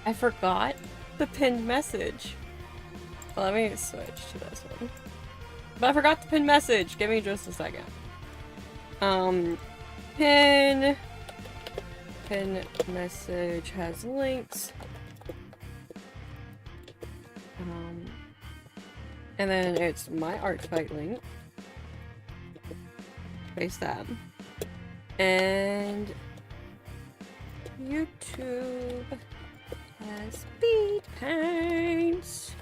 I forgot the pinned message. Well, let me switch to this one. But I forgot the pinned message. Give me just a second. Pin message has links. And then it's my Artfight link. Paste that. And YouTube has speed paints.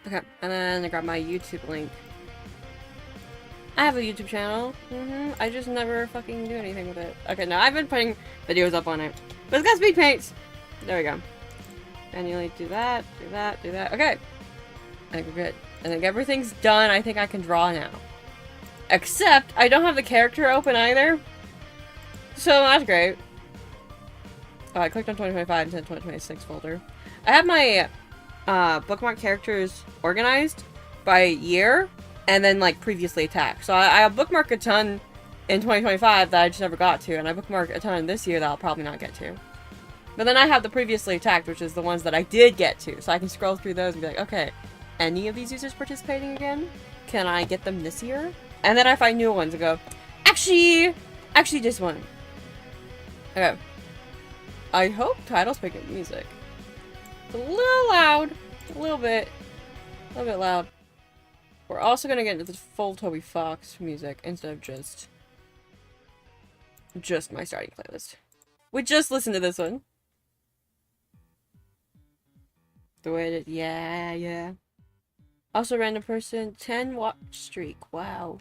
Okay, and then I grab my YouTube link. I have a YouTube channel. I just never fucking do anything with it. Okay, no, I've been putting videos up on it. But it's got speed paints! There we go. Manually do that, do that, do that. Okay. I think we're good. I think everything's done. I think I can draw now. Except, I don't have the character open either. So that's great. Oh, I clicked on 2025 instead of 2026 folder. I have my bookmark characters organized by year and then like previously attacked. So I bookmark a ton in 2025 that I just never got to, and I bookmark a ton this year that I'll probably not get to. But then I have the previously attacked, which is the ones that I did get to, so I can scroll through those and be like, okay, any of these users participating again? Can I get them this year? And then I find new ones and go, actually this one. Okay. I hope titles pick up music. It's a little loud. A little bit loud. We're also gonna get into the full Toby Fox music instead of just my starting playlist. We just listened to this one. The way that, yeah. Also, random person, 10 watch streak. Wow.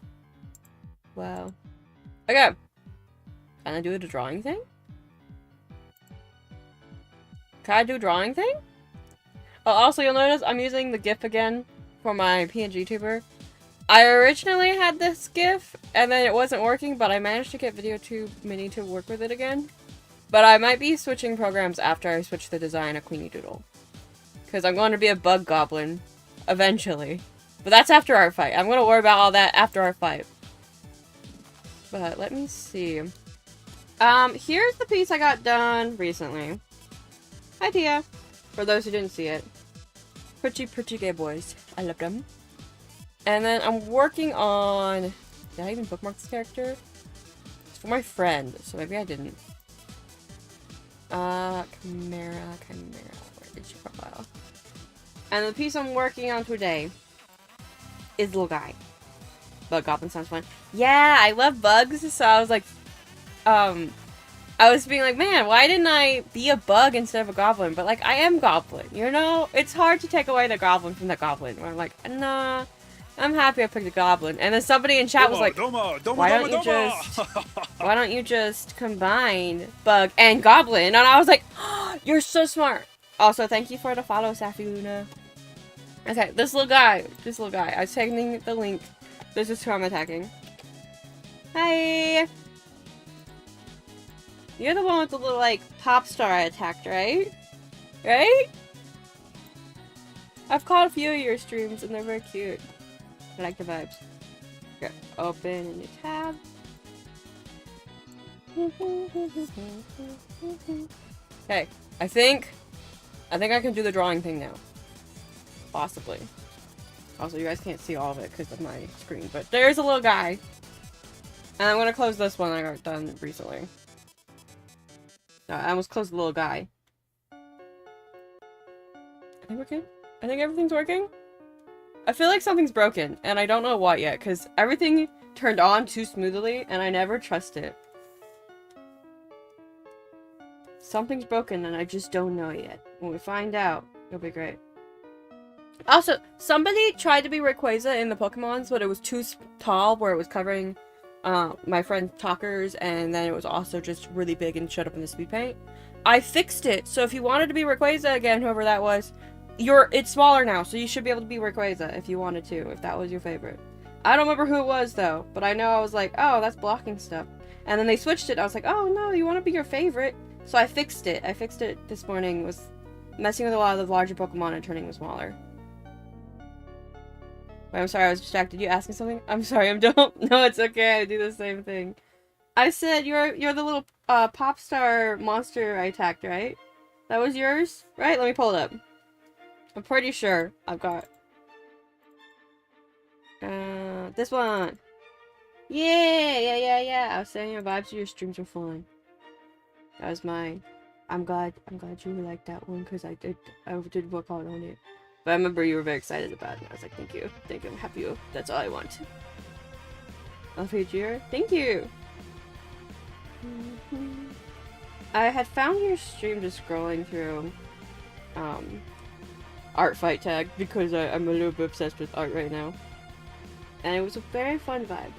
Okay. Can I do the drawing thing? Can I do a drawing thing? Oh, also, you'll notice I'm using the GIF again for my PNG tuber. I originally had this GIF, and then it wasn't working, but I managed to get VideoTube Mini to work with it again. But I might be switching programs after I switch the design of Queenie Doodle. Because I'm going to be a bug goblin. Eventually. But that's after our fight. I'm going to worry about all that after our fight. But let me see. Here's the piece I got done recently. Hi, Tia. For those who didn't see it. Pretty gay boys. I love them. And then I'm working on... Did I even bookmark this character? It's for my friend, so maybe I didn't. Chimera. Where is your profile? And the piece I'm working on today is Little Guy. Bug Goblin sounds fun. Yeah, I love bugs, so I was like, I was being like, man, why didn't I be a bug instead of a goblin? But like, I am goblin, you know? It's hard to take away the goblin from the goblin. Where I'm like, nah, I'm happy I picked a goblin. And then somebody in chat was like, why don't you just combine bug and goblin? And I was like, oh, you're so smart. Also, thank you for the follow, Safi Luna. Okay, this little guy. I was taking the link. This is who I'm attacking. Hi! You're the one with the little, like, pop star I attacked, right? Right? I've caught a few of your streams, and they're very cute. I like the vibes. Okay, open a new tab. Okay, I think I can do the drawing thing now. Possibly. Also, you guys can't see all of it because of my screen, but there's a little guy. And I'm gonna close this one I got done recently. No, I almost closed the little guy. I think we're good. I think everything's working. I feel like something's broken, and I don't know what yet, because everything turned on too smoothly, and I never trust it. Something's broken, and I just don't know yet. When we find out, it'll be great. Also, somebody tried to be Rayquaza in the Pokemons, but it was too tall where it was covering my friend Talker's, and then it was also just really big and showed up in the speed paint. I fixed it, so if you wanted to be Rayquaza again, whoever that was, it's smaller now, so you should be able to be Rayquaza if you wanted to, if that was your favorite. I don't remember who it was, though, but I know I was like, oh, that's blocking stuff. And then they switched it, I was like, oh, no, you want to be your favorite. So I fixed it. I fixed it this morning, was messing with a lot of the larger Pokemon and turning them smaller. Wait, I'm sorry, I was distracted. You asking something? I'm sorry, I'm dumb. No, it's okay, I do the same thing. I said you're the little pop star monster I attacked, right? That was yours, right? Let me pull it up. I'm pretty sure I've got this one. Yeah. I was saying your vibes to your streams are fun. That was mine. I'm glad you liked that one because I did work hard on it. But I remember you were very excited about it. And I was like, thank you, I'm happy. That's all I want. I'll feed you. Thank you. I had found your stream just scrolling through Artfight tag because I'm a little bit obsessed with art right now. And it was a very fun vibe.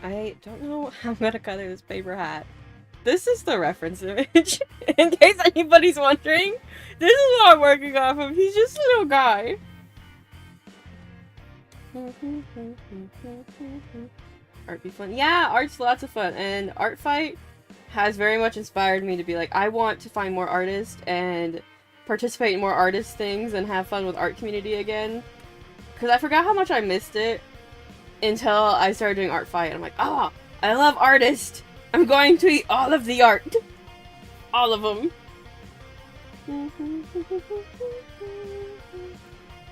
I don't know how I'm gonna color this paper hat. This is the reference image, in case anybody's wondering. This is what I'm working off of. He's just a little guy. Art be fun. Yeah, art's lots of fun, and Artfight has very much inspired me to be like, I want to find more artists and participate in more artist things and have fun with art community again. Because I forgot how much I missed it until I started doing Artfight, and I'm like, oh, I love artists! I'm going to eat all of the art! All of them!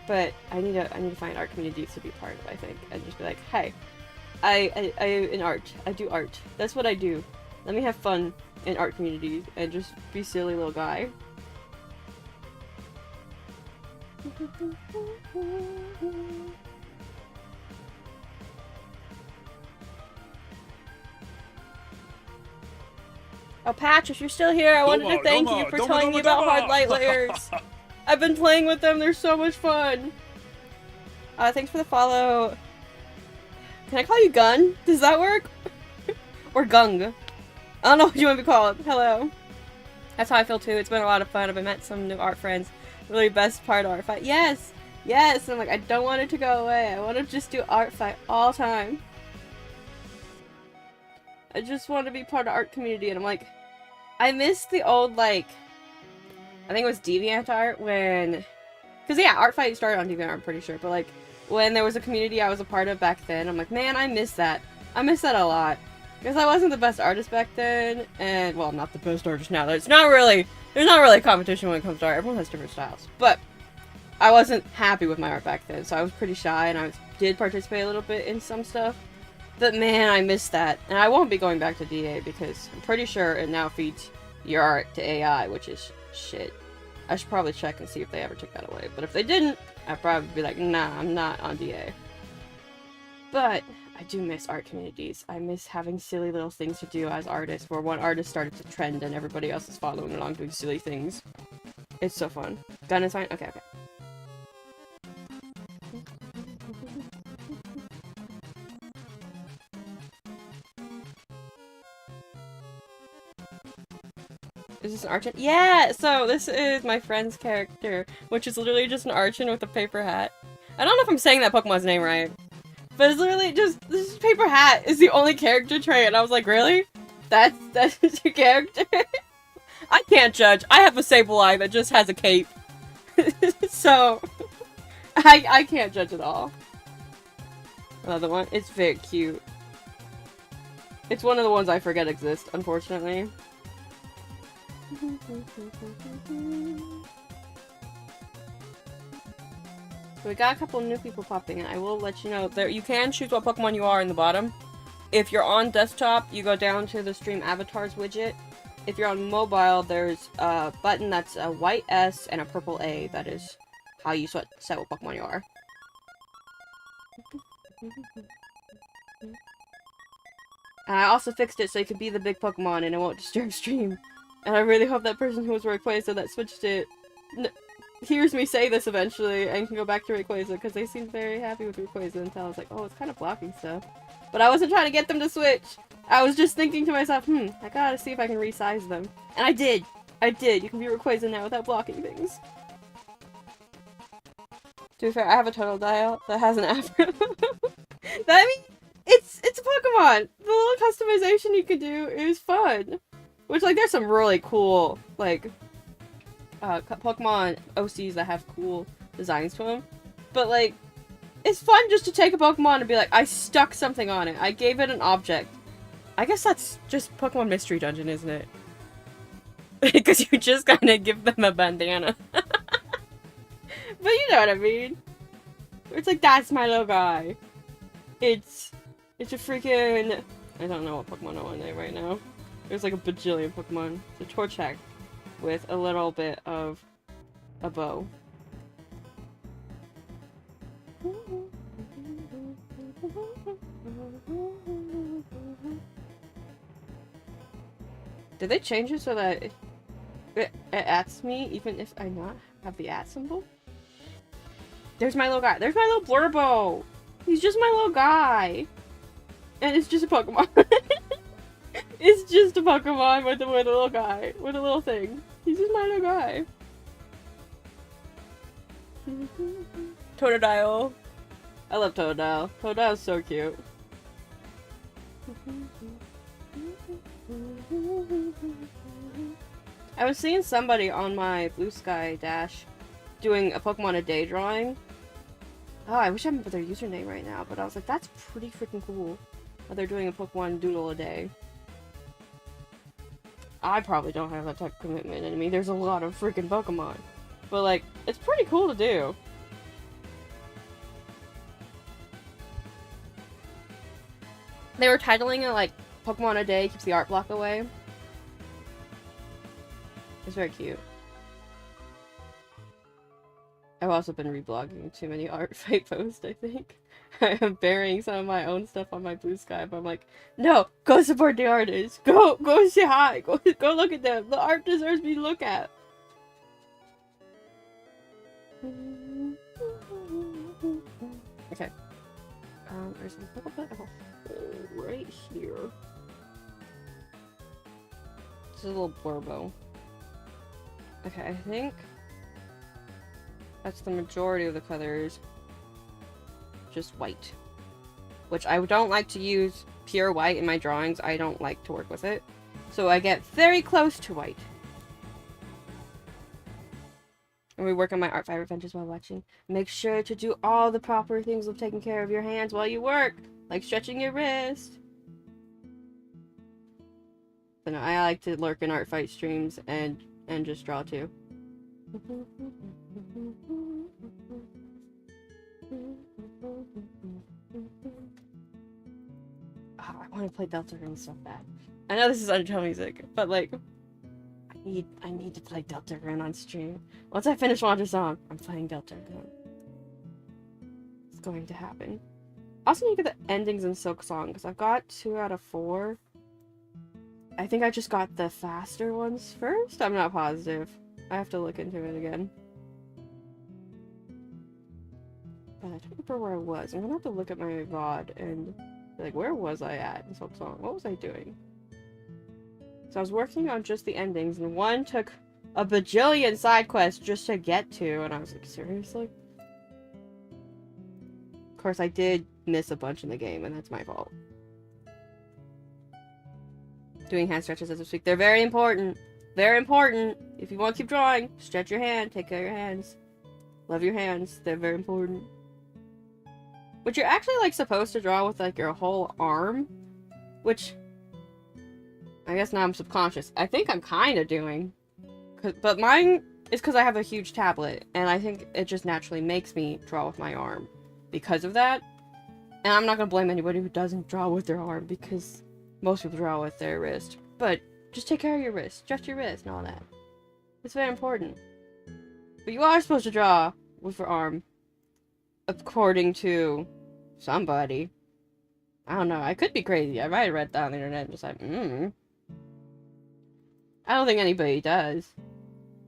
But I need to find art communities to be part of, I think, and just be like, hey, I in art. I do art. That's what I do. Let me have fun in art communities and just be silly little guy. Oh, Patch, if you're still here, I wanted to thank you for telling me about hard light layers. I've been playing with them. They're so much fun. Thanks for the follow. Can I call you Gun? Does that work? Or Gung? I don't know what you want to be called. Hello. That's how I feel too. It's been a lot of fun. I've met some new art friends. Really best part of Artfight. Yes! Yes! I'm like, I don't want it to go away. I want to just do Artfight all the time. I just want to be part of art community, and I'm like, I miss the old, like, I think it was Deviant Art when, because yeah, Artfight started on Deviant Art, I'm pretty sure, but like, when there was a community I was a part of back then, I'm like, man, I miss that. I miss that a lot. Because I wasn't the best artist back then, and, well, I'm not the best artist now. There's not really competition when it comes to art. Everyone has different styles. But I wasn't happy with my art back then, so I was pretty shy, and I did participate a little bit in some stuff. But man, I miss that. And I won't be going back to DA because I'm pretty sure it now feeds your art to AI, which is shit. I should probably check and see if they ever took that away. But if they didn't, I'd probably be like, nah, I'm not on DA. But I do miss art communities. I miss having silly little things to do as artists, where one artist started to trend and everybody else is following along doing silly things. It's so fun. Gun is fine? Okay. Is this an Archon? Yeah! So, this is my friend's character, which is literally just an Archon with a paper hat. I don't know if I'm saying that Pokemon's name right. But it's literally just, this paper hat is the only character trait, and I was like, really? That's your character? I can't judge. I have a Sableye that just has a cape. So, I can't judge at all. Another one. It's very cute. It's one of the ones I forget exist, unfortunately. So we got a couple new people popping in. I will let you know. There, you can choose what Pokemon you are in the bottom. If you're on desktop, you go down to the stream avatars widget. If you're on mobile, there's a button that's a white S and a purple A. That is how you set what Pokemon you are. And I also fixed it so you can be the big Pokemon and it won't disturb stream. And I really hope that person who was Rayquaza that switched it hears me say this eventually and can go back to Rayquaza, because they seemed very happy with Rayquaza until I was like, oh, it's kind of blocking stuff. But I wasn't trying to get them to switch. I was just thinking to myself, I gotta see if I can resize them. And I did. I did. You can be Rayquaza now without blocking things. To be fair, I have a total dial that has an afro. I mean, it's a Pokemon. The little customization you can do is fun. Which, like, there's some really cool, like, Pokemon OCs that have cool designs to them. But, like, It's fun just to take a Pokemon and be like, I stuck something on it. I gave it an object. I guess that's just Pokemon Mystery Dungeon, isn't it? Because you just kind of give them a bandana. But you know what I mean. It's like, that's my little guy. It's a freaking... I don't know what Pokemon I want to name right now. There's like a bajillion Pokemon. It's a Torchic with a little bit of a bow. Did they change it so that it ats me even if I not have the at symbol? There's my little guy. There's my little Blurbo! He's just my little guy! And it's just a Pokemon. It's just a Pokemon with a little guy. With a little thing. He's just my little guy. Totodile. I love Totodile. Totodile's so cute. I was seeing somebody on my Blue Sky Dash doing a Pokemon a day drawing. Oh, I wish I remember their username right now, but I was like, that's pretty freaking cool. That they're doing a Pokemon doodle a day. I probably don't have that type of commitment. I mean, there's a lot of freaking Pokemon. But, like, it's pretty cool to do. They were titling it, like, Pokemon a day keeps the art block away. It's very cute. I've also been reblogging too many Artfight posts, I think. I am burying some of my own stuff on my Blue Sky, but I'm like, no, go support the artists. Go say hi. Go look at them. The art deserves to be looked at. Okay. There's a little bit of a hole right here. This is a little Blurbo. Okay, I think that's the majority of the colors. Just white. Which I don't like to use pure white in my drawings. I don't like to work with it. So I get very close to white. And we work on my Artfight Revenges while watching. Make sure to do all the proper things of taking care of your hands while you work. Like stretching your wrist. But no, I like to lurk in Artfight streams and just draw too. Oh, I want to play Deltarune so bad. I know this is Undertale music, but like, I need to play Deltarune on stream. Once I finish Wander Song, I'm playing Deltarune. It's going to happen. I also need to get the endings in Silk Song because I've got 2 out of 4. I think I just got the faster ones first. I'm not positive. I have to look into it again. But I don't remember where I was. I'm gonna have to look at my VOD and be like, where was I at in Silk Song? What was I doing? So I was working on just the endings, and one took a bajillion side quests just to get to, and I was like, seriously? Of course, I did miss a bunch in the game, and that's my fault. Doing hand stretches as we speak. They're very important. Very important. If you want to keep drawing, stretch your hand. Take care of your hands. Love your hands. They're very important. Which you're actually, like, supposed to draw with, like, your whole arm. Which, I guess now I'm subconscious. I think I'm kind of doing. But mine is because I have a huge tablet. And I think it just naturally makes me draw with my arm. Because of that. And I'm not going to blame anybody who doesn't draw with their arm. Because most people draw with their wrist. But just take care of your wrist. Stretch your wrist and all that. It's very important. But you are supposed to draw with your arm. According to somebody. I don't know. I could be crazy. I might have read that on the internet and just like, I don't think anybody does.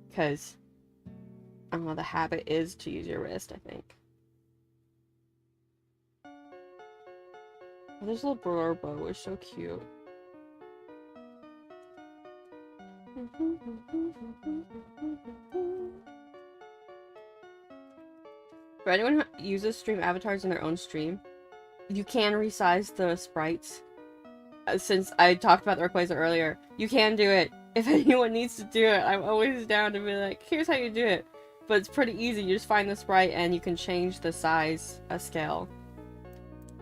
Because, I don't know, the habit is to use your wrist, I think. Oh, this little Blurbo is so cute. For anyone who uses stream avatars in their own stream, you can resize the sprites. Since I talked about the Rayquaza earlier, you can do it. If anyone needs to do it, I'm always down to be like, here's how you do it. but it's pretty easy. You just find the sprite and you can change the size scale.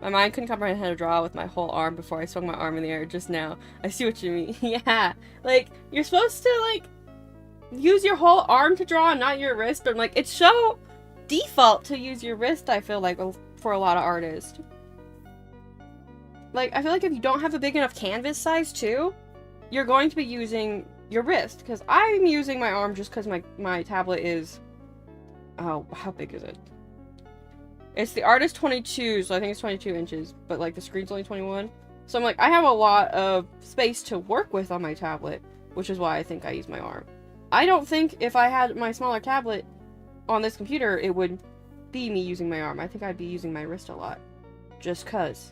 My mind couldn't comprehend how to draw with my whole arm before I swung my arm in the air just now. I see what you mean. Yeah, like, you're supposed to, like, use your whole arm to draw and not your wrist. But, like, it's so default to use your wrist, I feel like, for a lot of artists. Like, I feel like if you don't have a big enough canvas size, too, you're going to be using your wrist. Because I'm using my arm just because my tablet is... Oh, how big is it? It's the Artist 22, so I think it's 22 inches, but like the screen's only 21. So I'm like, I have a lot of space to work with on my tablet, which is why I think I use my arm. I don't think if I had my smaller tablet on this computer, it would be me using my arm. I think I'd be using my wrist a lot. Just cause.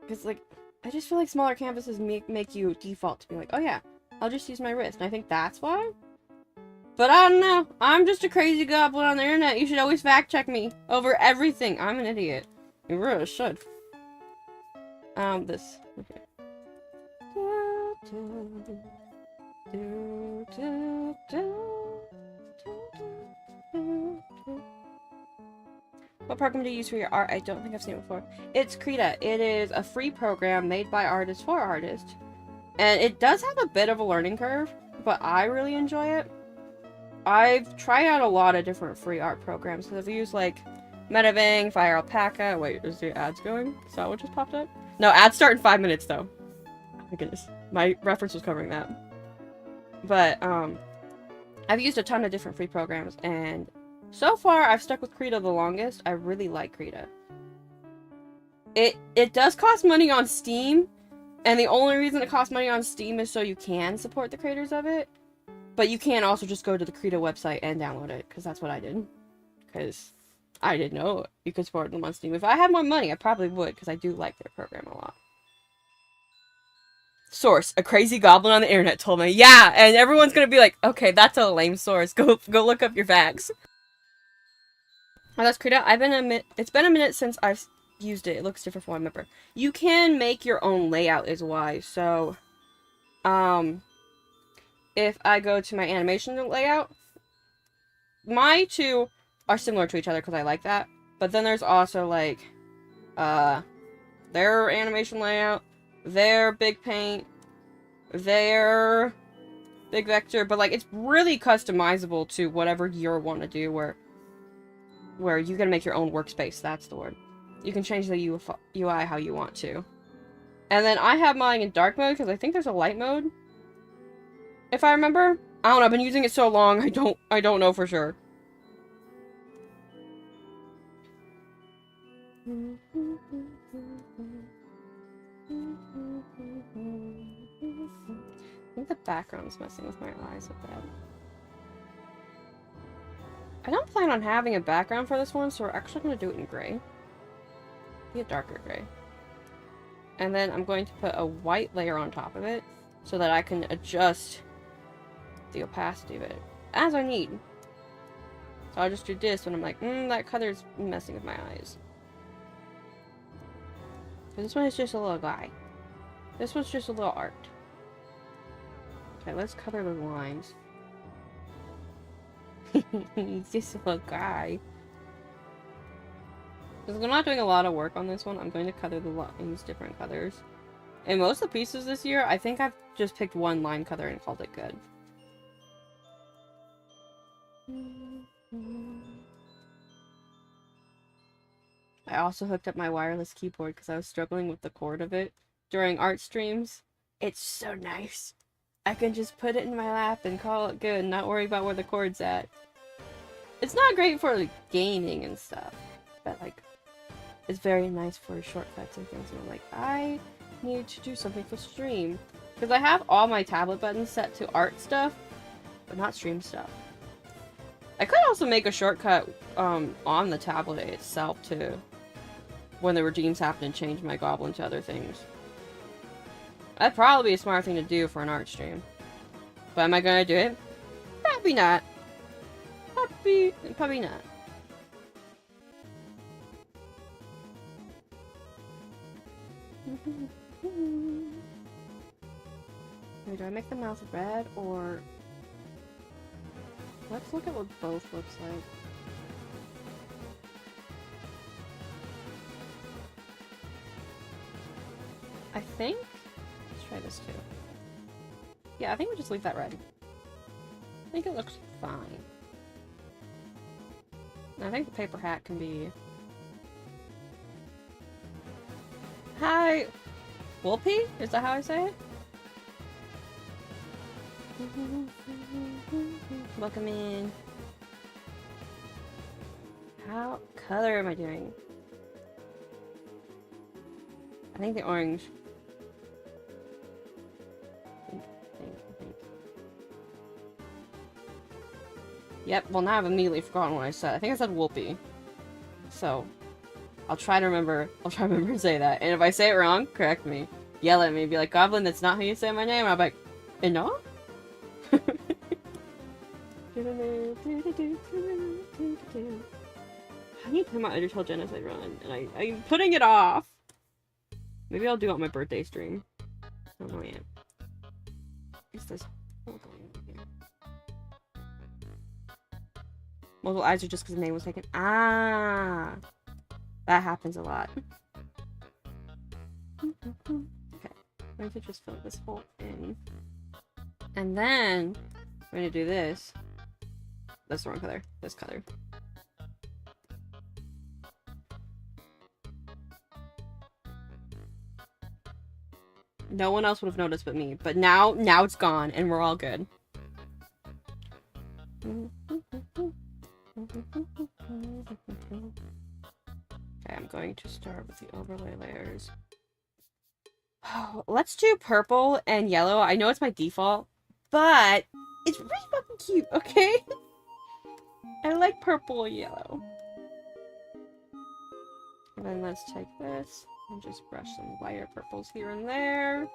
Because like, I just feel like smaller canvases make you default to be like, oh yeah, I'll just use my wrist. And I think that's why. But I don't know. I'm just a crazy goblin on the internet. You should always fact check me over everything. I'm an idiot. You really should. This. Okay. What program do you use for your art? I don't think I've seen it before. It's Krita. It is a free program made by artists for artists. And it does have a bit of a learning curve, but I really enjoy it. I've tried out a lot of different free art programs. So I've used like Metabang, Fire Alpaca. Wait, is the ads going? Is that what just popped up? No, ads start in 5 minutes though. Oh my goodness. My reference was covering that. But, I've used a ton of different free programs, and so far I've stuck with Krita the longest. I really like Krita. It does cost money on Steam, and the only reason it costs money on Steam is so you can support the creators of it. But you can also just go to the Krita website and download it, because that's what I did. Because I didn't know you could support them on Steam. If I had more money, I probably would, because I do like their program a lot. Source, a crazy goblin on the internet told me. Yeah, and everyone's gonna be like, okay, that's a lame source. Go look up your facts. Oh, that's Krita. It's been a minute since I've used it. It looks different from what I remember. You can make your own layout is why. So, if I go to my animation layout, my two are similar to each other because I like that. But then there's also like, their animation layout, their big paint, their big vector, but like it's really customizable to whatever you want to do. Where you can make your own workspace. That's the word. You can change the UI how you want to. And then I have mine in dark mode because I think there's a light mode. If I remember, I don't know. I've been using it so long. I don't know for sure. I think the background's messing with my eyes a bit. I don't plan on having a background for this one, so we're actually going to do it in gray. Be a darker gray. And then I'm going to put a white layer on top of it so that I can adjust the opacity of it as I need. So I'll just do this when I'm like, that color's messing with my eyes. So this one is just a little guy. This one's just a little art. Okay, let's color the lines. He's just a little guy. Because I'm not doing a lot of work on this one, I'm going to color the lines different colors. In most of the pieces this year, I think I've just picked one line color and called it good. I also hooked up my wireless keyboard because I was struggling with the cord of it during art streams. It's so nice. I can just put it in my lap and call it good and not worry about where the cord's at. It's not great for like gaming and stuff, but like it's very nice for shortcuts and things. And I'm like, I need to do something for stream because I have all my tablet buttons set to art stuff, but not stream stuff. I could also make a shortcut on the tablet itself to when the redeems happen and change my goblin to other things. That'd probably be a smart thing to do for an art stream. But am I gonna do it? Probably not. Probably not. Wait, do I make the mouth red or... Let's look at what both looks like. I think... Let's try this too. Yeah, I think we just leave that red. I think it looks fine. And I think the paper hat can be... Hi! Wolpie? Is that how I say it? Welcome in. How color am I doing? I think the orange. I think. Yep, well now I've immediately forgotten what I said. I think I said Wolpie. So, I'll try to remember to say that. And if I say it wrong, correct me. Yell at me, be like, Goblin, that's not how you say my name. And I'll be like, no? How do you play my Undertale Genocide run? And I'm putting it off. Maybe I'll do it on my birthday stream. I don't know yet. Is this multiple eyes are just because the name was taken? Ah, that happens a lot. Okay, I'm going to just fill this hole in. And then we're going to do this. That's the wrong color. This color. No one else would have noticed but me. But now it's gone and we're all good. Okay, I'm going to start with the overlay layers. Oh, let's do purple and yellow. I know it's my default, but it's really fucking cute, okay? I like purple and yellow. And then let's take this and just brush some lighter purples here and there.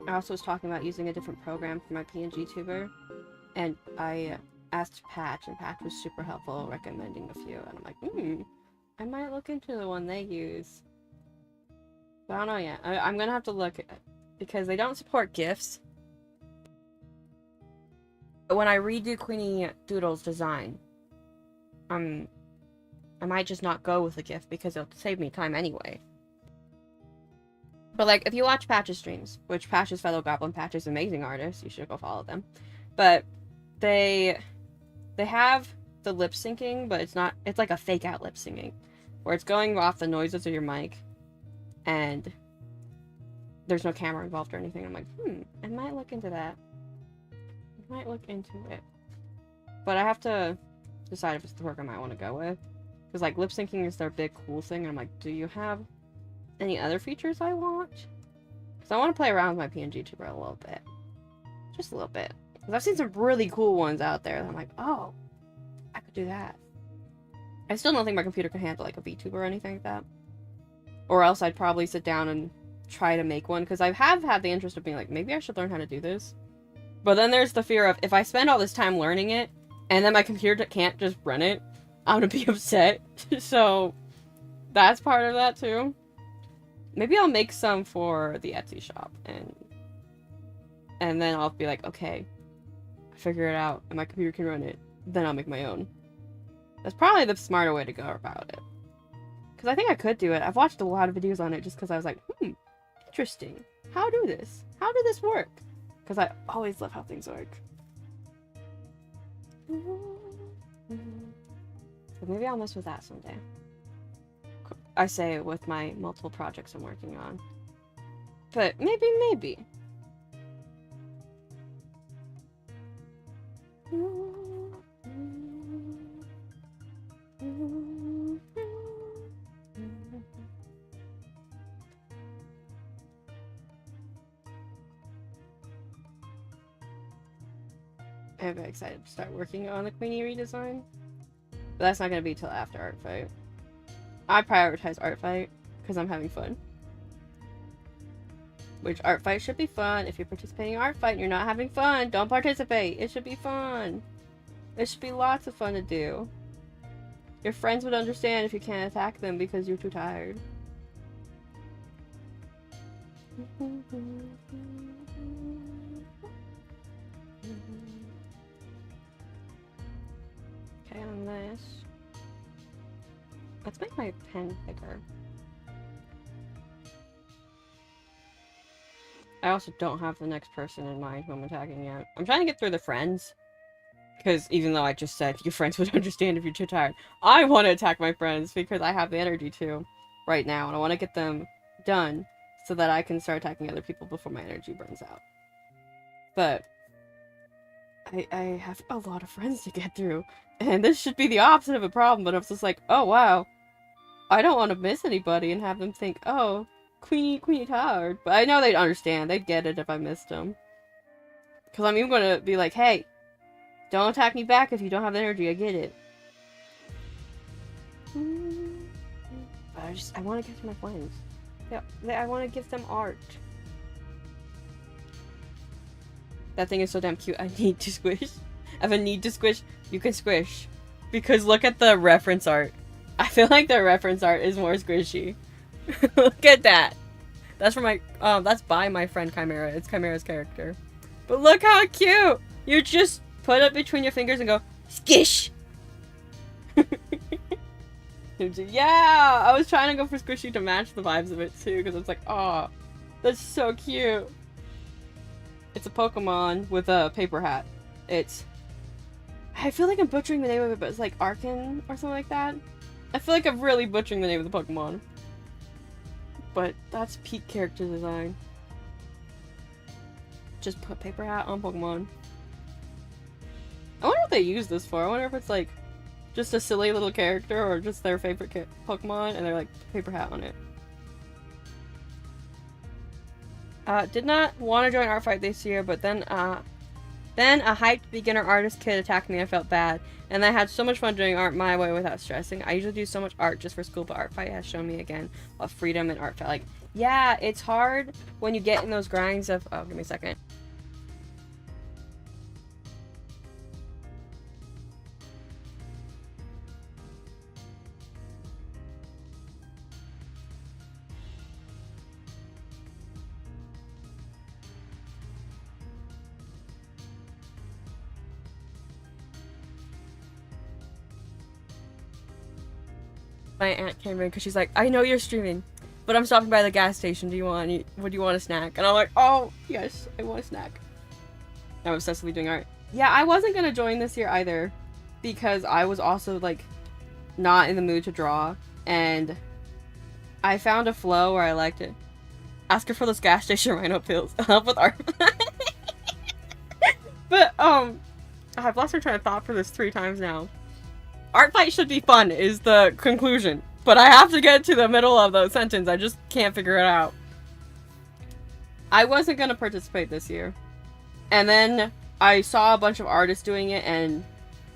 I also was talking about using a different program for my PNG tuber, and I asked Patch, and Patch was super helpful recommending a few, and I'm like, I might look into the one they use. But I don't know yet. I'm gonna have to look, because they don't support GIFs. But when I redo Queenie Doodle's design, I might just not go with a GIF because it'll save me time anyway. But, like, if you watch Patch's streams, which Patch's fellow Goblin Patch is amazing artist, you should go follow them. But they have the lip syncing, but it's like a fake out lip syncing, where it's going off the noises of your mic, and there's no camera involved or anything. I'm like, I might look into that. I might look into it. But I have to decide if it's the program I want to go with. Because, like, lip syncing is their big cool thing, and I'm like, do you have any other features I want? Because I want to play around with my PNG tuber a little bit. Just a little bit. Because I've seen some really cool ones out there that I'm like, oh, I could do that. I still don't think my computer can handle, like, a VTuber or anything like that. Or else I'd probably sit down and try to make one. Because I have had the interest of being like, maybe I should learn how to do this. But then there's the fear of, if I spend all this time learning it, and then my computer can't just run it, I'm gonna be upset. So, that's part of that, too. Maybe I'll make some for the Etsy shop, and then I'll be like, okay, I figure it out, and my computer can run it, then I'll make my own. That's probably the smarter way to go about it. Because I think I could do it. I've watched a lot of videos on it just because I was like, interesting. How do this? How did this work? Because I always love how things work. So maybe I'll mess with that someday. I say with my multiple projects I'm working on. But maybe. I'm very excited to start working on the Queenie redesign. But that's not gonna be till after Artfight. I prioritize Artfight because I'm having fun. Which Artfight should be fun. If you're participating in Artfight and you're not having fun, don't participate. It should be fun. It should be lots of fun to do. Your friends would understand if you can't attack them because you're too tired. Okay, on this. Let's make my pen bigger. I also don't have the next person in mind who I'm attacking yet. I'm trying to get through the friends. Because even though I just said your friends would understand if you're too tired, I want to attack my friends because I have the energy to right now. And I want to get them done so that I can start attacking other people before my energy burns out. But I have a lot of friends to get through. And this should be the opposite of a problem. But I was just like, oh wow. I don't want to miss anybody and have them think, oh, Queenie tired. But I know they'd understand. They'd get it if I missed them. Because I'm even going to be like, hey, don't attack me back if you don't have the energy. I get it. But I want to get to my friends. Yeah, I want to give them art. That thing is so damn cute. I need to squish. I have a need to squish. You can squish. Because look at the reference art. I feel like the reference art is more squishy. Look at that. That's from my that's by my friend Chimera. It's Chimera's character. But look how cute! You just put it between your fingers and go skish. Yeah, I was trying to go for squishy to match the vibes of it too, because it's like, oh, that's so cute. It's a Pokemon with a paper hat. I feel like I'm butchering the name of it, but it's like Arkin or something like that. I feel like I'm really butchering the name of the Pokemon. But that's peak character design. Just put paper hat on Pokemon. I wonder what they use this for. I wonder if it's like just a silly little character or just their favorite Pokemon and they're like paper hat on it. Did not want to join Artfight this year, but then a hyped beginner artist kid attacked me and I felt bad. And I had so much fun doing art my way without stressing. I usually do so much art just for school, but Artfight has shown me again of freedom and Artfight. Like, yeah, it's hard when you get in those grinds of... Oh, give me a second. My aunt came in because she's like, I know you're streaming, but I'm stopping by the gas station. Do you want a snack? And I'm like, oh, yes, I want a snack. I'm obsessively doing art. Yeah, I wasn't going to join this year either because I was also, like, not in the mood to draw. And I found a flow where I liked it. Ask her for those gas station rhino pills. Help with art. But, I've lost my train of thought for this 3 times now. Artfight should be fun is the conclusion. But I have to get to the middle of the sentence. I just can't figure it out. I wasn't going to participate this year. And then I saw a bunch of artists doing it and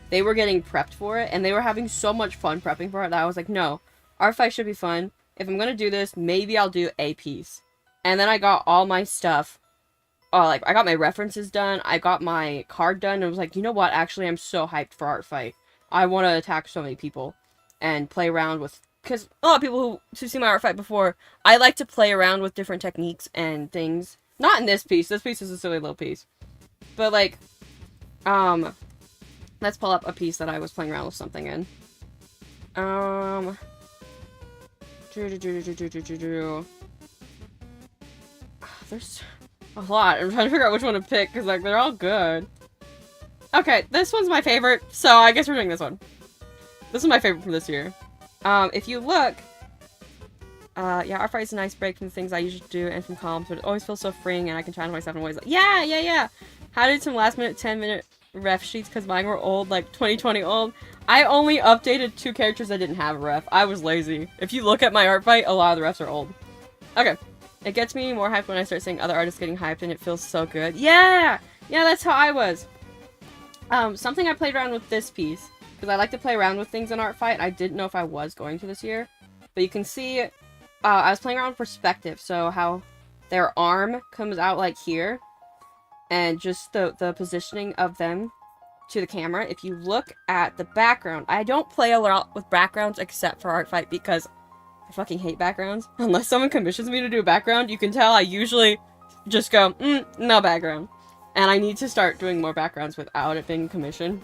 they were getting prepped for it. And they were having so much fun prepping for it that I was like, no, Artfight should be fun. If I'm going to do this, maybe I'll do a piece. And then I got all my stuff. Like, I got my references done. I got my card done. And I was like, you know what? Actually, I'm so hyped for Artfight. I want to attack so many people and play around with, because a lot of people who see my Artfight before, I like to play around with different techniques and things. Not in this piece. This piece is a silly little piece. But like, let's pull up a piece that I was playing around with something in. There's a lot. I'm trying to figure out which one to pick because like they're all good. Okay, this one's my favorite, so I guess we're doing this one. This is my favorite from this year. If you look, yeah, Artfight is a nice break from the things I usually do and from comms, but it always feels so freeing and I can challenge myself in ways like, yeah. How did some last minute 10-minute ref sheets because mine were old, like 2020 old. I only updated 2 characters that didn't have a ref. I was lazy. If you look at my Artfight, a lot of the refs are old. Okay. It gets me more hyped when I start seeing other artists getting hyped and it feels so good. Yeah! Yeah, that's how I was. Something I played around with this piece because I like to play around with things in Artfight. I didn't know if I was going to this year. But you can see, I was playing around with perspective, so how their arm comes out like here, and just the positioning of them to the camera. If you look at the background, I don't play a lot with backgrounds except for Artfight because I fucking hate backgrounds. Unless someone commissions me to do a background, you can tell I usually just go, no background. And I need to start doing more backgrounds without it being commissioned.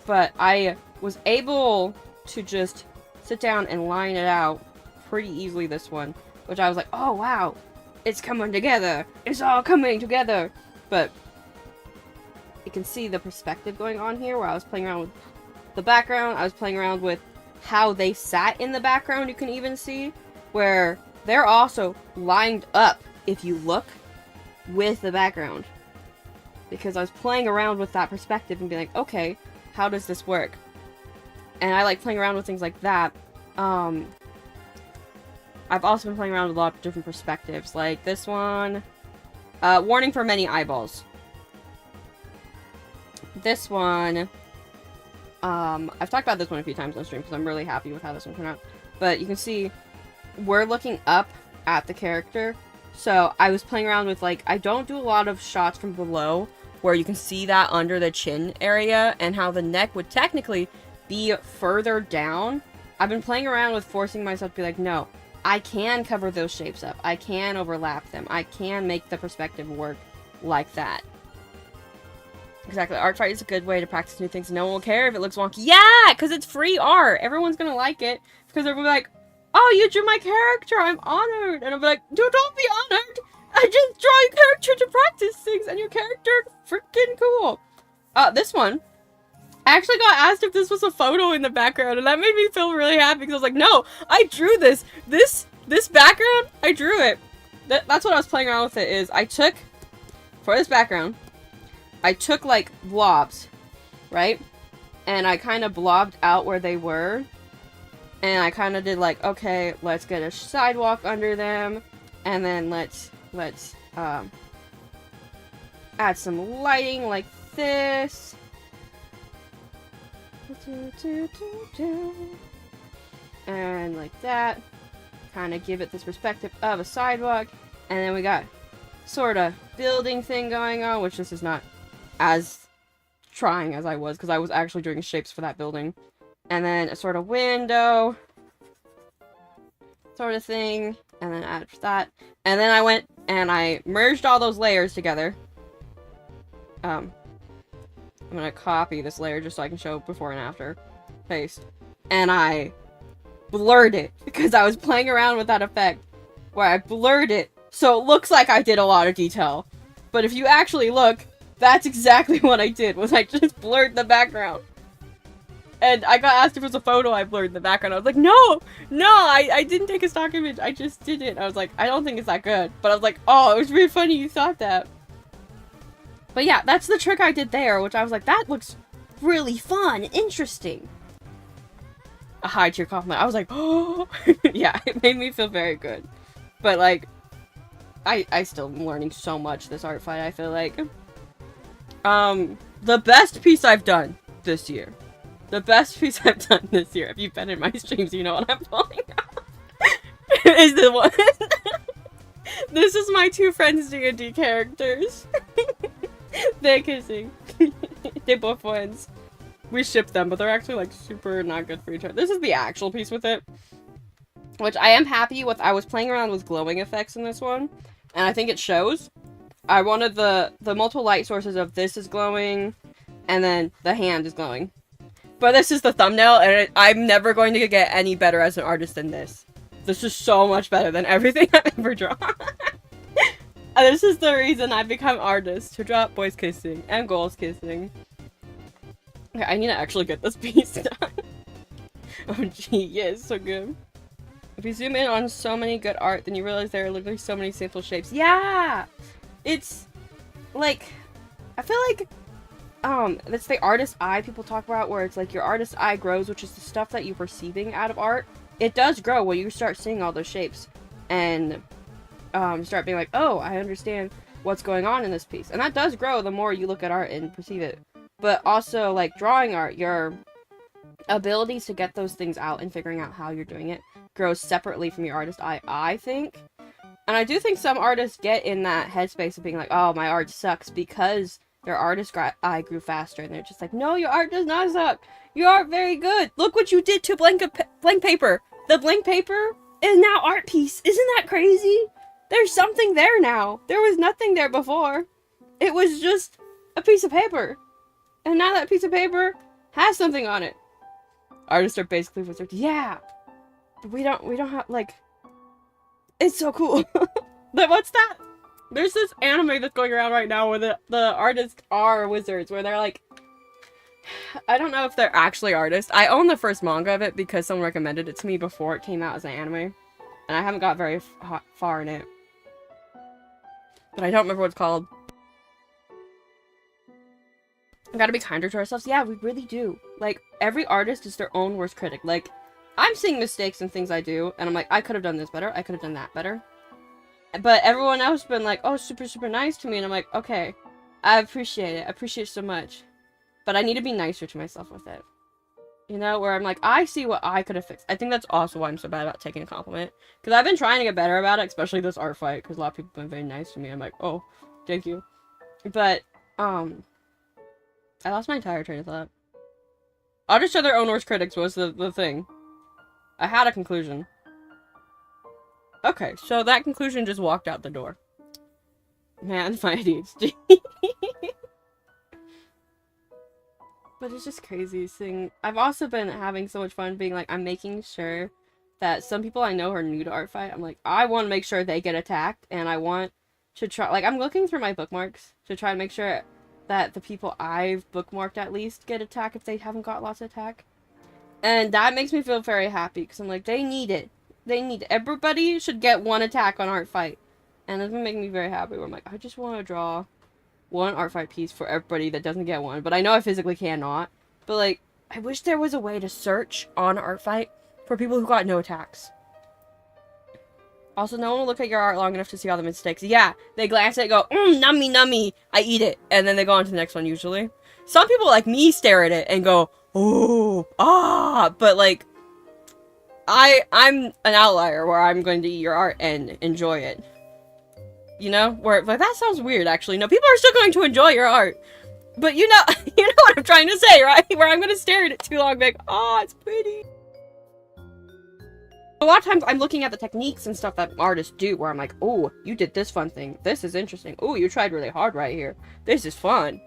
But I was able to just sit down and line it out pretty easily this one. Which I was like, oh wow, it's coming together. It's all coming together. But you can see the perspective going on here where I was playing around with the background. I was playing around with how they sat in the background. You can even see where they're also lined up, if you look, with the background. Because I was playing around with that perspective and being like, okay, how does this work? And I like playing around with things like that. I've also been playing around with a lot of different perspectives, like this one. Warning for many eyeballs. This one, I've talked about this one a few times on stream because I'm really happy with how this one turned out. But you can see, we're looking up at the character. So I was playing around with, like, I don't do a lot of shots from below where you can see that under the chin area and how the neck would technically be further down. I've been playing around with forcing myself to be like, no, I can cover those shapes up. I can overlap them. I can make the perspective work like that. Exactly. Artfight is a good way to practice new things. No one will care if it looks wonky. Yeah! Because it's free art. Everyone's gonna like it. Because they'll be like, oh, you drew my character. I'm honored. And I'll be like, dude, don't be honored. I just draw your character to practice things. And your character freaking cool. This one. I actually got asked if this was a photo in the background. And that made me feel really happy. Because I was like, no, I drew this. This background, I drew it. That's what I was playing around with it is. I took, for this background, I took, like, blobs, right? And I kind of blobbed out where they were. And I kind of did, like, okay, let's get a sidewalk under them. And then let's add some lighting like this. And like that. Kind of give it this perspective of a sidewalk. And then we got sort of building thing going on, which this is not as trying as I was, because I was actually doing shapes for that building. And then a sort of window sort of thing, and then add that. And then I went and I merged all those layers together. I'm gonna copy this layer just so I can show before and after. Paste. And I blurred it, because I was playing around with that effect, where I blurred it, so it looks like I did a lot of detail. But if you actually look, that's exactly what I did, was I just blurred the background. And I got asked if it was a photo, I blurred the background. I was like, no, I didn't take a stock image, I just did it. I was like, I don't think it's that good. But I was like, oh, it was really funny you thought that. But yeah, that's the trick I did there, which I was like, that looks really fun, interesting. A high tier compliment. I was like, oh, yeah, it made me feel very good. But like, I still am learning so much this art fight, I feel like. The best piece I've done this year. The best piece I've done this year, if you've been in my streams, you know what I'm pulling up. Is the one. This is my two friends D&D characters. They're kissing. They're both friends. We ship them, but they're actually like super not good for each other. This is the actual piece with it. Which I am happy with. I was playing around with glowing effects in this one. And I think it shows. I wanted the multiple light sources of this is glowing. And then the hand is glowing. But this is the thumbnail, and I'm never going to get any better as an artist than this. This is so much better than everything I've ever drawn. And this is the reason I've become artist, to draw boys kissing and girls kissing. Okay, I need to actually get this piece done. Oh gee, yeah, it's so good. If you zoom in on so many good art, then you realize there are literally so many simple shapes. Yeah! It's, like, I feel like that's the artist eye people talk about, where it's like your artist eye grows, which is the stuff that you're perceiving out of art. It does grow when you start seeing all those shapes and start being like, oh, I understand what's going on in this piece. And that does grow the more you look at art and perceive it. But also, like, drawing art, your abilities to get those things out and figuring out how you're doing it grows separately from your artist eye, I think. And I do think some artists get in that headspace of being like, oh, my art sucks, because their artist eye grew faster, and they're just like, no, your art does not suck. Your art very good. Look what you did to blank paper. The blank paper is now art piece. Isn't that crazy? There's something there now. There was nothing there before. It was just a piece of paper. And now that piece of paper has something on it. Artists are basically wizards. Yeah. We don't have, like... It's so cool. But what's that? There's this anime that's going around right now where the artists are wizards, where they're like... I don't know if they're actually artists. I own the first manga of it because someone recommended it to me before it came out as an anime. And I haven't got very far in it. But I don't remember what it's called. We gotta be kinder to ourselves. Yeah, we really do. Like, every artist is their own worst critic. Like, I'm seeing mistakes in things I do, and I'm like, I could have done this better. I could have done that better. But everyone else has been like, oh, super, super nice to me. And I'm like, okay, I appreciate it. I appreciate it so much. But I need to be nicer to myself with it. You know, where I'm like, I see what I could have fixed. I think that's also why I'm so bad about taking a compliment. Because I've been trying to get better about it, especially this art fight. Because a lot of people have been very nice to me. I'm like, oh, thank you. But, I lost my entire train of thought. Artists are their own worst critics was the thing. I had a conclusion. Okay, so that conclusion just walked out the door. Man, my ADHD. But it's just crazy seeing... I've also been having so much fun being like, I'm making sure that some people I know who are new to Artfight, I'm like, I want to make sure they get attacked, and I want to try... Like, I'm looking through my bookmarks to try to make sure that the people I've bookmarked at least get attack if they haven't got lots of attack. And that makes me feel very happy, because I'm like, they need it. They need it. Everybody should get one attack on Artfight. And it's been making me very happy, where I'm like, I just want to draw one Artfight piece for everybody that doesn't get one. But I know I physically cannot. But, like, I wish there was a way to search on Artfight for people who got no attacks. Also, no one will look at your art long enough to see all the mistakes. Yeah, they glance at it and go, nummy, nummy, I eat it. And then they go on to the next one, usually. Some people like me stare at it and go, oh, ah, but like, I'm an outlier where I'm going to eat your art and enjoy it. You know? Where, like, that sounds weird, actually. No, people are still going to enjoy your art. But you know, you know what I'm trying to say, right? Where I'm going to stare at it too long and be like, oh, it's pretty. A lot of times I'm looking at the techniques and stuff that artists do where I'm like, oh, you did this fun thing. This is interesting. Oh, you tried really hard right here. This is fun.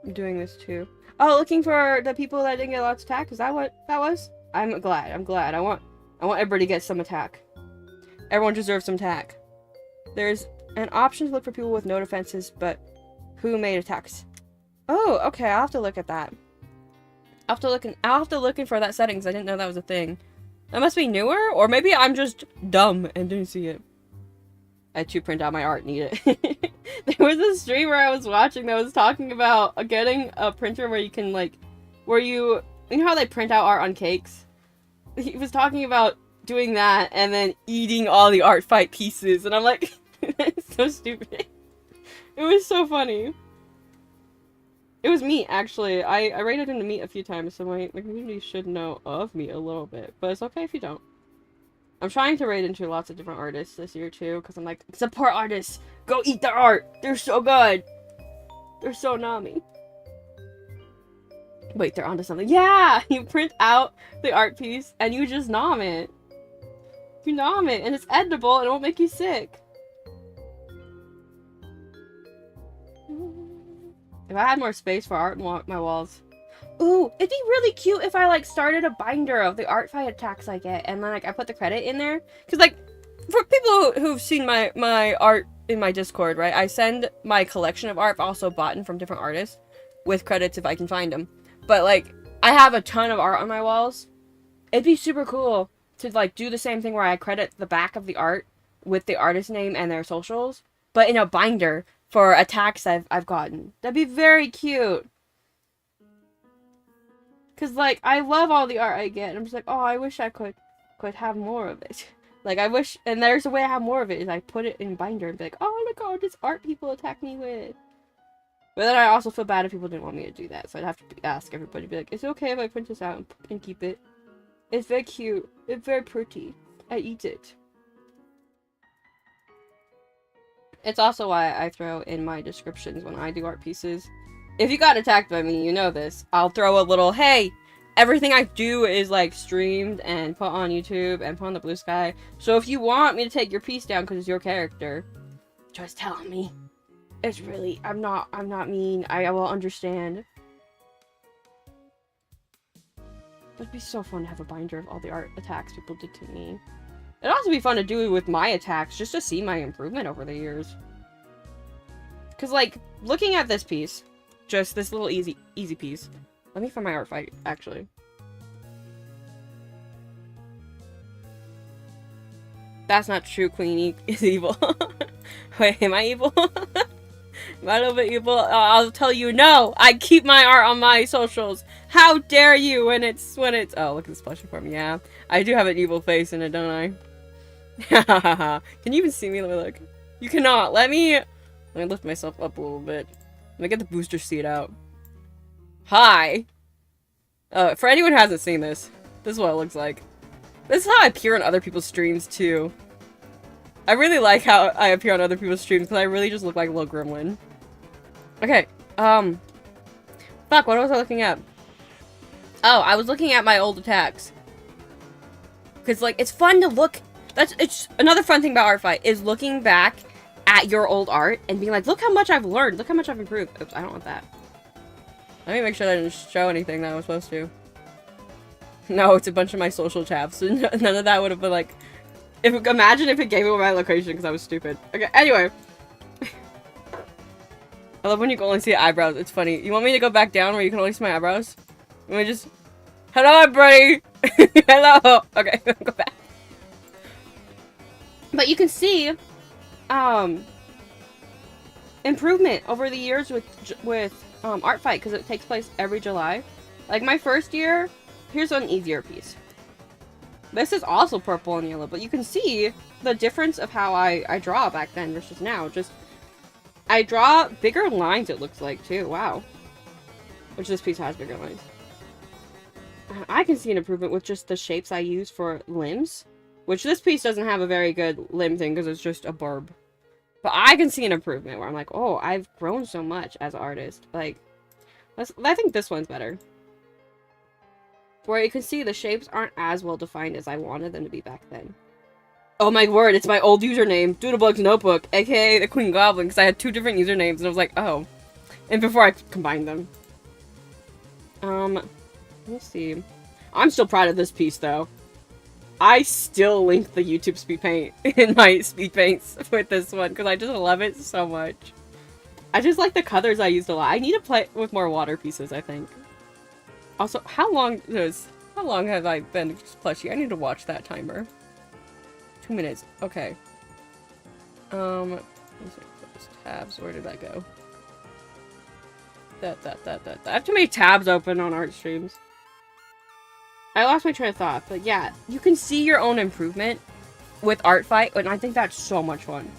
I'm doing this too. Oh, looking for the people that didn't get lots of attack? Is that what that was? I'm glad. I'm glad. I want everybody to get some attack. Everyone deserves some attack. There's an option to look for people with no defenses, but who made attacks. Oh, okay. I'll have to look at that. I'll have to look in for that settings. I didn't know that was a thing. That must be newer, or maybe I'm just dumb and didn't see it. I had to print out my art, need it. There was a streamer I was watching that was talking about getting a printer where you can, like, where you know how they print out art on cakes? He was talking about doing that and then eating all the Artfight pieces, and I'm like, it's so stupid. It was so funny. It was meat, actually. I rated into meat a few times, so my community should know of meat a little bit, but it's okay if you don't. I'm trying to raid into lots of different artists this year, too, because I'm like, support artists! Go eat their art! They're so good! They're so nami. Wait, they're onto something. Yeah! You print out the art piece, and you just nom it. You nom it, and it's edible, and it won't make you sick. If I had more space for art on my walls. Ooh, it'd be really cute if I, like, started a binder of the Artfight attacks I get, and then, like, I put the credit in there. Because, like, for people who've seen my art in my Discord, right, I send my collection of art, also bought from different artists, with credits if I can find them. But, like, I have a ton of art on my walls. It'd be super cool to, like, do the same thing where I credit the back of the art with the artist name and their socials, but in a binder for attacks I've gotten. That'd be very cute. Cause, like, I love all the art I get, and I'm just like, oh, I wish I could have more of it. Like, I wish, and there's a way I have more of it, is I put it in binder and be like, oh, look at all this art people attack me with. But then I also feel bad if people didn't want me to do that, so I'd have to ask everybody, be like, is it okay if I print this out and keep it? It's very cute. It's very pretty. I eat it. It's also why I throw in my descriptions when I do art pieces. If you got attacked by me, you know this. I'll throw a little, hey, everything I do is like streamed and put on YouTube and put on the Blue Sky. So if you want me to take your piece down because it's your character, just tell me. It's really, I'm not mean. I will understand. It'd be so fun to have a binder of all the art attacks people did to me. It'd also be fun to do it with my attacks, just to see my improvement over the years. Because, like, looking at this piece, just this little easy piece. Let me find my Artfight, actually. That's not true, Queenie is evil. Wait, am I evil? Am I a little bit evil? I'll tell you, no! I keep my art on my socials! How dare you when it's... Oh, look at this plushie form. Yeah, I do have an evil face in it, don't I? Can you even see me? Let me look. You cannot. Let me lift myself up a little bit. Let me get the booster seat out. Hi! For anyone who hasn't seen this, this is what it looks like. This is how I appear on other people's streams, too. I really like how I appear on other people's streams, because I really just look like a little gremlin. Okay, fuck, what was I looking at? Oh, I was looking at my old attacks. Because, like, it's fun to look... It's another fun thing about Artfight, is looking back at your old art and being like, look how much I've learned, look how much I've improved. Oops, I don't want that. Let me make sure that I didn't show anything that I was supposed to. No, it's a bunch of my social tabs, so none of that would have been like... Imagine if it gave away my location because I was stupid. Okay, anyway. I love when you can only see eyebrows, it's funny. You want me to go back down where you can only see my eyebrows? Let me just... Hello, everybody! Hello! Okay, go back. But you can see, improvement over the years with Artfight, because it takes place every July. Like, my first year, here's an easier piece. This is also purple and yellow, but you can see the difference of how I draw back then versus now. Just, I draw bigger lines, it looks like, too. Wow. Which this piece has bigger lines. I can see an improvement with just the shapes I use for limbs. Which this piece doesn't have a very good limb thing because it's just a burb. But I can see an improvement where I'm like, oh, I've grown so much as an artist. Like, I think this one's better. Where you can see the shapes aren't as well defined as I wanted them to be back then. Oh my word, it's my old username, Doodlebug's Notebook, aka the Queen Goblin, because I had 2 different usernames and I was like, oh. And before I combined them. Let me see. I'm still proud of this piece though. I still link the YouTube speed paint in my speed paints with this one because I just love it so much. I just like the colors I used a lot. I need to play with more water pieces, I think. Also, how long have I been plushie? I need to watch that timer. 2 minutes. Okay. Let's see, tabs. Where did that go? I have too many tabs open on art streams. I lost my train of thought, but yeah, you can see your own improvement with Artfight, and I think that's so much fun.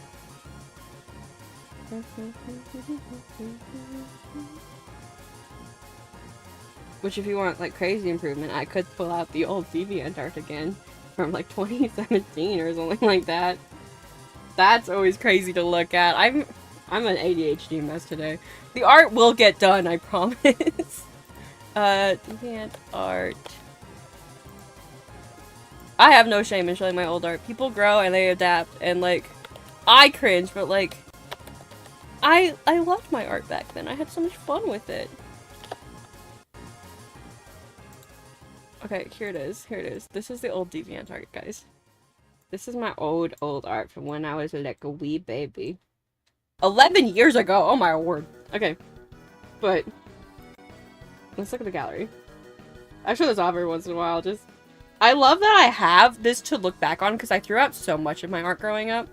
Which, if you want like crazy improvement, I could pull out the old Deviant art again from like 2017 or something like that. That's always crazy to look at. I'm an ADHD mess today. The art will get done, I promise. Deviant art. I have no shame in showing my old art. People grow and they adapt, and like, I cringe, but like, I loved my art back then. I had so much fun with it. Okay, here it is. Here it is. This is the old Deviant art, guys. This is my old art from when I was like a wee baby. 11 years ago! Oh my word. Okay. But, let's look at the gallery. I show this off every once in a while, just... I love that I have this to look back on because I threw out so much of my art growing up.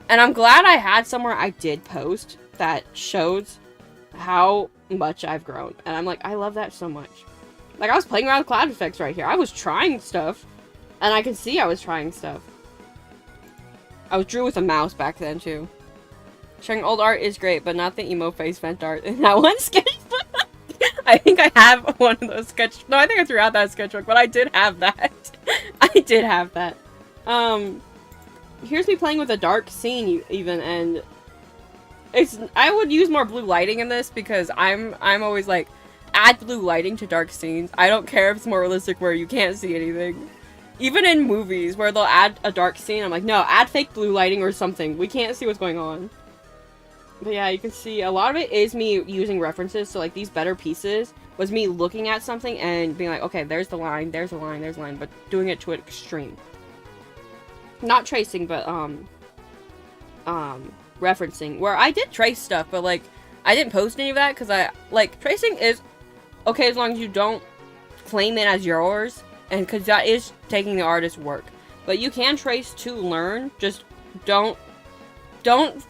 And I'm glad I had somewhere I did post that shows how much I've grown. And I'm like, I love that so much. Like, I was playing around with cloud effects right here. I was trying stuff. And I can see I was trying stuff. I drew with a mouse back then, too. Showing old art is great, but not the emo face vent art in that one sketchbook. I think I have one of those no, I think I threw out that sketchbook, but I did have that. I did have that. Here's me playing with a dark scene even, and I would use more blue lighting in this because I'm always like, add blue lighting to dark scenes. I don't care if it's more realistic where you can't see anything. Even in movies where they'll add a dark scene, I'm like, no, add fake blue lighting or something. We can't see what's going on. But yeah, you can see a lot of it is me using references. So like these better pieces was me looking at something and being like, okay, there's the line, there's the line, there's the line, but doing it to an extreme. Not tracing, but referencing. Where I did trace stuff, but like I didn't post any of that because tracing is okay as long as you don't claim it as yours, and because that is taking the artist's work. But you can trace to learn. Just don't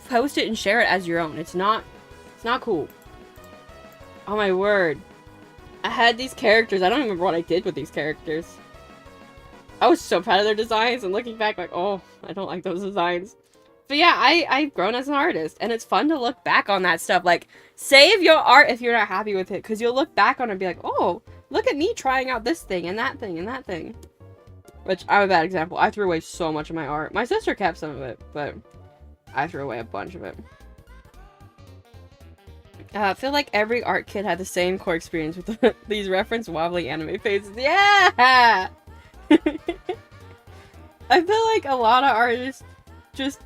post it and share it as your own. It's not cool. Oh my word. I had these characters. I don't remember what I did with these characters. I was so proud of their designs, and looking back like, oh, I don't like those designs. But yeah, I've grown as an artist, and it's fun to look back on that stuff. Like, save your art if you're not happy with it, because you'll look back on it and be like, oh, look at me trying out this thing, and that thing, and that thing. Which, I'm a bad example. I threw away so much of my art. My sister kept some of it, but I threw away a bunch of it. I feel like every art kid had the same core experience with these reference wobbly anime faces. Yeah! I feel like a lot of artists just...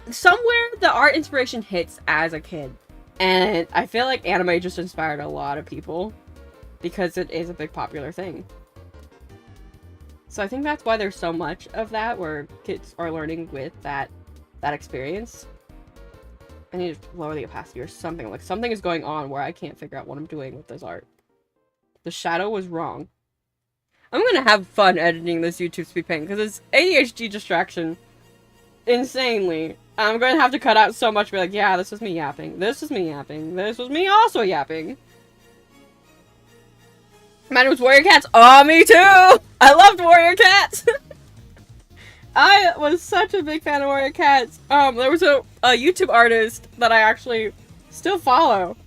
somewhere the art inspiration hits as a kid. And I feel like anime just inspired a lot of people. Because it is a big popular thing. So I think that's why there's so much of that where kids are learning with that experience. I need to lower the opacity or something. Like, something is going on where I can't figure out what I'm doing with this art. The shadow was wrong. I'm gonna have fun editing this YouTube speed paint because it's ADHD distraction. Insanely. I'm gonna have to cut out so much, be like, yeah, this was me yapping. This was me yapping. This was me also yapping. Man, it was Warrior Cats. Oh, me too! I loved Warrior Cats! I was such a big fan of Warrior Cats. There was a YouTube artist that I actually still follow.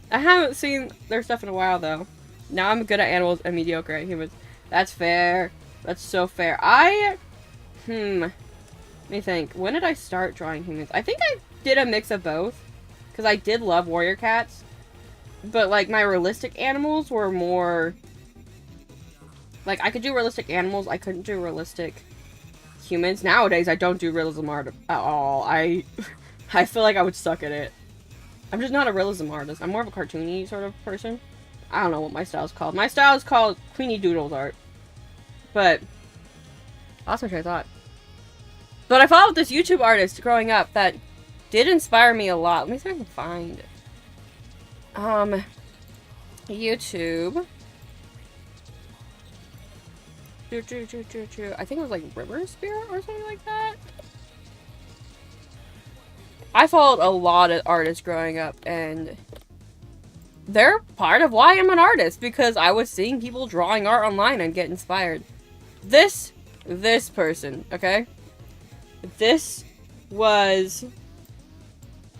I haven't seen their stuff in a while, though. Now I'm good at animals and mediocre at humans. That's fair. That's so fair. Let me think. When did I start drawing humans? I think I did a mix of both. Because I did love Warrior Cats. But, like, my realistic animals were more... like, I could do realistic animals. I couldn't do realistic humans. Nowadays, I don't do realism art at all. I feel like I would suck at it. I'm just not a realism artist. I'm more of a cartoony sort of person. I don't know what my style is called. My style is called Queenie Doodles art. But, awesome train of thought. But I followed this YouTube artist growing up that did inspire me a lot. Let me see if I can find YouTube. I think it was like River Spirit or something like that. I followed a lot of artists growing up, and they're part of why I'm an artist, because I was seeing people drawing art online and get inspired. This person, okay? This was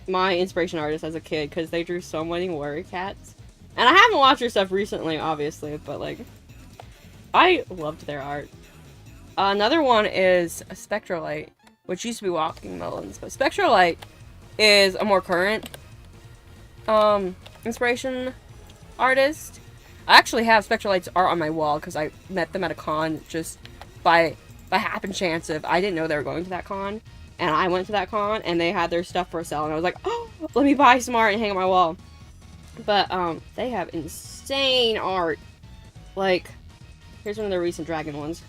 my inspiration artist as a kid, because they drew so many Warrior Cats. And I haven't watched their stuff recently, obviously, but like, I loved their art. Another one is a Spectralite, which used to be Walking Melons, but Spectralite is a more current inspiration artist. I actually have Spectralite's art on my wall because I met them at a con just by happen chance of I didn't know they were going to that con, and I went to that con and they had their stuff for sale, and I was like, oh, let me buy some art and hang on my wall. But they have insane art. Like, here's one of the recent dragon ones.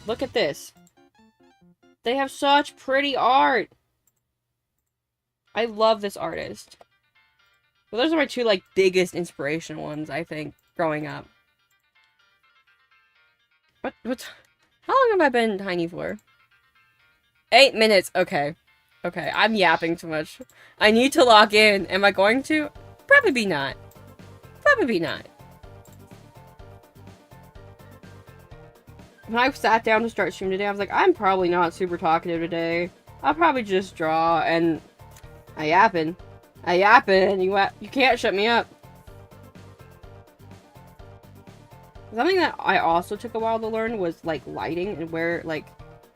Look at this. They have such pretty art. I love this artist. Well, those are my two, like, biggest inspiration ones, I think, growing up. How long have I been tiny for? 8 minutes. Okay. Okay, I'm yapping too much. I need to log in. Am I going to? Probably not. Probably not. When I sat down to start streaming today, I was like, I'm probably not super talkative today. I'll probably just draw, and I yappin'. I yappin'. You can't shut me up. Something that I also took a while to learn was, like, lighting and where, like,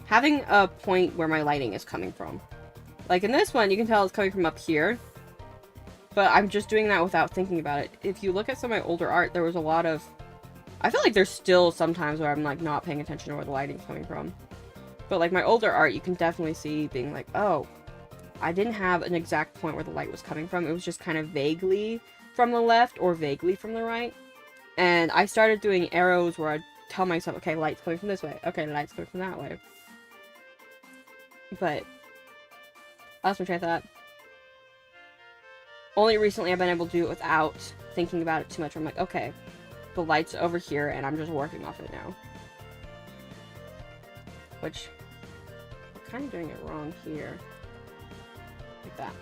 having a point where my lighting is coming from. Like, in this one, you can tell it's coming from up here. But I'm just doing that without thinking about it. If you look at some of my older art, there was a lot of... I feel like there's still some times where I'm, like, not paying attention to where the lighting's coming from. But, like, my older art, you can definitely see being like, oh, I didn't have an exact point where the light was coming from. It was just kind of vaguely from the left or vaguely from the right. And I started doing arrows where I'd tell myself, okay, light's coming from this way. Okay, light's coming from that way. But I lost my train of thought. Only recently I've been able to do it without thinking about it too much. I'm like, okay, the light's over here and I'm just working off it now. Which, I'm kind of doing it wrong here. Like that.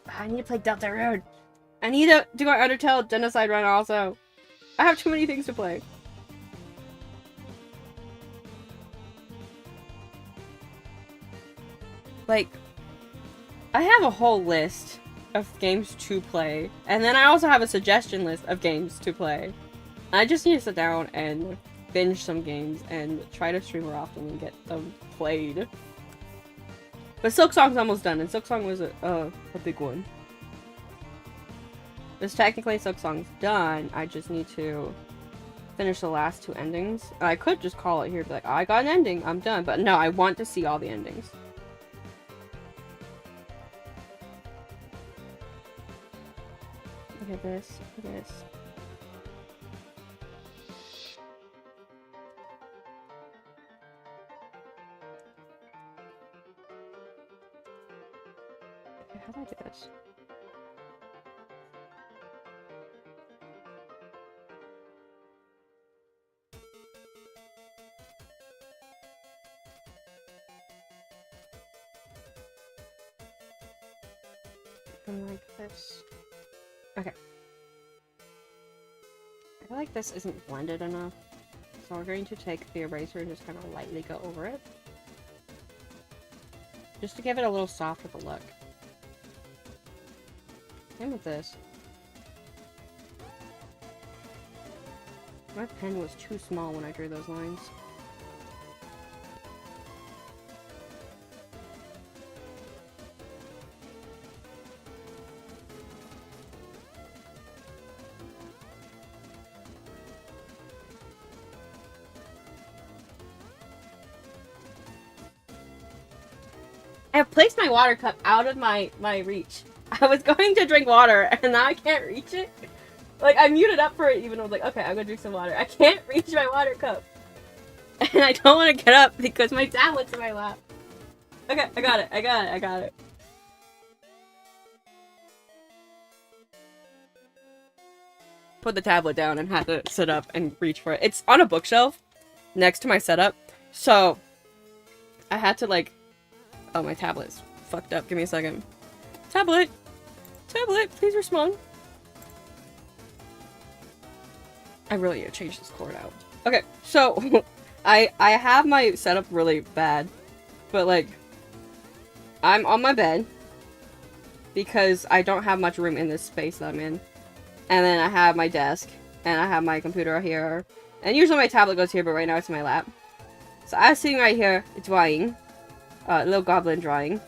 I need to play Delta Road. I need to do my Undertale Genocide run also. I have too many things to play. Like, I have a whole list of games to play, and then I also have a suggestion list of games to play. I just need to sit down and binge some games and try to stream more often and get them played. But Silksong's almost done, and Silksong was a big one. Because technically Silksong's done, I just need to finish the last 2 endings. I could just call it here, be like, I got an ending, I'm done. But no, I want to see all the endings. Look at this, look at this. Okay, how do I do this? And like this. Okay. I feel like this isn't blended enough. So we're going to take the eraser and just kind of lightly go over it. Just to give it a little softer of a look. Same with this. My pen was too small when I drew those lines. I have placed my water cup out of my reach. I was going to drink water, and now I can't reach it. Like, I muted up for it even. I was like, okay, I'm gonna drink some water. I can't reach my water cup. And I don't want to get up because my tablet's in my lap. Okay, I got it, I got it, I got it. Put the tablet down and had to sit up and reach for it. It's on a bookshelf next to my setup. So, I had to, like... Oh, my tablet's fucked up. Give me a second. Tablet! Tablet, please respond. I really need to change this cord out. Okay, so I have my setup really bad, but like I'm on my bed because I don't have much room in this space that I'm in. And then I have my desk and I have my computer here. And usually my tablet goes here, but right now it's in my lap. So I was sitting right here drawing. Little goblin drawing.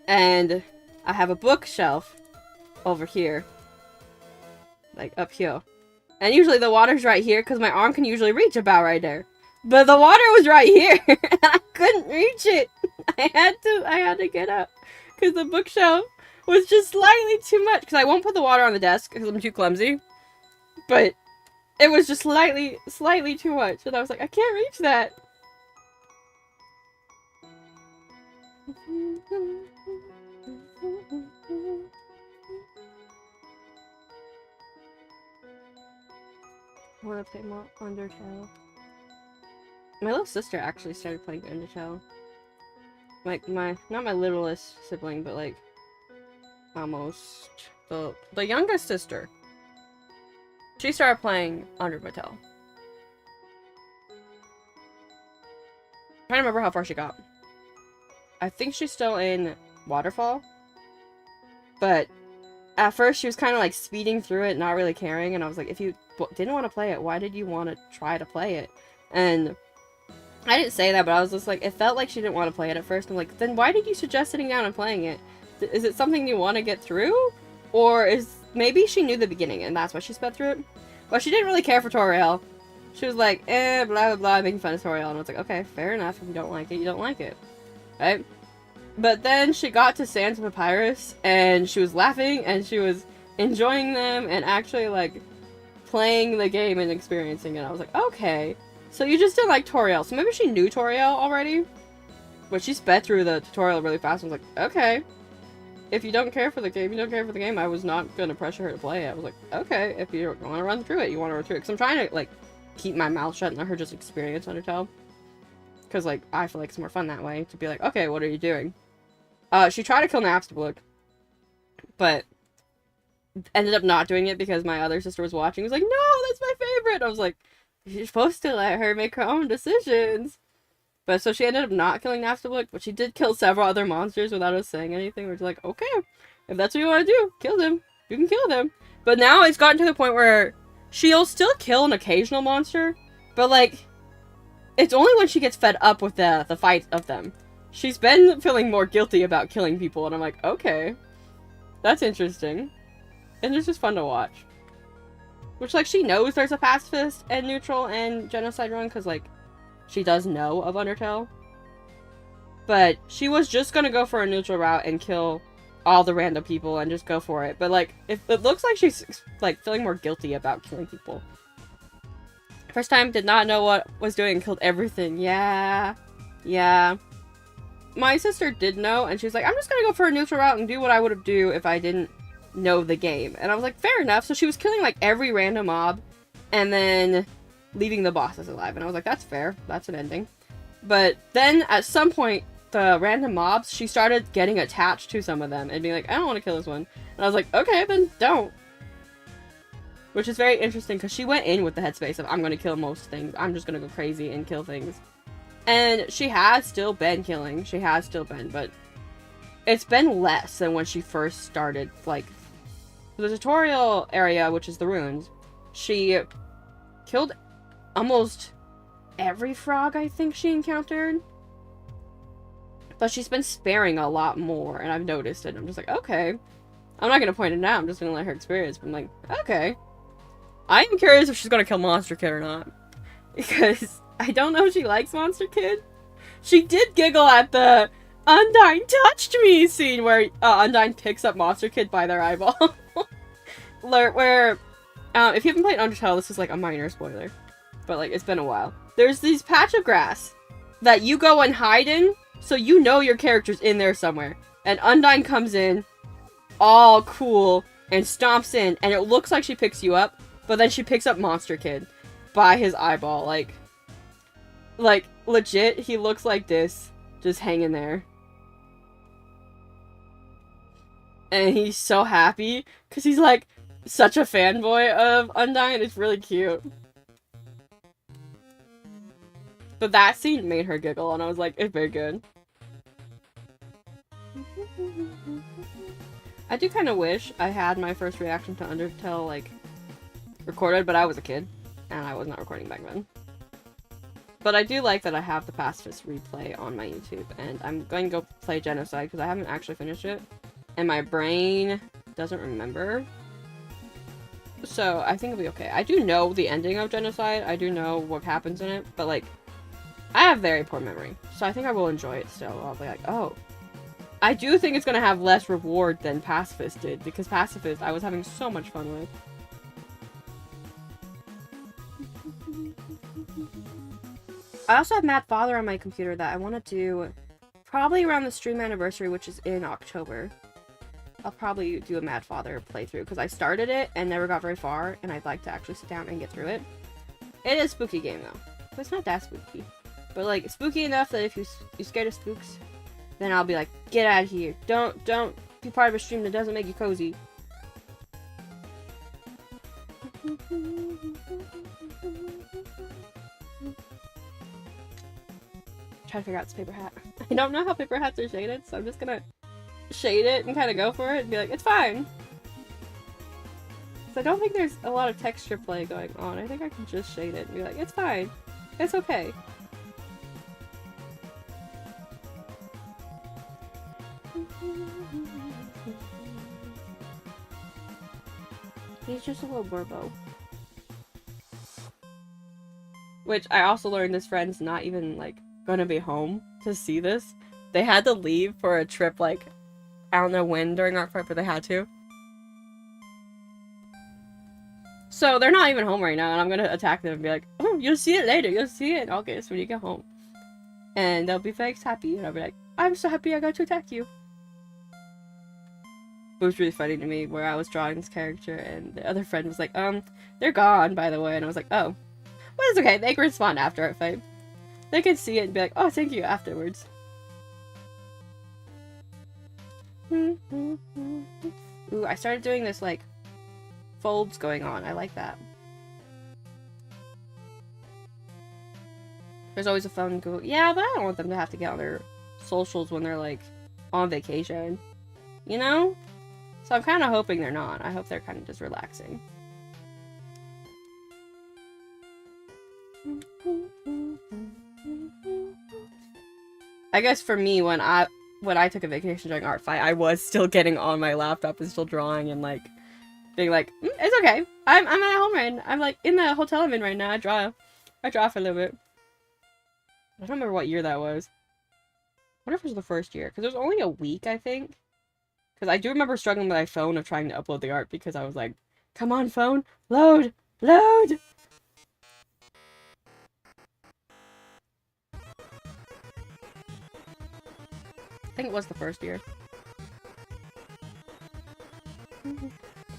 And I have a bookshelf over here. Like, up here. And usually the water's right here, because my arm can usually reach about right there. But the water was right here, and I couldn't reach it. I had to get up, because the bookshelf was just slightly too much. Because I won't put the water on the desk, because I'm too clumsy. But it was just slightly too much. And I was like, I can't reach that. I want to play more Undertale. My little sister actually started playing Undertale. Like, not my littlest sibling, but like, almost the youngest sister. She started playing Undertale. trying to remember how far she got. I think she's still in Waterfall. But at first she was kind of like speeding through it, not really caring. And I was like, if you didn't want to play it, why did you want to try to play it? And I didn't say that, but I was just like, it felt like she didn't want to play it at first. I'm like, then why did you suggest sitting down and playing it? Is it something you want to get through? Or is maybe she knew the beginning and that's why she sped through it? Well, she didn't really care for Toriel. She was like, blah, blah, blah, making fun of Toriel. And I was like, okay, fair enough. If you don't like it, you don't like it. Right? But then she got to Sands and Papyrus, and she was laughing, and she was enjoying them, and actually, like, playing the game and experiencing it. I was like, okay. So you just didn't like Toriel. So maybe she knew Toriel already? But she sped through the tutorial really fast. I was like, okay. If you don't care for the game, you don't care for the game. I was not going to pressure her to play it. I was like, okay, if you want to run through it, you want to run through it. Because I'm trying to, like, keep my mouth shut and let her just experience Undertale. Because, like, I feel like it's more fun that way. To be like, okay, what are you doing? She tried to kill Napstablook. But ended up not doing it because my other sister was watching. She was like, no, that's my favorite! I was like, you're supposed to let her make her own decisions. But so she ended up not killing Napstablook, but she did kill several other monsters without us saying anything. We're just like, okay, if that's what you want to do, kill them. You can kill them. But now it's gotten to the point where she'll still kill an occasional monster, but like, it's only when she gets fed up with the fight of them. She's been feeling more guilty about killing people, and I'm like, okay, that's interesting. And it's just fun to watch. Which, like, she knows there's a pacifist and neutral and genocide run, because, like, she does know of Undertale. But she was just gonna go for a neutral route and kill all the random people and just go for it. But, like, it looks like she's, like, feeling more guilty about killing people. First time, did not know what was doing and killed everything. Yeah. Yeah. My sister did know, and she was like, I'm just gonna go for a neutral route and do what I would do if I didn't know the game. And I was like, fair enough. So she was killing, like, every random mob, and then leaving the bosses alive. And I was like, that's fair. That's an ending. But then, at some point, the random mobs, she started getting attached to some of them, and being like, I don't want to kill this one. And I was like, okay, then don't. Which is very interesting, because she went in with the headspace of, I'm going to kill most things. I'm just going to go crazy and kill things. And she has still been killing. She has still been, but it's been less than when she first started. Like, the tutorial area, which is the ruins, she killed almost every frog I think she encountered. But she's been sparing a lot more, and I've noticed it. I'm just like, okay. I'm not going to point it out. I'm just going to let her experience. But I'm like, okay. I am curious if she's going to kill Monster Kid or not. Because I don't know if she likes Monster Kid. She did giggle at the Undyne touched me scene where Undyne picks up Monster Kid by their eyeball. Where, if you haven't played Undertale, this is like a minor spoiler. But like, it's been a while. There's these patch of grass that you go and hide in, so you know your character's in there somewhere. And Undyne comes in, all cool, and stomps in, and it looks like she picks you up, but then she picks up Monster Kid by his eyeball, like, legit, he looks like this, just hanging there. And he's so happy, because he's, like, such a fanboy of Undyne. It's really cute. But that scene made her giggle, and I was like, it's very good. I do kind of wish I had my first reaction to Undertale, like, recorded, but I was a kid, and I was not recording back then. But I do like that I have the Pacifist replay on my YouTube, and I'm going to go play Genocide, because I haven't actually finished it, and my brain doesn't remember. So, I think it'll be okay. I do know the ending of Genocide, I do know what happens in it, but, like, I have very poor memory, so I think I will enjoy it still. I'll be like, oh. I do think it's going to have less reward than Pacifist did, because Pacifist I was having so much fun with. I also have Mad Father on my computer that I want to do probably around the stream anniversary, which is in October. I'll probably do a Mad Father playthrough, because I started it and never got very far, and I'd like to actually sit down and get through it. It is a spooky game, though. But it's not that spooky. But, like, spooky enough that if you're scared of spooks, then I'll be like, get out of here. Don't be part of a stream that doesn't make you cozy. Try to figure out this paper hat. I don't know how paper hats are shaded, so I'm just gonna shade it and kind of go for it and be like, it's fine. So I don't think there's a lot of texture play going on. I think I can just shade it and be like, it's fine. It's okay. He's just a little burbo. Which I also learned his friend's not even, like, gonna be home to see this. They had to leave for a trip, like, I don't know when during Artfight, but they had to. So they're not even home right now, and I'm gonna attack them and be like, oh, you'll see it later. You'll see it in August when you get home. And they'll be very happy, and I'll be like, I'm so happy I got to attack you. It was really funny to me where I was drawing this character and the other friend was like, they're gone, by the way. And I was like, oh. Well, it's okay. They can respond after Artfight. They can see it and be like, oh, thank you, afterwards. Ooh, I started doing this, like, folds going on. I like that. There's always a phone Google. Yeah, but I don't want them to have to get on their socials when they're, like, on vacation. You know? So I'm kind of hoping they're not. I hope they're kind of just relaxing. I guess for me, when I took a vacation during Artfight, I was still getting on my laptop and still drawing and, like, being like, it's okay. I'm at home right now. I'm, like, in the hotel I'm in right now. I draw for a little bit. I don't remember what year that was. I wonder if it was the first year. Because it was only a week, I think. Because I do remember struggling with my phone of trying to upload the art because I was like, come on, phone, load, load! I think it was the first year.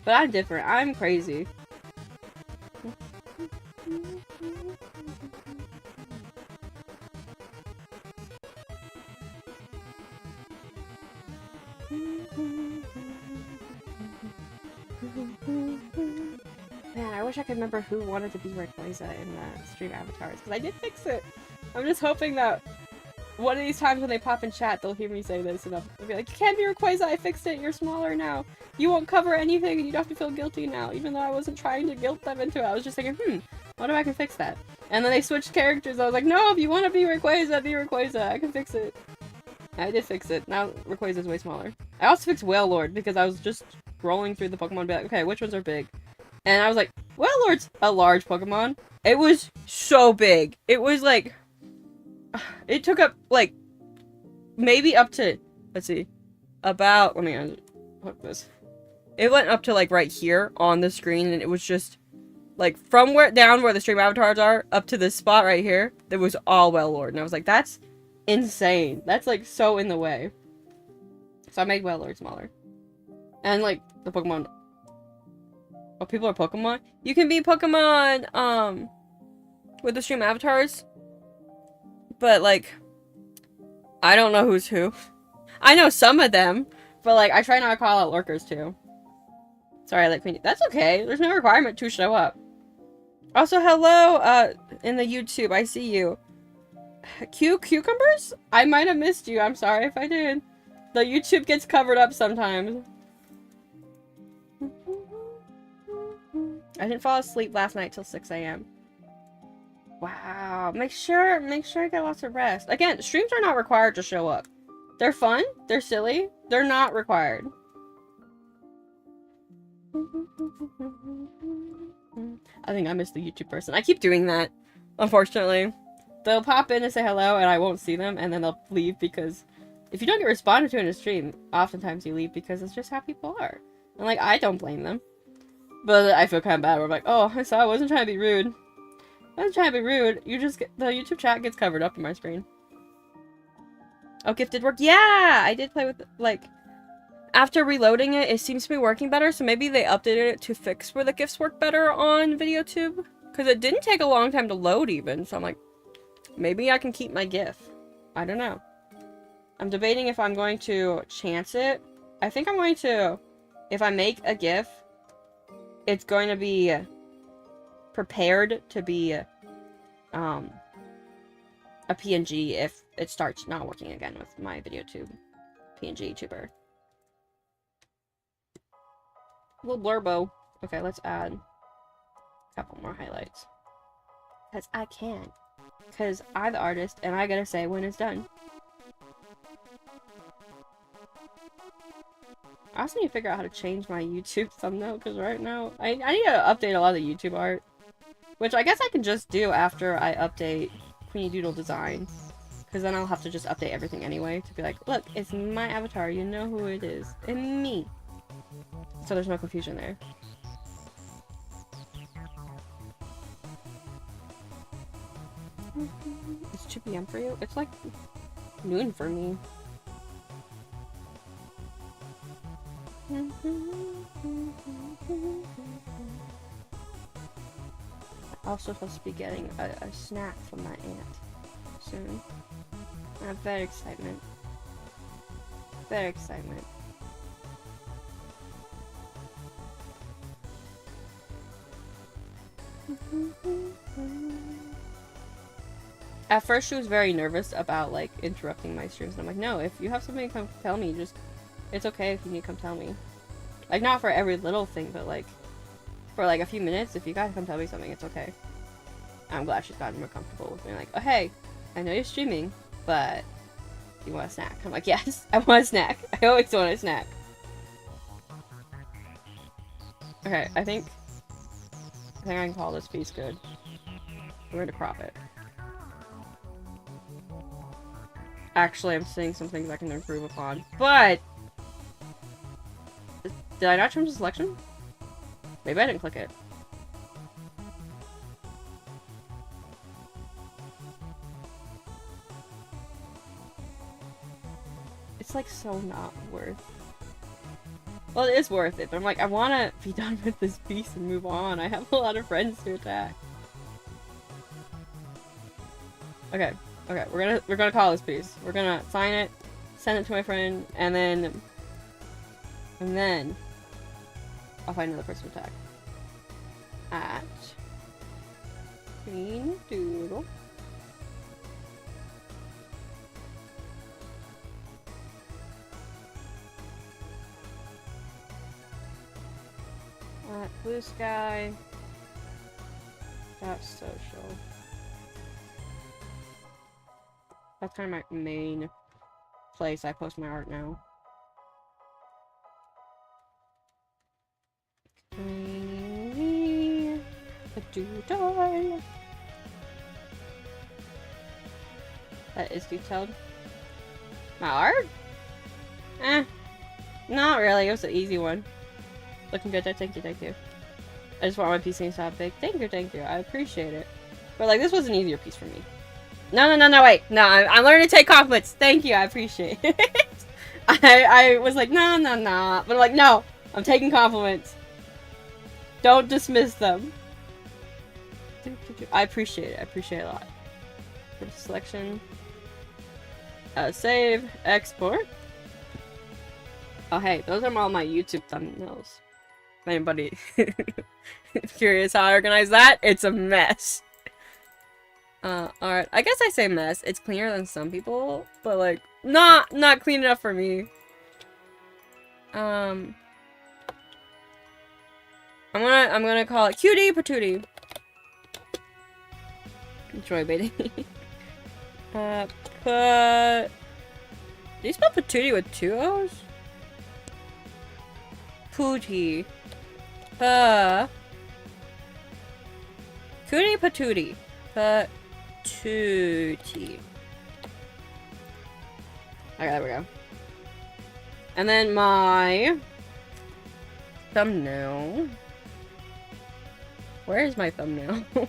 But I'm different. I'm crazy. Man, I wish I could remember who wanted to be Rayquaza in the stream avatars, because I did fix it. I'm just hoping that one of these times when they pop in chat, they'll hear me say this, and they'll be like, you can't be Rayquaza, I fixed it, you're smaller now. You won't cover anything, and you don't have to feel guilty now, even though I wasn't trying to guilt them into it. I was just thinking, what if I can fix that? And then they switched characters, I was like, no, if you want to be Rayquaza, I can fix it. And I did fix it. Now Rayquaza's way smaller. I also fixed Wailord, because I was just rolling through the Pokemon and be like, okay, which ones are big? And I was like, Wailord's a large Pokemon. It was so big. It was like, it took up, like, maybe up to, let's see, about, let me hook this. It went up to, like, right here on the screen, and it was just, like, from down where the stream avatars are, up to this spot right here, that was all Wailord. And I was like, that's insane. That's, like, so in the way. So I made Wailord smaller. And, like, the Pokemon. Oh, people are Pokemon? You can be Pokemon, with the stream avatars. But, like, I don't know who's who. I know some of them, but, like, I try not to call out lurkers, too. Sorry, like, that's okay. There's no requirement to show up. Also, hello, in the YouTube. I see you. Cucumbers? I might have missed you. I'm sorry if I did. The YouTube gets covered up sometimes. I didn't fall asleep last night till 6 AM. Wow. Make sure I get lots of rest. Again, streams are not required to show up. They're fun. They're silly. They're not required. I think I missed the YouTube person. I keep doing that, unfortunately. They'll pop in and say hello, and I won't see them, and then they'll leave because if you don't get responded to in a stream, oftentimes you leave because it's just how people are. And, like, I don't blame them. But I feel kind of bad. We're like, oh, I wasn't trying to be rude. I wasn't trying to be rude. You just get, the YouTube chat gets covered up in my screen. Oh, GIF did work. Yeah! I did play with, like, after reloading it, it seems to be working better. So maybe they updated it to fix where the GIFs work better on VideoTube. Because it didn't take a long time to load even. So I'm like, maybe I can keep my GIF. I don't know. I'm debating if I'm going to chance it. I think I'm going to, if I make a GIF, it's going to be prepared to be, a PNG if it starts not working again with my VideoTube PNG tuber. Little blurbo. Okay, let's add a couple more highlights. Because I can. Because I'm the artist, and I gotta say when it's done. I also need to figure out how to change my YouTube thumbnail, because right now, I need to update a lot of the YouTube art. Which I guess I can just do after I update Queenie Doodle Design. Because then I'll have to just update everything anyway, to be like, look, it's my avatar, you know who it is. It's me. So there's no confusion there. It's 2 PM for you? It's like noon for me. I'm also supposed to be getting a snack from my aunt soon. I have very excitement. Very excitement. At first she was very nervous about like interrupting my streams, and I'm like, no, if you have something to come tell me, just it's okay if you need to come tell me. Like, not for every little thing, but like for like a few minutes, if you gotta come tell me something, it's okay. I'm glad she's gotten more comfortable with me, like, oh hey, I know you're streaming, but you want a snack? I'm like, yes, I want a snack. I always want a snack. Okay, I think I can call this piece good. We're gonna crop it. Actually, I'm seeing some things I can improve upon, but did I not change the selection? Maybe I didn't click it. It's like so not worth. Well, it is worth it, but I'm like, I want to be done with this piece and move on. I have a lot of friends to attack. Okay, okay, we're gonna call this piece. We're gonna sign it, send it to my friend, and then I'll find another person to attack. At Green Doodle. At Blue Sky. That's social. That's kind of my main place I post my art now. Doodle. That is detailed. My art? Eh. Not really. It was an easy one. Looking good. Thank you, thank you. I just want my piece to have big. Thank you. I appreciate it. But like, this was an easier piece for me. No, wait. No, I'm learning to take compliments. Thank you, I appreciate it. I was like, no. But I'm like, no, I'm taking compliments. Don't dismiss them. I appreciate it. I appreciate it a lot. Selection. Save. Export. Oh, hey, those are all my YouTube thumbnails. If anybody is curious how I organize that, it's a mess. Alright. I guess I say mess. It's cleaner than some people, but like, not clean enough for me. I'm gonna call it Cutie Patootie. Enjoy baiting. Do you spell patootie with 2 O's? Pootie. Cutie Patootie. Patootie. Okay, there we go. And then my thumbnail. Where is my thumbnail? There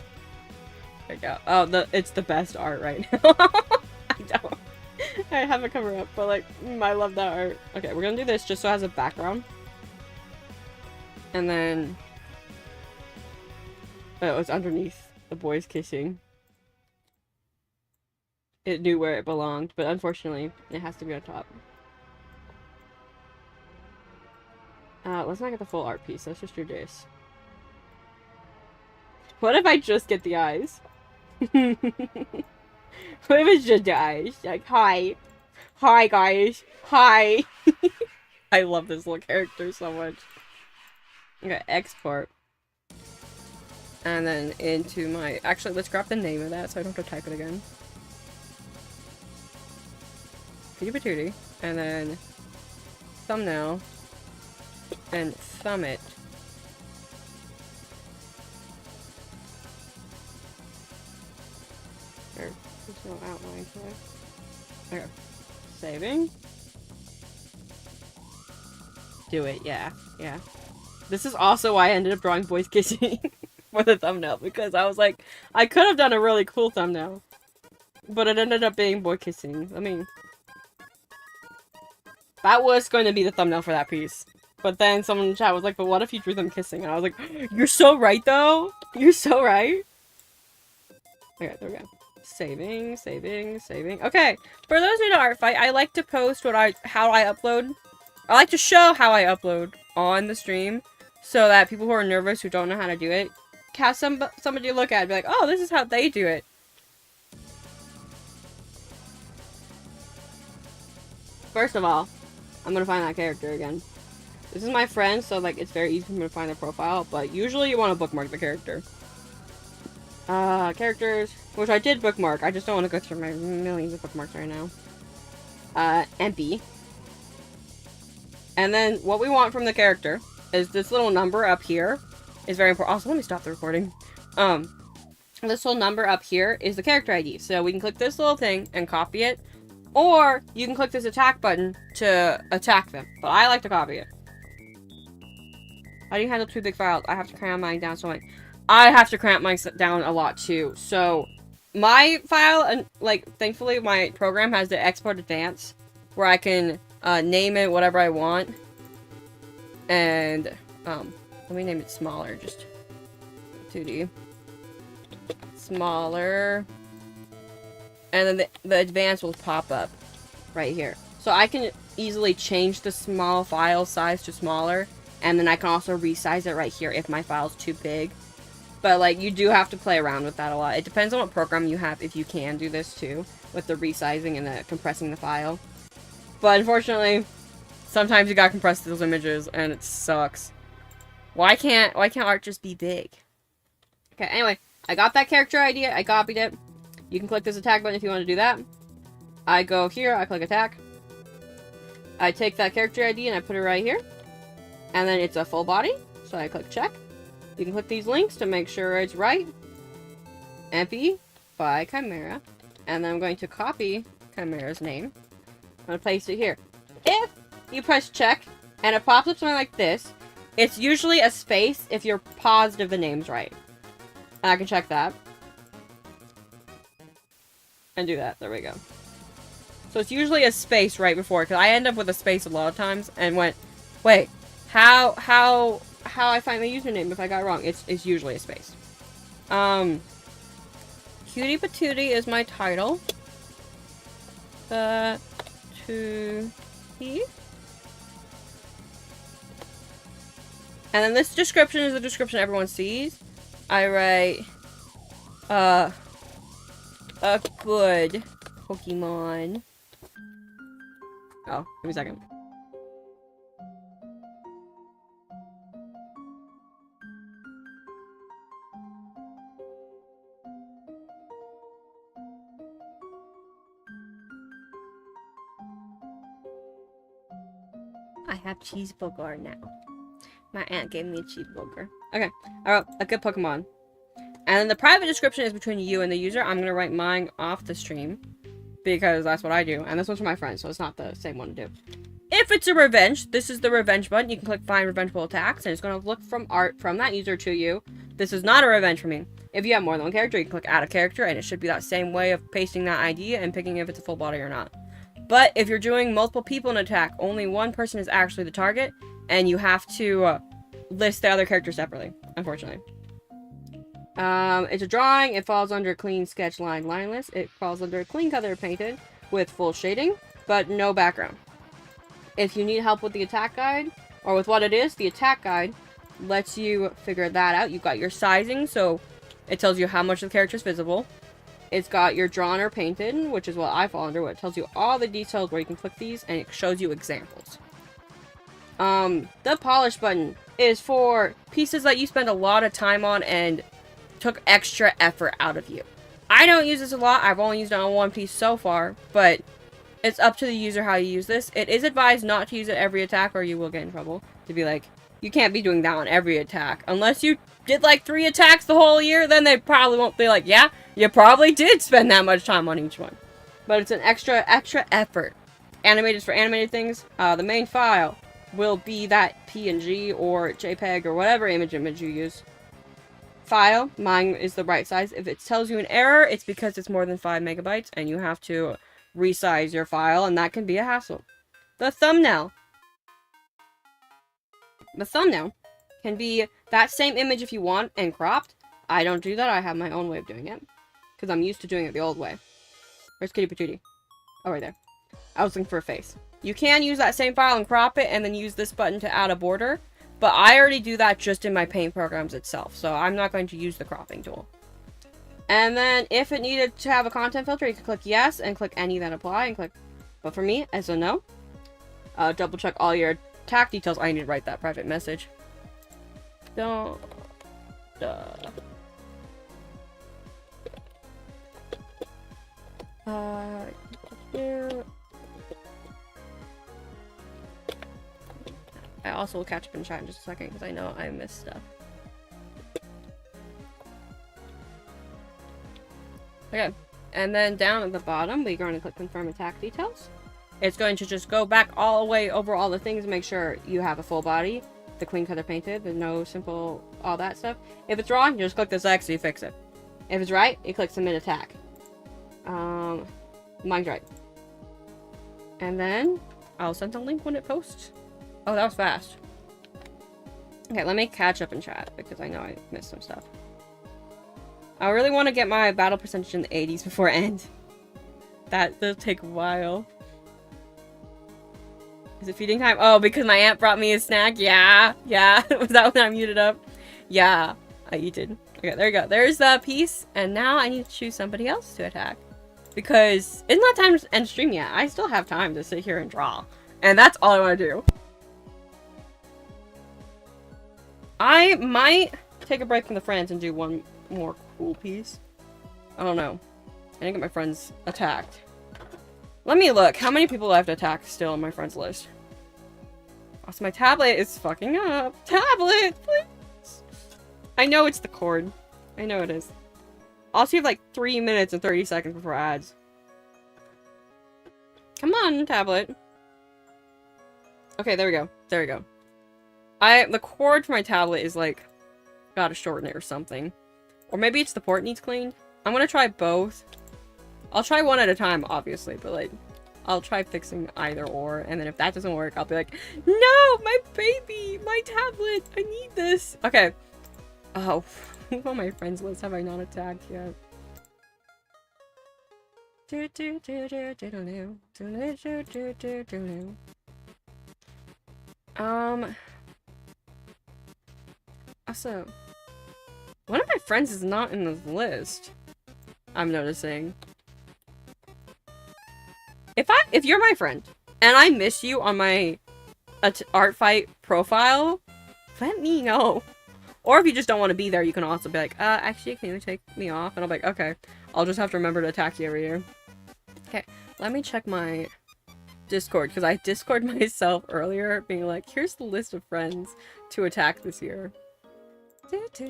we go. Oh, it's the best art right now. I have it cover up, but like, I love that art. Okay, we're gonna do this just so it has a background. And then... oh, it's underneath the boys kissing. It knew where it belonged, but unfortunately, it has to be on top. Let's not get the full art piece, let's just do this. What if I just get the eyes? What if it's just guys? Like, hi. Hi, guys. Hi. I love this little character so much. Okay, export. And then into my... Actually, let's grab the name of that so I don't have to type it again. Cutie Patootie. And then... thumbnail. And thumb it. There's no outline to it. Okay. Saving. Do it, yeah. Yeah. This is also why I ended up drawing boys kissing for the thumbnail, because I was like, I could have done a really cool thumbnail, but it ended up being boy kissing. I mean, that was going to be the thumbnail for that piece. But then someone in the chat was like, but what if you drew them kissing? And I was like, you're so right, though. You're so right. Okay, there we go. Saving, saving, saving. Okay, for those who know Artfight, I like to post how I upload. I like to show how I upload on the stream, so that people who are nervous, who don't know how to do it, have somebody look at it and be like, oh, this is how they do it. First of all, I'm gonna find that character again. This is my friend, so like it's very easy for me to find their profile, but usually you want to bookmark the character. Characters, which I did bookmark. I just don't want to go through my millions of bookmarks right now. MP. And then what we want from the character is this little number up here is very important. Also, let me stop the recording. This little number up here is the character ID. So we can click this little thing and copy it, or you can click this attack button to attack them. But I like to copy it. How do you handle 2 big files? I have to cram mine down so much. I have to cramp mine down a lot too. So my file, and like thankfully my program has the export advance where I can name it whatever I want. And let me name it smaller, just 2D. Smaller. And then the advance will pop up right here. So I can easily change the small file size to smaller, and then I can also resize it right here if my file's too big. But like, you do have to play around with that a lot. It depends on what program you have, if you can do this too, with the resizing and the compressing the file. But unfortunately, sometimes you gotta compress those images, and it sucks. Why can't art just be big? Okay, anyway, I got that character idea, I copied it. You can click this attack button if you want to do that. I go here, I click attack. I take that character ID and I put it right here. And then it's a full body, so I click check. You can click these links to make sure it's right. MP by Chimera. And then I'm going to copy Chimera's name. I'm going to place it here. If you press check and it pops up something like this, it's usually a space if you're positive the name's right. And I can check that. And do that. There we go. So it's usually a space right before, because I end up with a space a lot of times and went, wait, how I find the username if I got it wrong? It's usually a space. Cutie Patootie is my title. Patootie. And then this description is the description everyone sees. I write, a good Pokemon. Oh, give me a second. I have cheeseburger now. My aunt gave me a cheeseburger. Okay, I wrote a good Pokemon. And then the private description is between you and the user. I'm gonna write mine off the stream, because that's what I do. And this one's for my friend, so it's not the same one to do. If it's a revenge, this is the revenge button. You can click find revengeful attacks, and it's gonna look from art from that user to you. This is not a revenge for me. If you have more than one character, you can click add a character, and it should be that same way of pasting that ID and picking if it's a full body or not. But if you're doing multiple people in an attack, only one person is actually the target, and you have to list the other characters separately, unfortunately. It's a drawing. It falls under clean sketch line lineless. It falls under clean color painted with full shading, but no background. If you need help with the attack guide, or with what it is, the attack guide lets you figure that out. You've got your sizing, so it tells you how much the character is visible. It's got your drawn or painted, which is what I fall under, what tells you all the details where you can click these, and it shows you examples. The polish button is for pieces that you spend a lot of time on and took extra effort out of you. I don't use this a lot. I've only used it on one piece so far, but it's up to the user how you use this. It is advised not to use it every attack or you will get in trouble. To be like, you can't be doing that on every attack. Unless you did like 3 attacks the whole year, then they probably won't be like, yeah, you probably did spend that much time on each one. But it's an extra effort. Animated for animated things. The main file will be that PNG or JPEG or whatever image you use. File, mine is the right size. If it tells you an error, it's because it's more than 5 megabytes and you have to resize your file, and that can be a hassle. The thumbnail. The thumbnail can be that same image if you want and cropped. I don't do that. I have my own way of doing it because I'm used to doing it the old way. Where's Kitty Patootie? Oh, right there. I was looking for a face. You can use that same file and crop it and then use this button to add a border, but I already do that just in my paint programs itself, so I'm not going to use the cropping tool. And then if it needed to have a content filter, you can click yes and click any that apply and click, but for me, as a no. Double check all your attack details. I need to write that private message. Don't. I also will catch up in chat in just a second because I know I missed stuff. Okay, and then down at the bottom, we're going to click confirm attack details. It's going to just go back all the way over all the things, make sure you have a full body, the clean color painted, the no simple, all that stuff. If it's wrong, you just click this X so you fix it. If it's right, you click submit attack. Mine's right. And then I'll send a link when it posts. Oh, that was fast. Okay, let me catch up in chat because I know I missed some stuff. I really want to get my battle percentage in the 80s before it ends. That'll take a while. Is it feeding time? Oh, because my aunt brought me a snack? Yeah. Was that when I muted up? Yeah, I did. Okay, there you go. There's the piece. And now I need to choose somebody else to attack. Because it's not time to end stream yet. I still have time to sit here and draw. And that's all I want to do. I might take a break from the friends and do one more cool piece. I don't know. I didn't get my friends attacked. Let me look. How many people do I have to attack still on my friends list? Also, my tablet is fucking up. Tablet, please. I know it's the cord. I know it is. Also, you have like 3 minutes and 30 seconds before ads. Come on, tablet. Okay, there we go. There we go. The cord for my tablet is like, gotta shorten it or something. Or maybe it's the port needs cleaned. I'm gonna try both. I'll try one at a time, obviously, but like, I'll try fixing either or, and then if that doesn't work, I'll be like, no, my baby, my tablet, I need this. Okay. Oh, who on my friends list have I not attacked yet? Also, one of my friends is not in this list. I'm noticing. If you're my friend and I miss you on my Artfight profile, let me know. Or if you just don't want to be there, you can also be like, actually, can you take me off? And I'll be like, okay, I'll just have to remember to attack you every year. Okay, let me check my Discord, because I Discord myself earlier, being like, here's the list of friends to attack this year. Okay,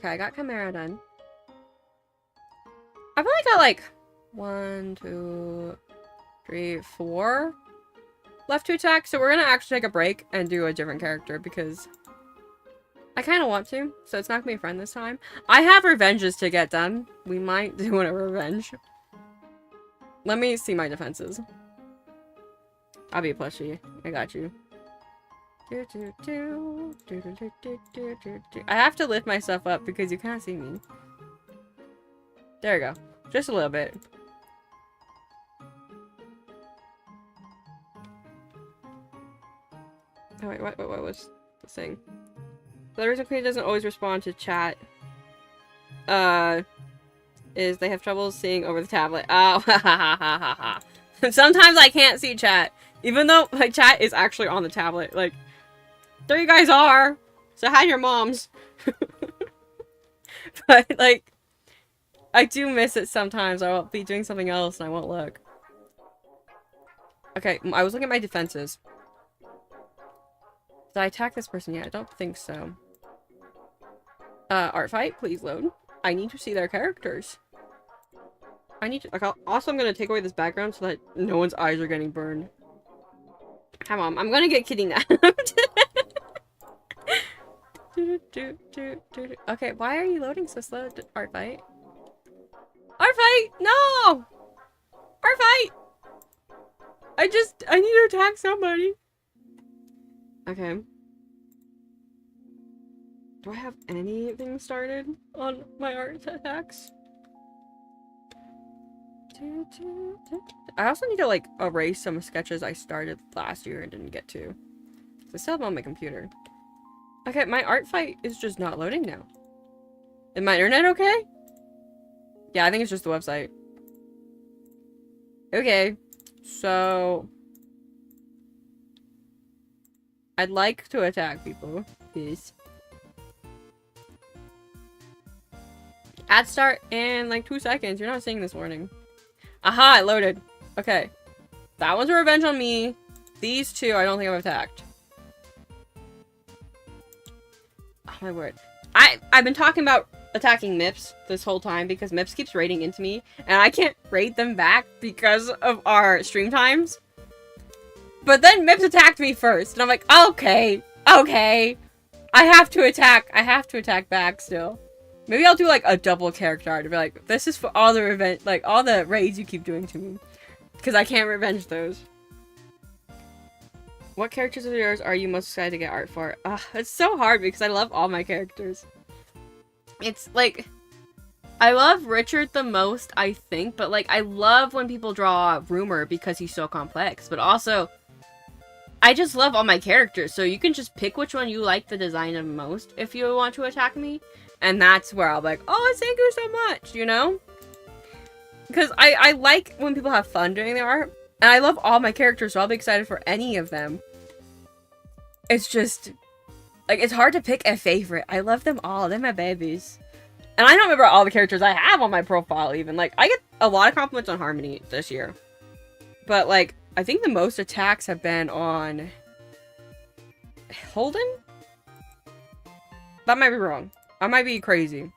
I got Chimera done. I've only got like 1, 2, 3, 4 left to attack, so we're gonna actually take a break and do a different character because I kind of want to, so it's not gonna be a friend this time. I have revenges to get done. We might do a revenge. Let me see my defenses. I'll be a plushie. I got you. I have to lift myself up because you can't see me. There we go. Just a little bit. Oh wait, what was the thing? The reason Queen doesn't always respond to chat, is they have trouble seeing over the tablet. Oh, ha ha ha ha ha. Sometimes I can't see chat, even though my chat is actually on the tablet. Like, there you guys are. So hi your moms. But like, I do miss it sometimes. I will be doing something else and I won't look. Okay, I was looking at my defenses. Did I attack this person yet? I don't think so. Artfight, please load. I need to see their characters. I need to, like, also I'm gonna take away this background so that no one's eyes are getting burned. Come on, I'm gonna get kidnapped. Okay, why are you loading so slow, Artfight? Artfight! No! Artfight! I need to attack somebody. Okay. Do I have anything started on my art attacks? I also need to, like, erase some sketches I started last year and didn't get to. I still have them on my computer. Okay, my Artfight is just not loading now. Is my internet okay? Yeah, I think it's just the website. Okay. So... I'd like to attack people, please. Ad start in like 2 seconds. You're not seeing this warning. Aha, it loaded. Okay. That one's a revenge on me. These two, I don't think I've attacked. Oh my word. I've been talking about attacking Mips this whole time because Mips keeps raiding into me. And I can't raid them back because of our stream times. But then Mips attacked me first. And I'm like, okay. Okay. I have to attack back still. Maybe I'll do like a double character art to be like, this is for all the revenge, like all the raids you keep doing to me. Because I can't revenge those. What characters of yours are you most excited to get art for? It's so hard because I love all my characters. It's like, I love Richard the most, I think, but like I love when people draw Rumor because he's so complex, but also I just love all my characters, so you can just pick which one you like the design of most if you want to attack me. And that's where I'll be like, oh, thank you so much, you know? Because I like when people have fun doing their art. And I love all my characters, so I'll be excited for any of them. It's just, like, it's hard to pick a favorite. I love them all. They're my babies. And I don't remember all the characters I have on my profile, even. Like, I get a lot of compliments on Harmony this year. But, like, I think the most attacks have been on Holden? That might be wrong. I might be crazy.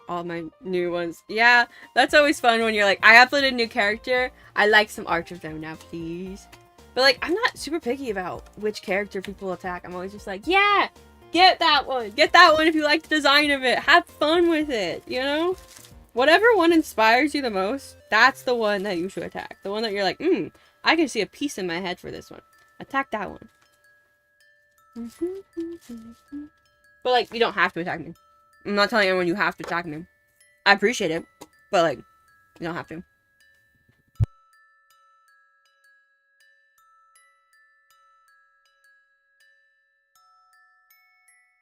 All my new ones. Yeah, that's always fun when you're like, I uploaded a new character. I like some art of them now, please. But like, I'm not super picky about which character people attack. I'm always just like, yeah, get that one. Get that one if you like the design of it. Have fun with it, you know? Whatever one inspires you the most, that's the one that you should attack. The one that you're like, I can see a piece in my head for this one. Attack that one. But like, you don't have to attack me. I'm not telling anyone you have to attack me. I appreciate it, but like, you don't have to.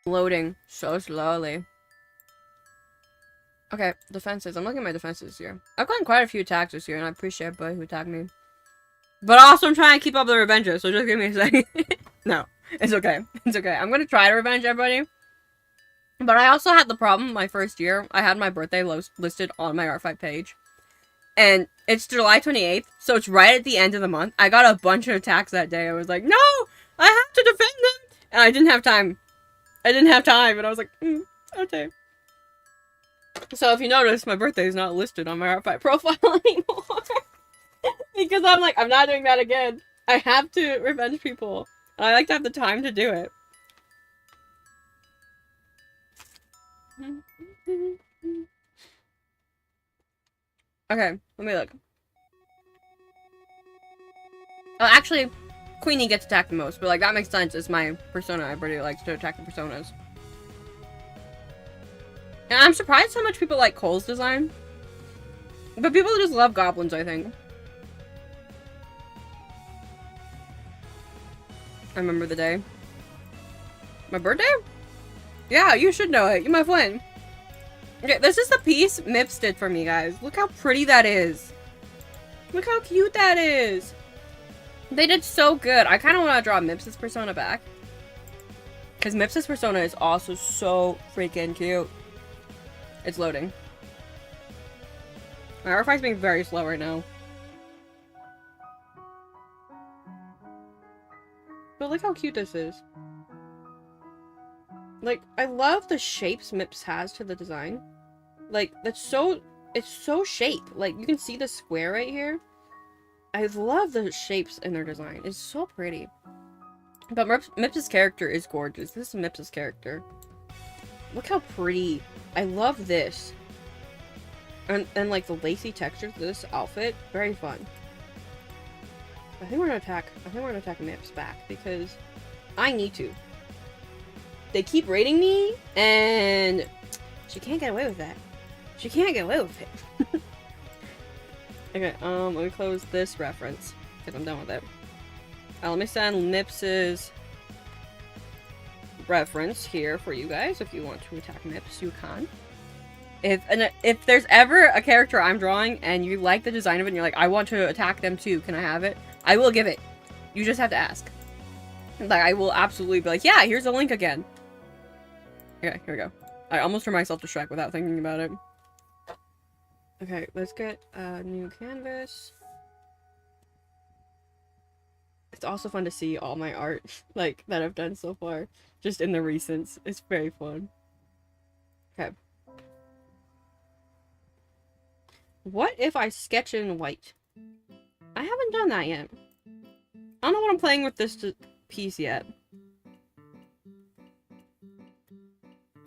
Loading so slowly. Okay, defenses. I'm looking at my defenses here. I've gotten quite a few attacks this year, and I appreciate everybody who attacked me. But also, I'm trying to keep up the revenges, so just give me a second. No, it's okay. It's okay. I'm gonna try to revenge everybody. But I also had the problem my first year. I had my birthday listed on my Artfight page. And it's July 28th, so it's right at the end of the month. I got a bunch of attacks that day. I was like, no! I have to defend them! And I didn't have time. And I was like, okay. So if you notice, my birthday is not listed on my Artfight profile anymore. Because I'm like, I'm not doing that again. I have to revenge people. And I like to have the time to do it. Okay, let me look. Oh, actually, Queenie gets attacked the most, but like that makes sense. It's my persona. Everybody likes to attack the personas. And I'm surprised how much people like Cole's design. But people just love goblins, I think. I remember the day. My birthday? Yeah, you should know it. You're my friend. Okay, this is the piece Mips did for me, guys. Look how pretty that is. Look how cute that is. They did so good. I kind of want to draw Mips' persona back. Because Mips' persona is also so freaking cute. It's loading. My Artfight's being very slow right now. But look how cute this is. Like, I love the shapes Mips has to the design. Like, it's so shaped. Like, you can see the square right here. I love the shapes in their design. It's so pretty. But Mips' character is gorgeous. This is Mips' character. Look how pretty. I love this. And like, the lacy texture to this outfit. Very fun. I think we're gonna attack Mips back, because I need to. They keep raiding me, and she can't get away with that. She can't get away with it. Okay, let me close this reference, because I'm done with it. Let me send Mips' reference here for you guys. If you want to attack Mips, you can. If there's ever a character I'm drawing, and you like the design of it, and you're like, I want to attack them too, can I have it? I will give it. You just have to ask. Like, I will absolutely be like, yeah, here's the link again. Okay, here we go. I almost turned myself to Shrek without thinking about it. Okay, let's get a new canvas. It's also fun to see all my art, like, that I've done so far. Just in the recents. It's very fun. Okay. What if I sketch in white? I haven't done that yet. I don't know what I'm playing with this piece yet.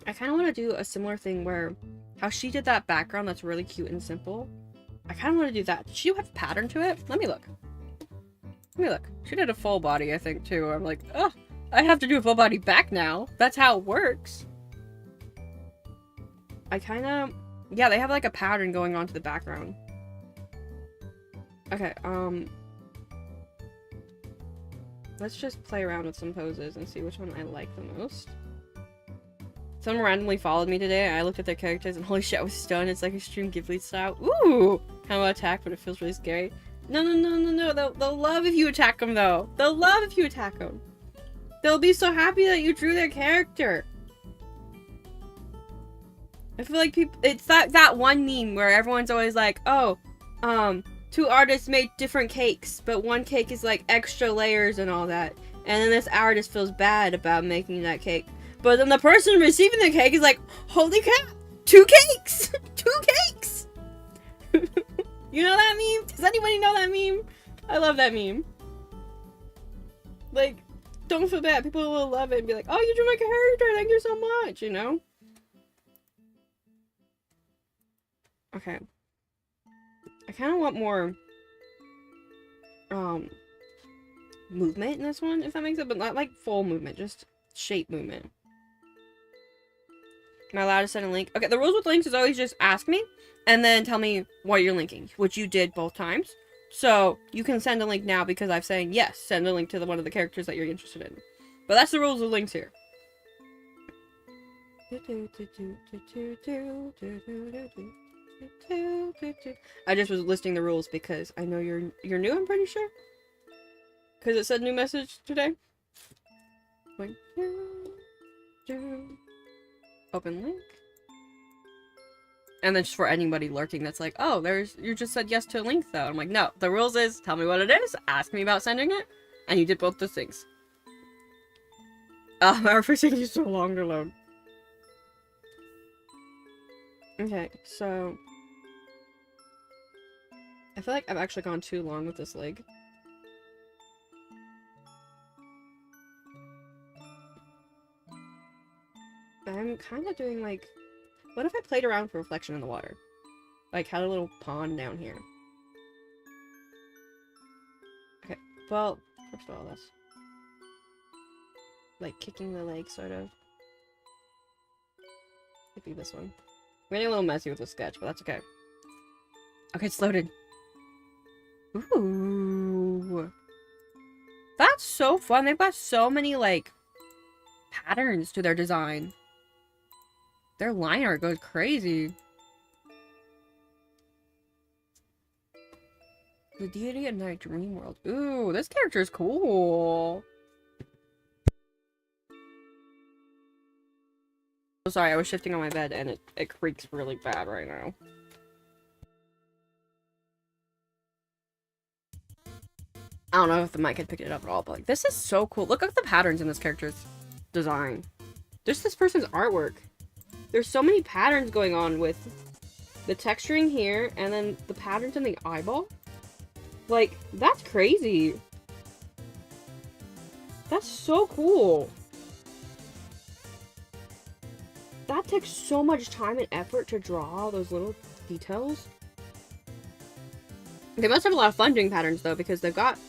I kind of want to do a similar thing where how she did that background that's really cute and simple. I kind of want to do that. Did she have a pattern to it? Let me look. Let me look. She did a full body, I think, too. I'm like, oh, I have to do a full body back now. That's how it works. I kind of... Yeah, they have like a pattern going on to the background. Okay, let's just play around with some poses and see which one I like the most. Someone randomly followed me today, and I looked at their characters, and holy shit, I was stunned. It's like extreme Ghibli style. Ooh! Kind of attack, but it feels really scary. No, no, no, no, no. They'll love if you attack them, though. They'll love if you attack them. They'll be so happy that you drew their character. I feel like people... It's that one meme where everyone's always like, oh, two artists made different cakes, but one cake is like extra layers and all that. And then this artist feels bad about making that cake. But then the person receiving the cake is like, holy crap, 2 cakes! 2 cakes! You know that meme? Does anybody know that meme? I love that meme. Like, don't feel bad. People will love it and be like, oh, you drew my character, thank you so much, you know? Okay. I kind of want more, movement in this one, if that makes sense, but not like full movement, just shape movement. Am I allowed to send a link? Okay, the rules with links is always just ask me, and then tell me what you're linking, which you did both times. So, you can send a link now because I'm saying, yes, send a link to one of the characters that you're interested in. But that's the rules of links here. I just was listing the rules because I know you're new, I'm pretty sure. Because it said new message today. Like, open link. And then just for anybody lurking that's like, oh, you just said yes to a link though. I'm like, no, the rules is tell me what it is, ask me about sending it, and you did both those things. My first taking so long to load. Okay, so I feel like I've actually gone too long with this leg. I'm kind of doing like, what if I played around with reflection in the water? Like had a little pond down here. Okay, well, first of all, that's like kicking the leg, sort of. Could be this one. I'm getting a little messy with the sketch, but that's okay. Okay, it's loaded. Ooh. That's That's so fun. They've got so many, like, patterns to their design. Their line art goes crazy. The deity at night dream world. Ooh, this character is cool. Oh, sorry, I was shifting on my bed and it creaks really bad right now. I don't know if the mic had picked it up at all, but like, this is so cool. Look at the patterns in this character's design. Just this person's artwork. There's so many patterns going on with the texturing here, and then the patterns in the eyeball. Like, that's crazy. That's so cool. That takes so much time and effort to draw those little details. They must have a lot of fun doing patterns, though, because they've got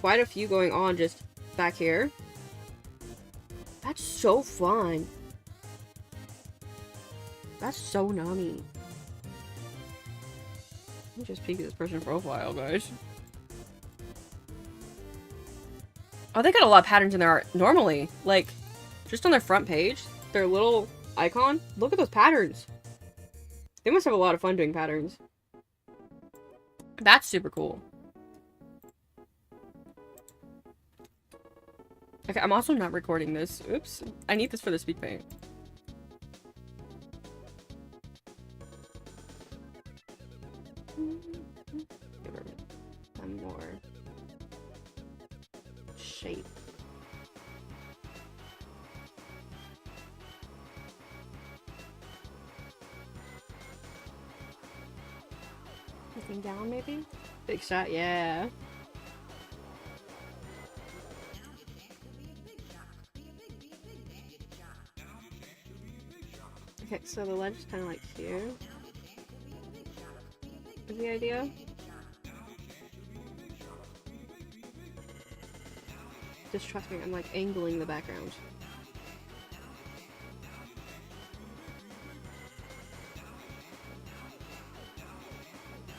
quite a few going on just back here. That's so fun. That's so nummy. Let me just peek at this person's profile, guys. Oh, they got a lot of patterns in their art normally. Like, just on their front page, their little icon. Look at those patterns. They must have a lot of fun doing patterns. That's super cool. Okay, I'm also not recording this. Oops. I need this for the speed paint. Give her some more shape. Looking down, maybe? Big shot, yeah. Okay, so the ledge is kind of like here. Is the idea? Just trust me, I'm like angling the background.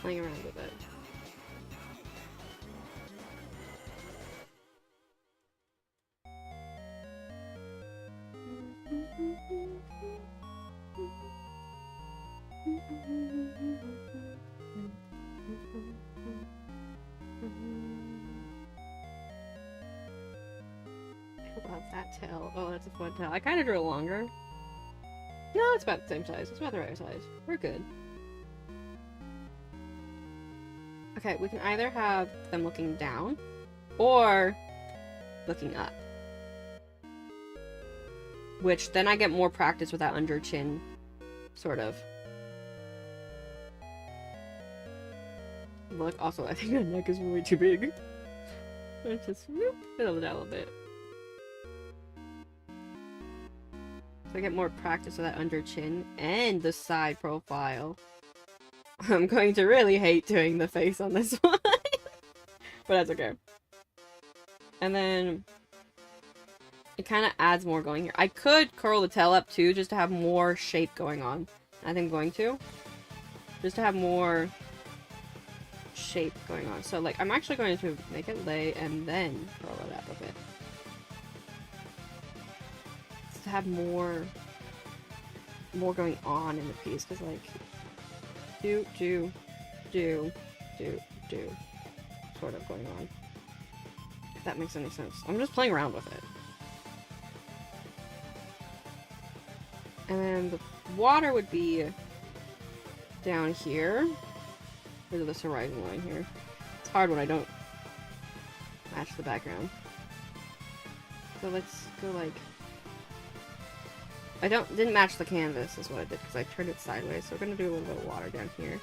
Playing around with it. I love that tail. Oh, that's a fun tail. I kind of drew it longer. No, it's about the same size. It's about the right size. We're good. Okay, we can either have them looking down or looking up. Which, then I get more practice with that under chin, sort of. Look, also, I think her neck is way too big. Let's just fill it out a little bit. So I get more practice with that under chin and the side profile. I'm going to really hate doing the face on this one. But that's okay. And then it kind of adds more going here. I could curl the tail up too, just to have more shape going on. I think I'm going to. Just to have more shape going on. So like, I'm actually going to make it lay and then curl it up a bit. Just to have more going on in the piece, because like, do, sort of going on. If that makes any sense. I'm just playing around with it. And then the water would be down here. Because of this horizon line here. It's hard when I don't match the background. So let's go like... didn't match the canvas is what I did, because I turned it sideways. So we're going to do a little bit of water down here.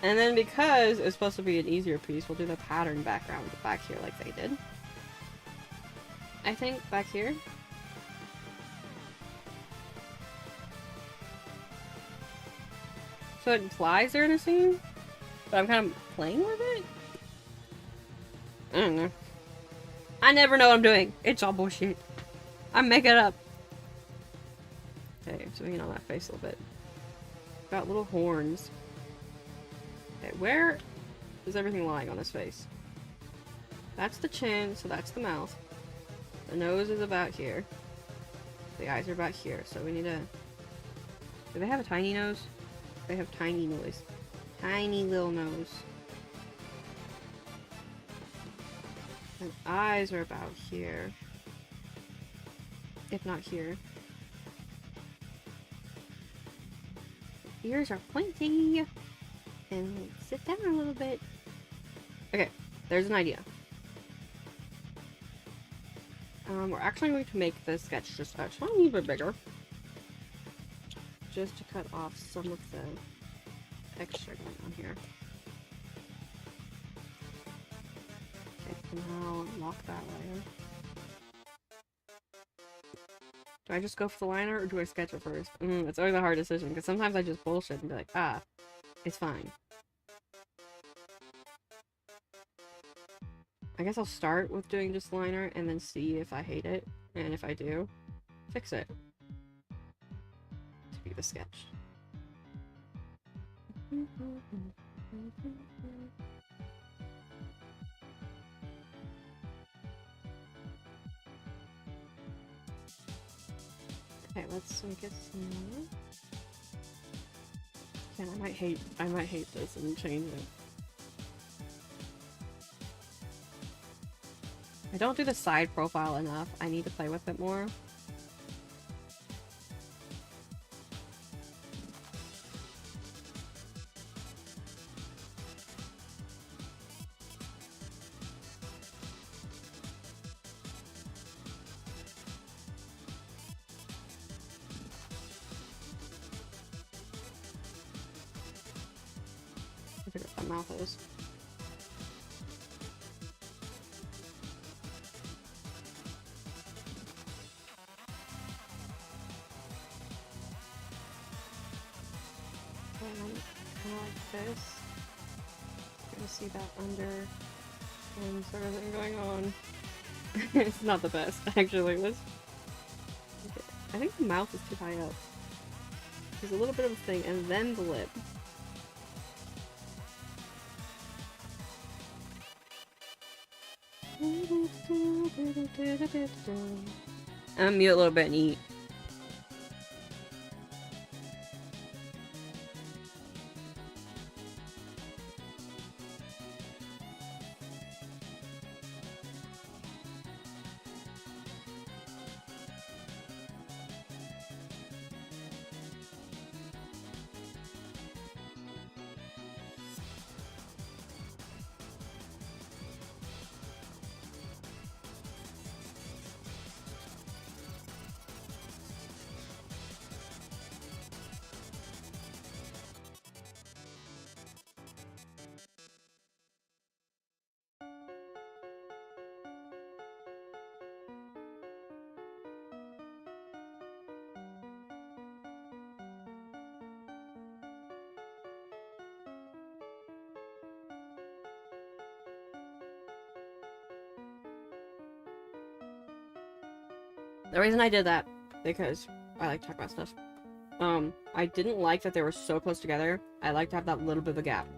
And then because it's supposed to be an easier piece, we'll do the pattern background back here like they did. I think back here. So it implies they're in a scene, but I'm kind of playing with it? I don't know. I never know what I'm doing. It's all bullshit. I make it up. Okay, zooming in on that face a little bit. Got little horns. Okay, where is everything lying on his face? That's the chin, so that's the mouth. The nose is about here. The eyes are about here, so we need to... Do they have a tiny nose? They have tiny nose. Tiny little nose. And eyes are about here. If not here. Ears are pointy. And sit down a little bit. Okay, there's an idea. We're actually going to make this sketch just a tiny bit bigger. Just to cut off some of the extra going on here. Okay, now lock that layer. Do I just go for the liner or do I sketch it first? It's always a hard decision because sometimes I just bullshit and be like, ah, it's fine. I guess I'll start with doing just liner and then see if I hate it, and if I do, fix it. To be the sketch. Okay, let's make it smaller. Yeah, I might hate this and change it. I don't do the side profile enough. I need to play with it more. I forget what that mouth is. Kind of like this. You can see that under and sort of thing going on. It's not the best, actually. Okay. I think the mouth is too high up. There's a little bit of a thing, and then the lip. I'm gonna mute a little bit and eat. The reason I did that, because I like to talk about stuff. I didn't like that they were so close together. I like to have that little bit of a gap.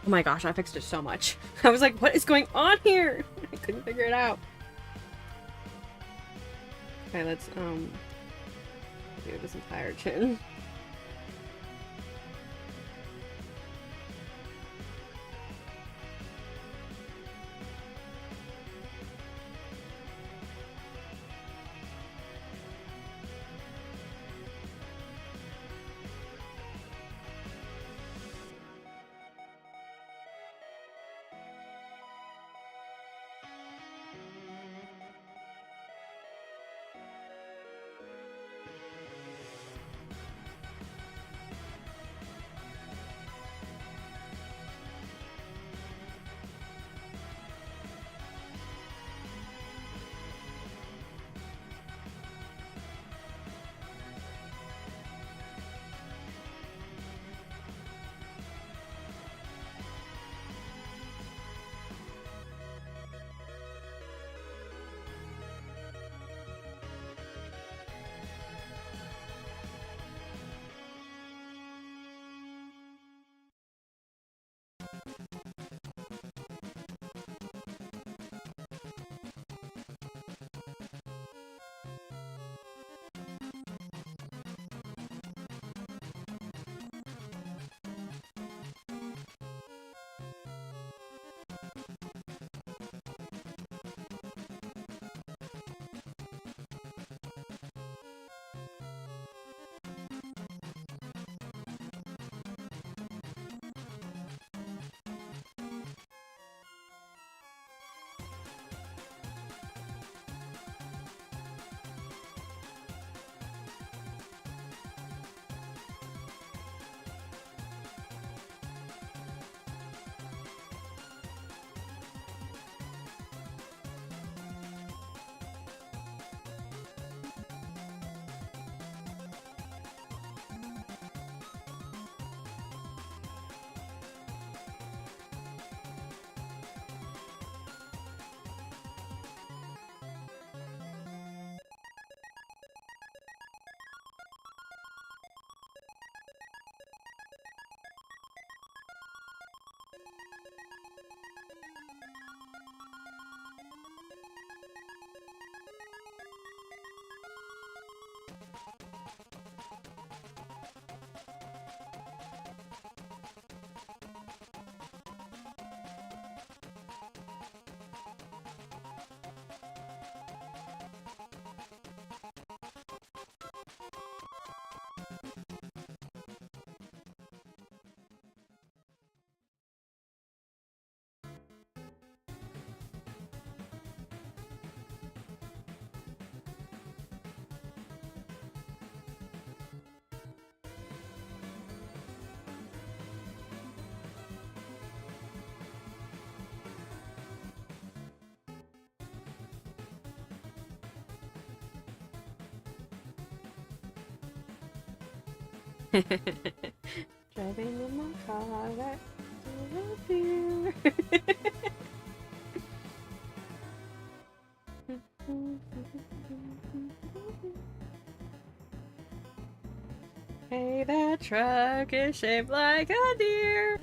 Oh my gosh, I fixed it so much. I was like, what is going on here? I couldn't figure it out. Okay, let's, do this entire chin. Driving in my car right to you. Hey, that truck is shaped like a deer.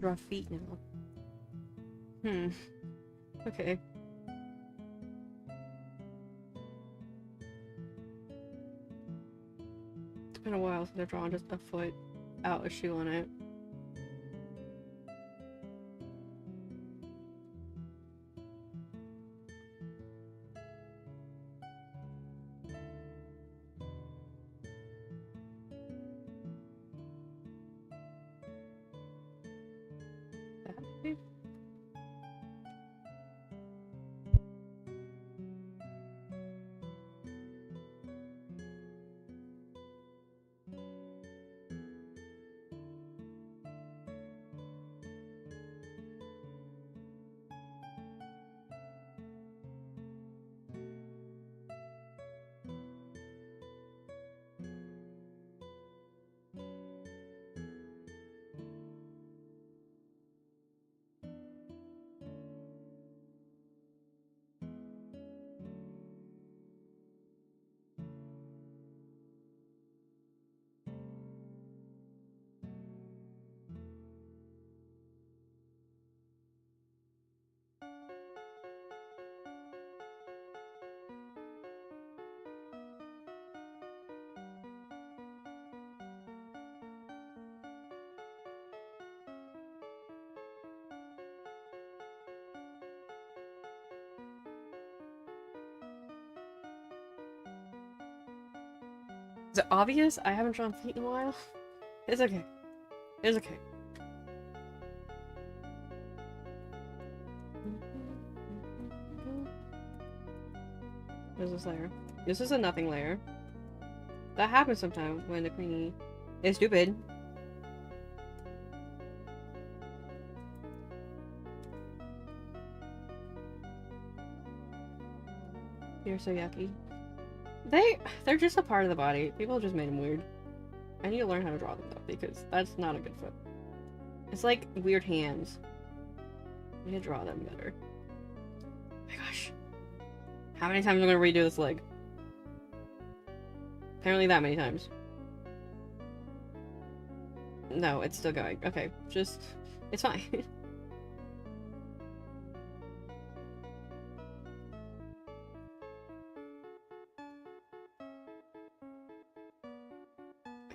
draw feet now. Okay. It's been a while since I've drawn just a foot out a shoe on it. Is it obvious? I haven't drawn feet in a while. It's okay. It's okay. Where's this layer? This is a nothing layer. That happens sometimes when the queenie is stupid. You're so yucky. They're just a part of the body. People just made them weird. I need to learn how to draw them though, because that's not a good foot. It's like weird hands. I need to draw them better. Oh my gosh. How many times am I gonna redo this leg? Apparently that many times. No, it's still going. Okay, just... it's fine.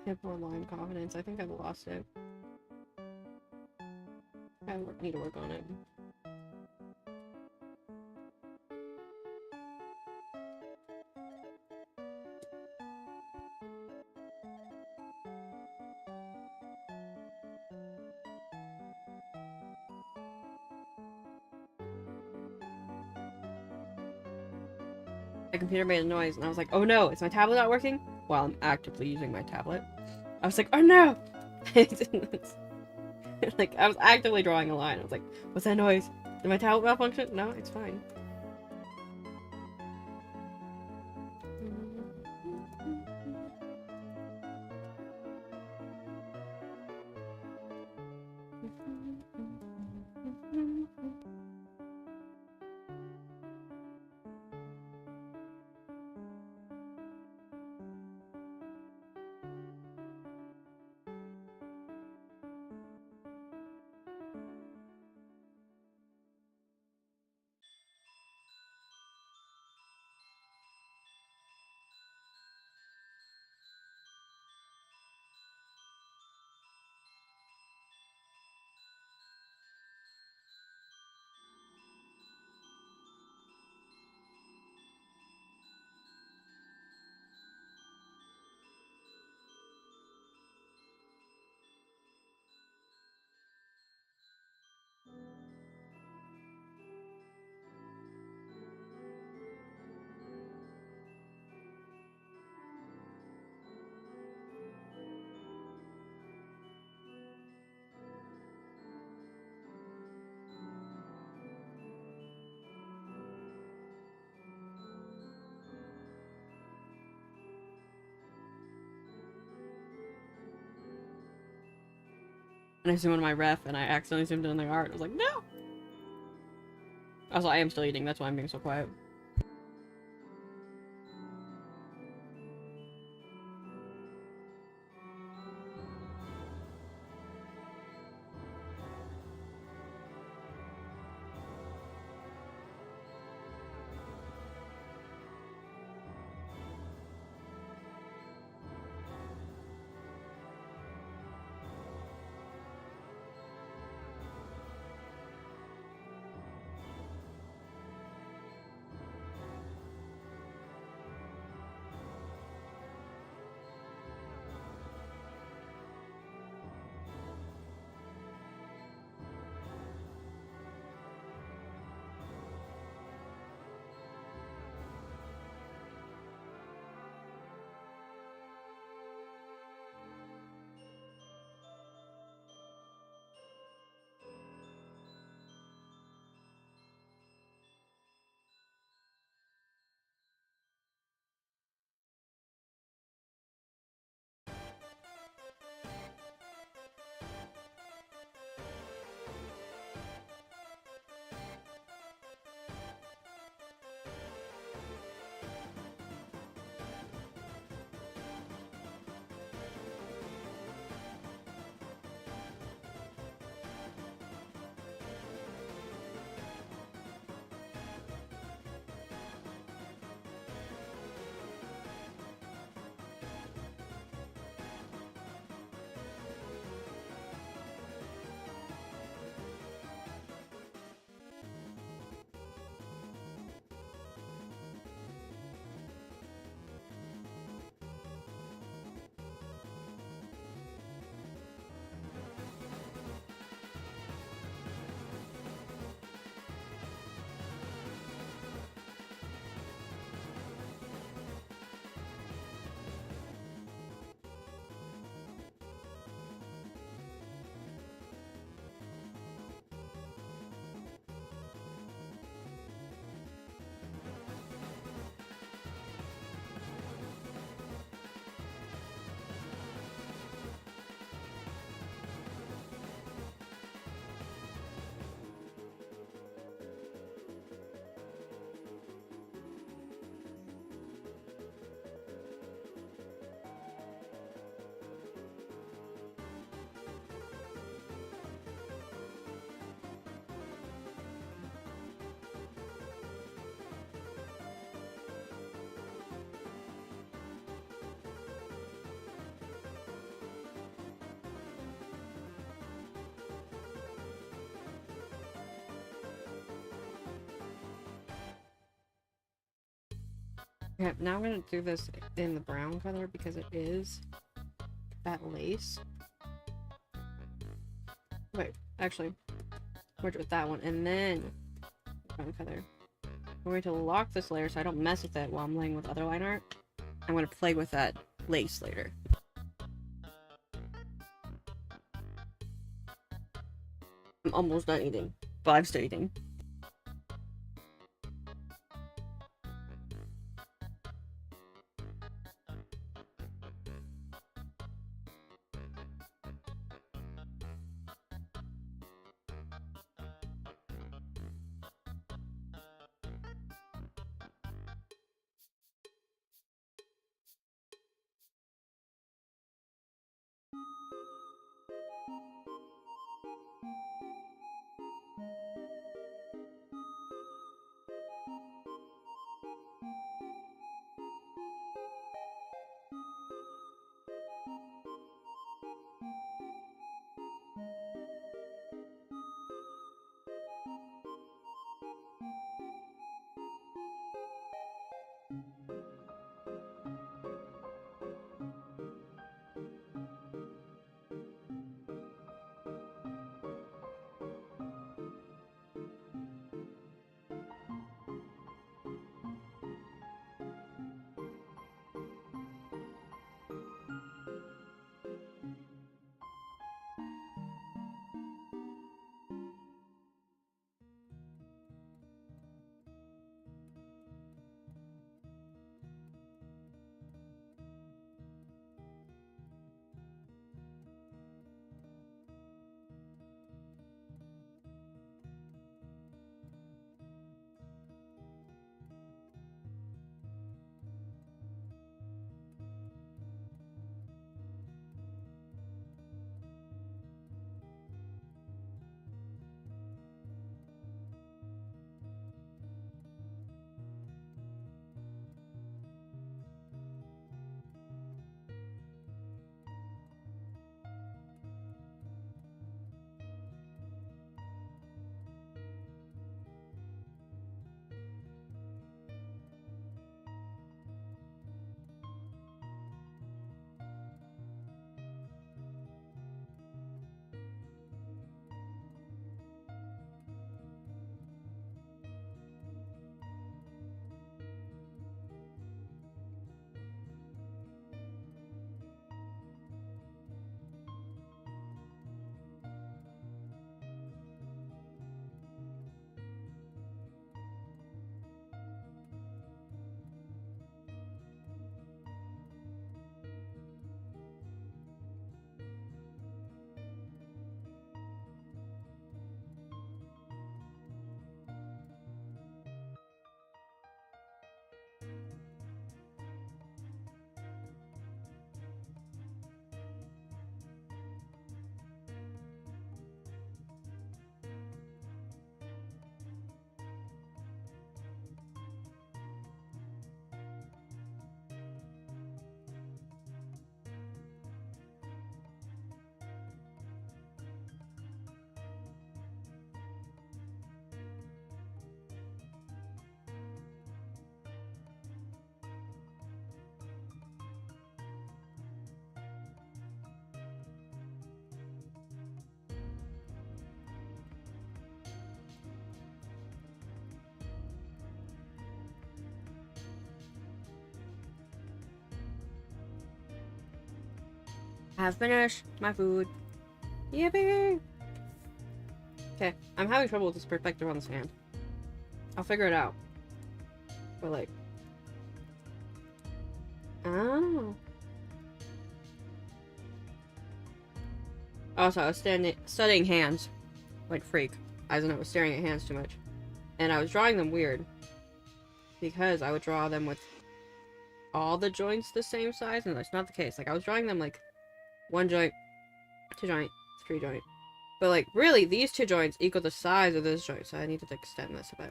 I have more line confidence. I think I've lost it. I need to work on it. My computer made a noise and I was like, oh no, is my tablet not working? While I'm actively using my tablet. I was like, oh no! Like, I was actively drawing a line. I was like, what's that noise? Did my tablet malfunction? No, it's fine. And I zoomed in my ref and I accidentally zoomed in the art. I was like, no! Also, I am still eating, that's why I'm being so quiet. Okay, now I'm gonna do this in the brown color because it is that lace. Wait, actually, merge it with that one, and then brown color. I'm going to lock this layer so I don't mess with it while I'm laying with other line art. I'm going to play with that lace later. I'm almost done eating, but I'm still eating. I have finished my food. Yippee! Okay, I'm having trouble with this perspective on this hand. I'll figure it out. But like... Oh. Also, I was studying hands. Like freak. As in I was staring at hands too much. And I was drawing them weird. Because I would draw them with all the joints the same size, and that's not the case. Like, I was drawing them like 1 joint, 2 joint, 3 joint. But like, really, these 2 joints equal the size of this joint, so I needed to extend this a bit.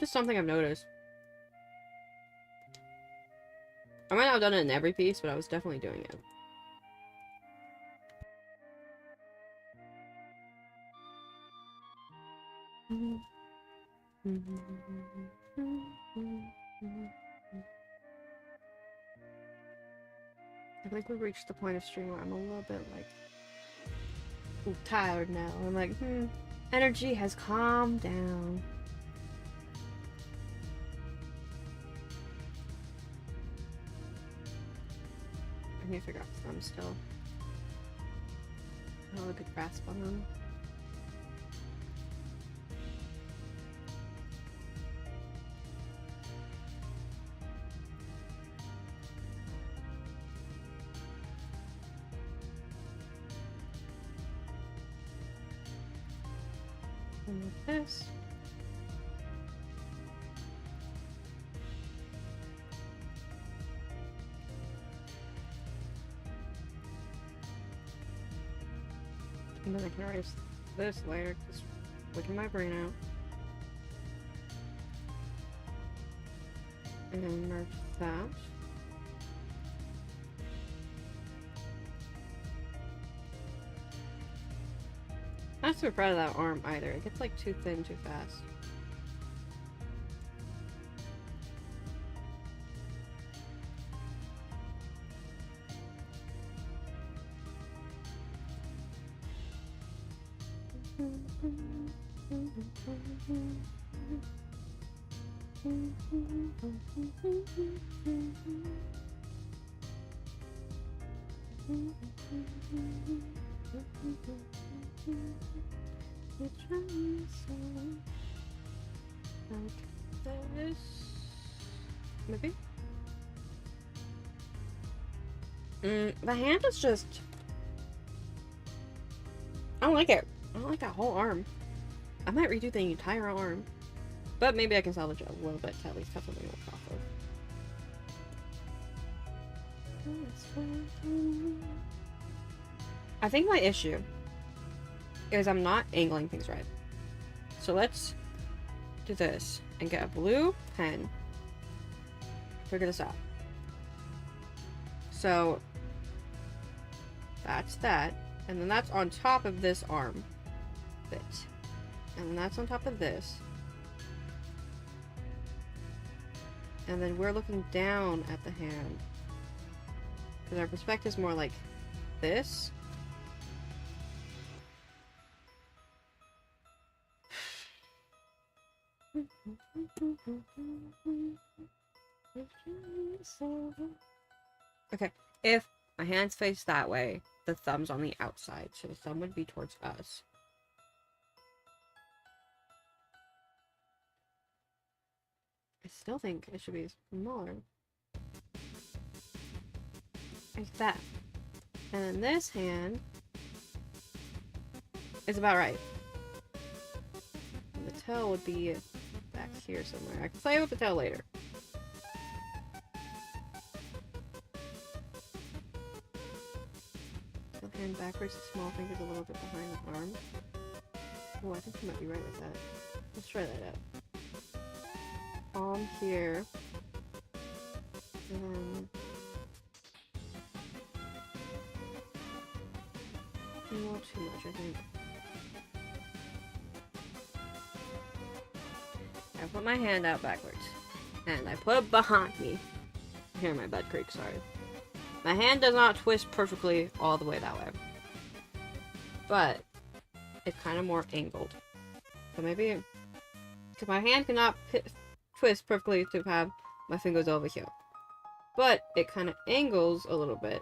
Just something I've noticed. I might not have done it in every piece, but I was definitely doing it. I think we've reached the point of stream where I'm a little bit like tired now. I'm like, energy has calmed down. I need to figure out the thumbs still. I have a good grasp on them. And with this. And then I can erase this later, just wicking my brain out. And then merge that. I'm not super proud of that arm either. It gets like too thin too fast. Like this, maybe. The hand is just. I don't like it. I don't like that whole arm. I might redo the entire arm, but maybe I can salvage it a little bit to at least have something to work off of. I think my issue is I'm not angling things right. So let's do this and get a blue pen. Figure this out. So that's that. And then that's on top of this arm bit. And then that's on top of this. And then we're looking down at the hand. Because our perspective is more like this. Okay, if my hands face that way, the thumb's on the outside, so the thumb would be towards us. I still think it should be smaller. Like that. And then this hand is about right. And the toe would be back here somewhere. I can play with the toe later. So hand backwards, the small finger's a little bit behind the arm. Oh, I think you might be right with that. Let's try that out. Palm here. And then a little too much, I think. I put my hand out backwards. And I put it behind me. Here, my butt creak, sorry. My hand does not twist perfectly all the way that way. But it's kind of more angled. So maybe... because my hand cannot twist perfectly to have my fingers over here. But it kind of angles a little bit.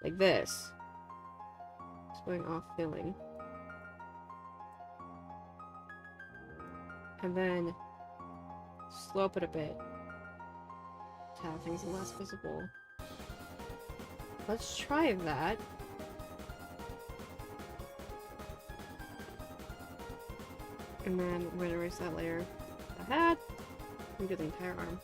Like this. It's going off feeling. And then slope it a bit to have things less visible. Let's try that. And then we're gonna erase that layer. The head. And do the entire arm.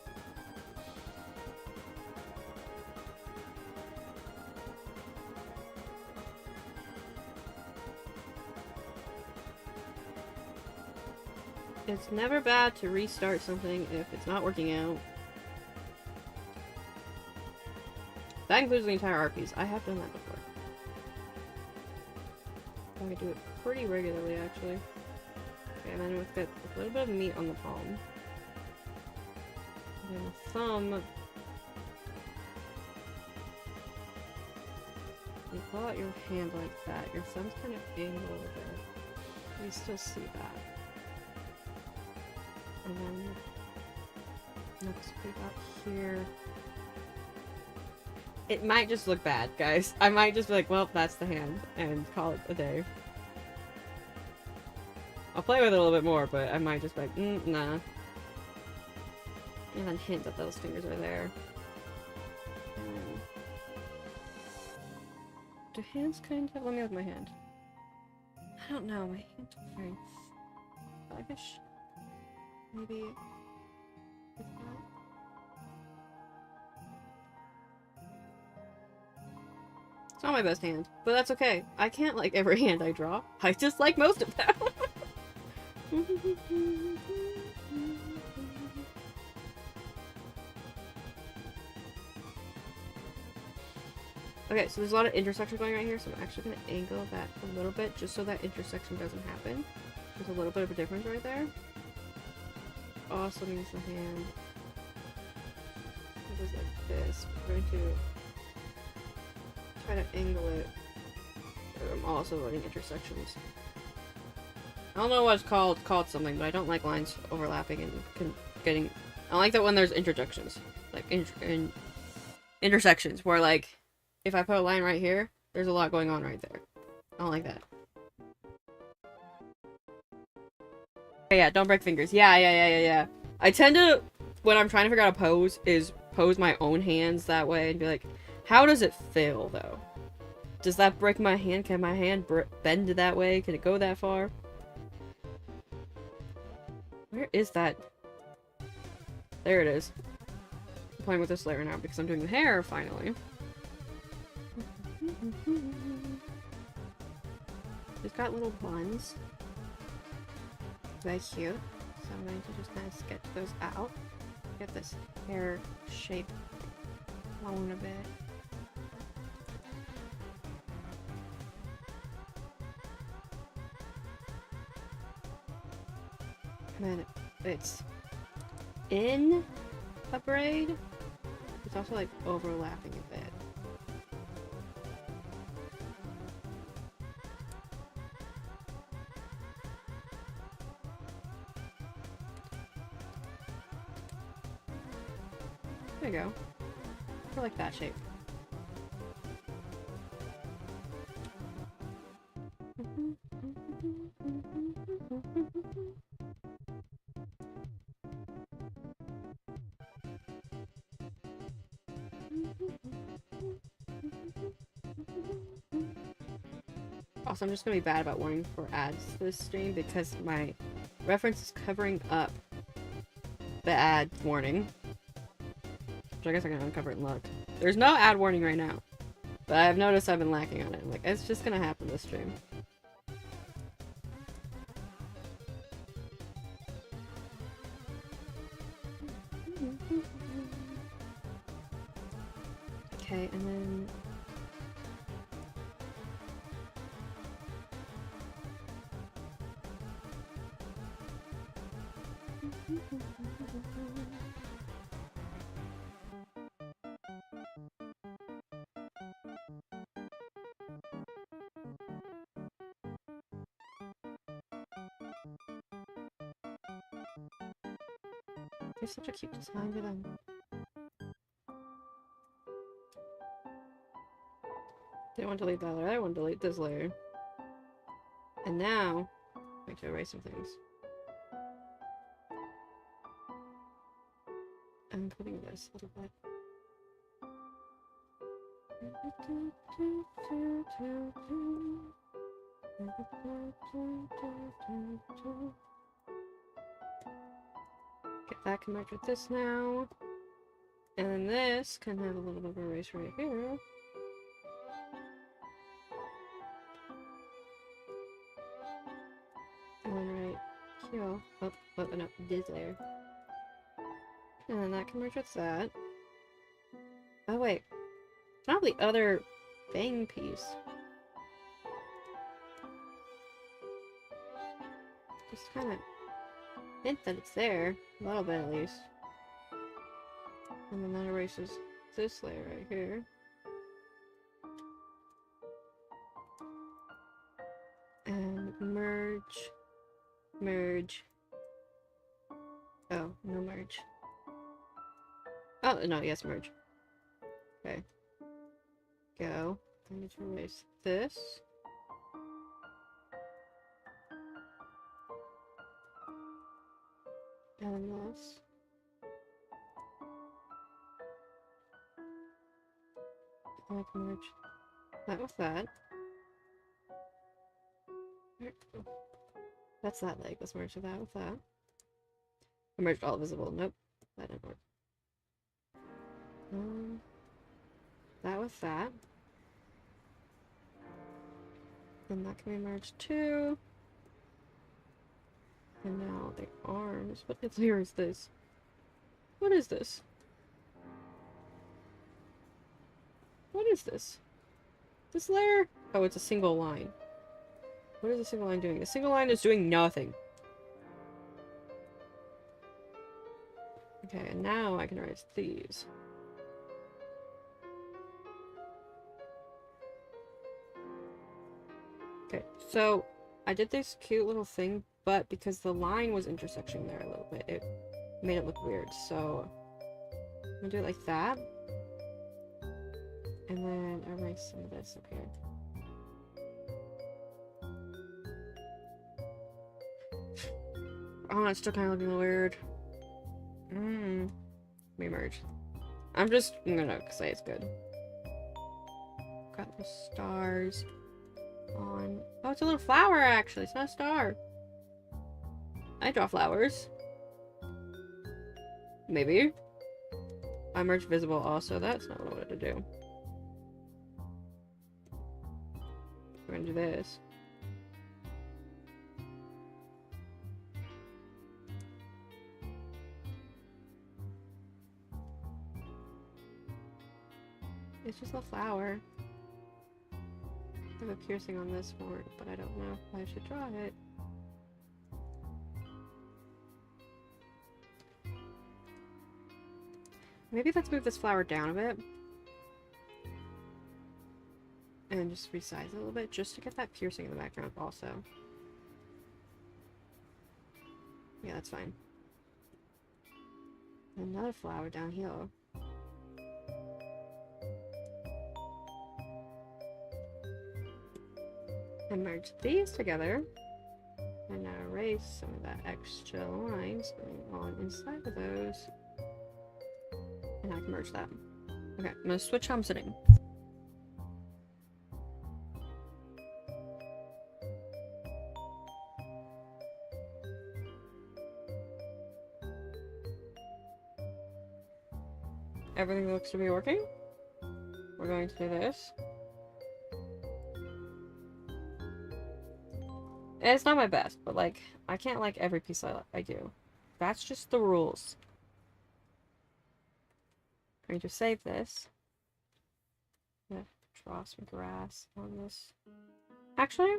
It's never bad to restart something if it's not working out. That includes the entire art piece. I have done that before. I do it pretty regularly, actually. Okay, and then we've got a little bit of meat on the palm. And the thumb. You pull out your hand like that. Your thumb's kind of angled a little bit. You still see that. And then next we got here. It might just look bad, guys. I might just be like, well, that's the hand, and call it a day. I'll play with it a little bit more, but I might just be like, nah. And then hint that those fingers are there. And do hands kind of... Let me with my hand. I don't know, my hands are very sluggish. Maybe... Like that. It's not my best hand, but that's okay. I can't like every hand I draw. I just like most of them. Okay, so there's a lot of intersection going right here, so I'm actually going to angle that a little bit just so that intersection doesn't happen. There's a little bit of a difference right there. Also means the hand. It goes like this. We're going to try to angle it. But I'm also running intersections. I don't know what it's called something, but I don't like lines overlapping and getting... I like that when there's interjections. Like, intersections, where like, if I put a line right here, there's a lot going on right there. I don't like that. Yeah, don't break fingers. Yeah. I tend to, when I'm trying to figure out a pose, is pose my own hands that way and be like, how does it feel, though? Does that break my hand? Can my hand bend that way? Can it go that far? Where is that? There it is. I'm playing with this layer now because I'm doing the hair, finally. It's got little buns. Very cute. So I'm going to just kind of sketch those out. Get this hair shape flowing a bit. And then it's in a braid. It's also like overlapping a bit. There you go. I like that shape. Also, I'm just gonna be bad about warning for ads this stream because my reference is covering up the ad warning. Which I guess I can uncover it and look. There's no ad warning right now. But I've noticed I've been lacking on it. I'm like, it's just gonna happen this stream. Okay, and then... It's such a cute design to them. Didn't want to delete that layer, I want to delete this layer. And now, I need to erase some things. I'm putting this a little bit. Get that can match with this now. And then this can have a little bit of erase right here. And then right here. Oh, no, this layer. And then that can merge with that. Oh wait. It's not the other bang piece. Just kind of hint that it's there. A little bit at least. And then that erases this layer right here. And merge. Merge. Oh, no merge. Oh, no, yes, merge. Okay. Go. I need to erase this. And this. And I can merge that with that. That's that leg. Let's merge that with that. I merged all visible. Nope. That didn't work. That with that. And that can be merged too. And now the arms. What layer is this? What is this? What is this? This layer? Oh, it's a single line. What is a single line doing? The single line is doing nothing. Okay, and now I can erase these. Okay, so I did this cute little thing, but because the line was intersecting there a little bit, it made it look weird. So I'm gonna do it like that. And then erase some of this up here. Oh, it's still kind of looking weird. Let me merge. I'm just gonna say it's good. Got the stars on. Oh, it's a little flower actually. It's not a star. I draw flowers. Maybe. I merged visible also. That's not what I wanted to do. We're gonna do this. It's just a flower. I have a piercing on this one, but I don't know if I should draw it. Maybe let's move this flower down a bit. And just resize it a little bit, just to get that piercing in the background also. Yeah, that's fine. Another flower down here. And merge these together. And now erase some of that extra lines going on inside of those. And I can merge that. Okay, I'm gonna switch how I'm sitting. Everything looks to be working. We're going to do this. And it's not my best, but like, I can't like every piece I do. That's just the rules. I'm going to save this. I'm going to draw some grass on this. Actually,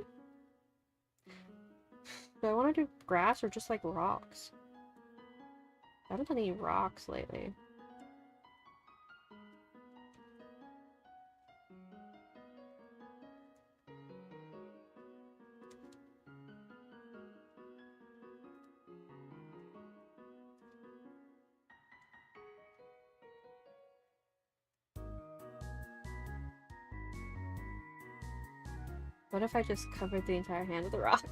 do I want to do grass or just like rocks? I haven't done any rocks lately. What if I just covered the entire hand with a rock?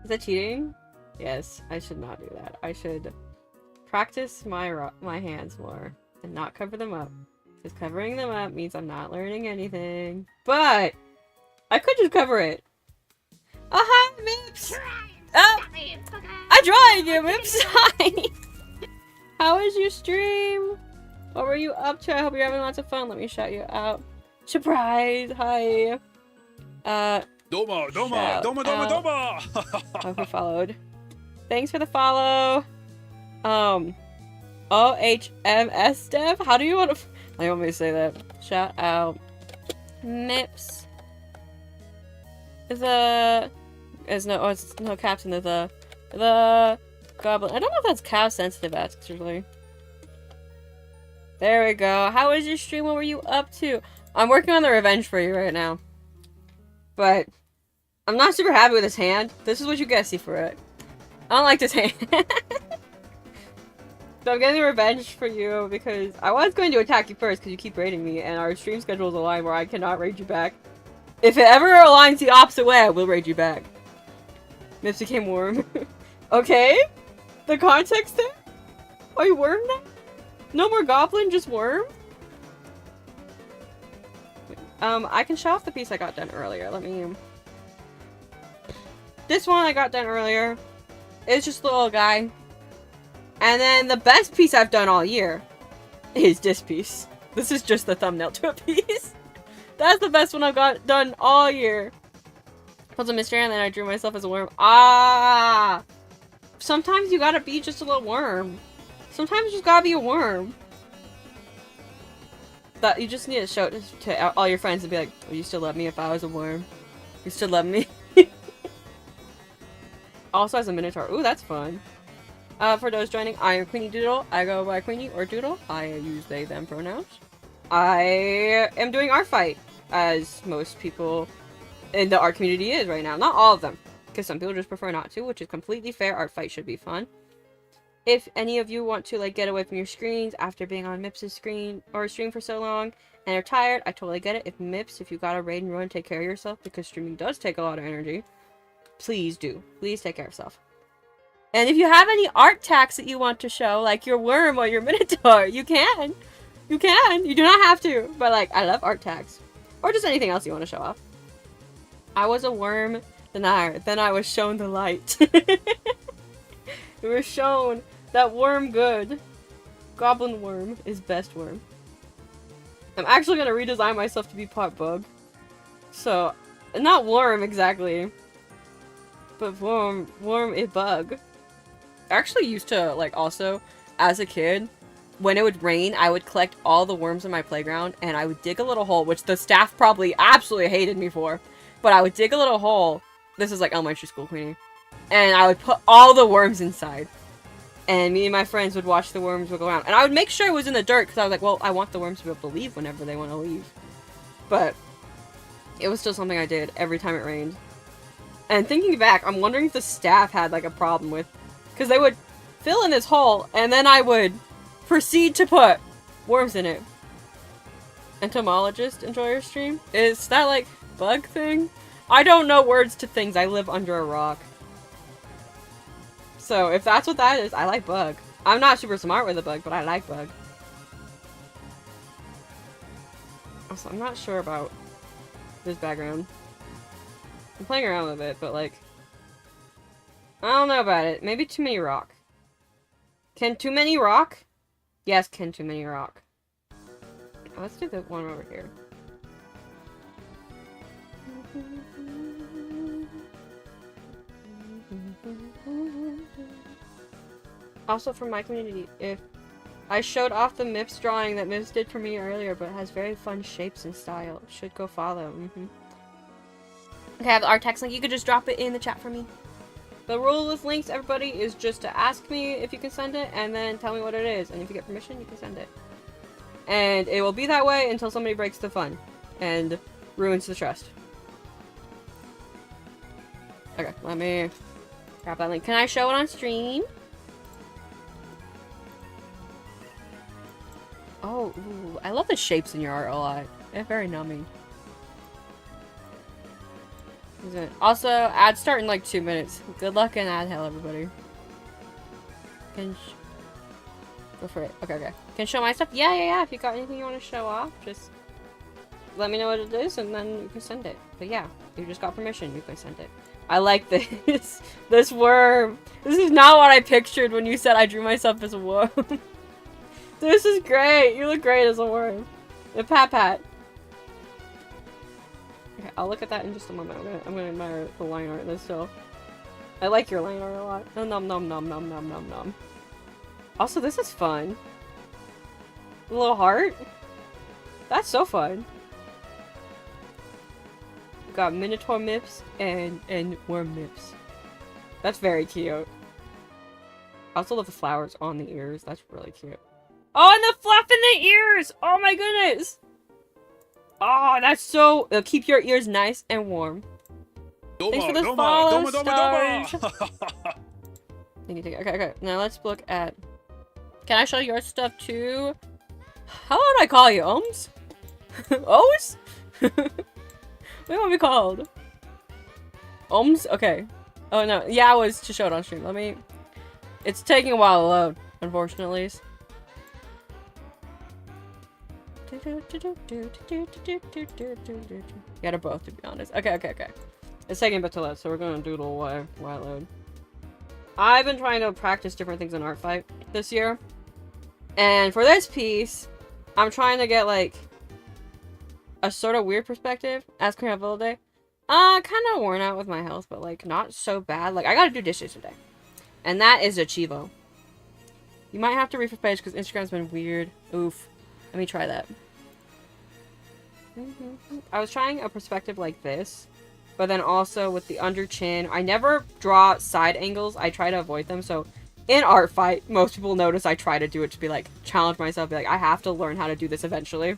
Is that cheating? Yes, I should not do that. I should practice my hands more and not cover them up. Because covering them up means I'm not learning anything. But I could just cover it. Oh, hi, Mips! Oh, I'm drawing you, Mips! Hi! How was your stream? What were you up to? I hope you're having lots of fun. Let me shout you out. Surprise! Hi! Domo. Hope you followed. Thanks for the follow. OHMS Dev? How do you want to... I want me to say that. Shout out. Mips. It's no caps in the goblin. I don't know if that's cap sensitive actually. There we go. How was your stream? What were you up to? I'm working on the revenge for you right now. But I'm not super happy with this hand. This is what you guys see for it. I don't like this hand. So I'm getting revenge for you because I was going to attack you first because you keep raiding me and our stream schedule is aligned where I cannot raid you back. If it ever aligns the opposite way, I will raid you back. Mips became worm. Okay? The context there? Are you worm now? No more goblin, just worm? I can show off the piece I got done earlier. Let me... This one I got done earlier. It's just a little guy. And then the best piece I've done all year is this piece. This is just the thumbnail to a piece. That's the best one I've got done all year. Was a mystery and then I drew myself as a worm. Ah! Sometimes you gotta be just a little worm. Sometimes you just gotta be a worm. That you just need to show it to all your friends and be like, "Oh, you still love me if I was a worm? You still love me?" Also has a minotaur. Ooh, that's fun. For those joining, I am Queenie Doodle. I go by Queenie or Doodle. I use they, them pronouns. I am doing Artfight, as most people in the art community is right now. Not all of them, because some people just prefer not to, which is completely fair. Artfight should be fun. If any of you want to like get away from your screens after being on Mips' screen or stream for so long and are tired, I totally get it. If Mips, if you got to raid and run, take care of yourself because streaming does take a lot of energy. Please do. Please take care of yourself. And if you have any art tags that you want to show, like your worm or your minotaur, you can. You can. You do not have to. But like, I love art tags. Or just anything else you want to show off. I was a worm, then I was shown the light. We were shown that worm good. Goblin worm is best worm. I'm actually going to redesign myself to be pot bug. So, not worm exactly. But worm a bug. I actually used to, like, also, as a kid, when it would rain, I would collect all the worms in my playground, and I would dig a little hole, which the staff probably absolutely hated me for. But I would dig a little hole. This is like elementary school, Queenie. And I would put all the worms inside. And me and my friends would watch the worms go around. And I would make sure it was in the dirt, because I was like, well, I want the worms to be able to leave whenever they want to leave. But it was still something I did every time it rained. And thinking back, I'm wondering if the staff had, like, a problem with... Because they would fill in this hole, and then I would proceed to put worms in it. Entomologist, enjoy your stream? Is that, like, bug thing? I don't know words to things. I live under a rock. So, if that's what that is, I like bug. I'm not super smart with a bug, but I like bug. Also, I'm not sure about this background. I'm playing around with it, but like... I don't know about it. Maybe too many rock. Can too many rock? Yes, can too many rock. Let's do the one over here. Also from my community, if I showed off the Mips drawing that Mips did for me earlier, but it has very fun shapes and style. Should go follow. Okay, I have the art text link. You could just drop it in the chat for me. The rule with links, everybody, is just to ask me if you can send it, and then tell me what it is. And if you get permission, you can send it. And it will be that way until somebody breaks the fun and ruins the trust. Okay, let me grab that link. Can I show it on stream? Oh, ooh, I love the shapes in your art a lot. They're very numbing. Also, ads start in like 2 minutes. Good luck in ad hell, everybody. Go for it. Okay. Can show my stuff? Yeah. If you got anything you want to show off, just let me know what it is and then you can send it. But yeah, you just got permission, you can send it. I like this. This worm. This is not what I pictured when you said I drew myself as a worm. This is great. You look great as a worm. A pat. Okay, I'll look at that in just a moment. I'm gonna admire the line art. That's still. I like your line art a lot. Oh, nom. Also, this is fun. A little heart. That's so fun. We've got Minotaur Mips and Worm Mips. That's very cute. I also love the flowers on the ears. That's really cute. Oh, and the flap in the ears! Oh my goodness! Oh, that's so... It'll keep your ears nice and warm. Thanks for the follow, stars! Okay. Now let's look at... Can I show your stuff too? How would I call you? Ohms? O's? What do you want to be called? Ohms? Okay. Oh no. Yeah, I was to show it on stream. Let me... It's taking a while to load, unfortunately. Gotta both, to be honest. Okay. It's taking a bit to load, so we're gonna doodle while I load. I've been trying to practice different things in Artfight this year. And for this piece, I'm trying to get, like, a sort of weird perspective. As Day. Kind of worn out with my health, but, like, not so bad. Like, I gotta do dishes today. And that is a Chivo. You might have to refresh page because Instagram's been weird. Oof. Let me try that. I was trying a perspective like this, but then also with the under chin. I never draw side angles. I try to avoid them. So in Artfight, most people notice I try to do it to be like, challenge myself. Be like, I have to learn how to do this eventually.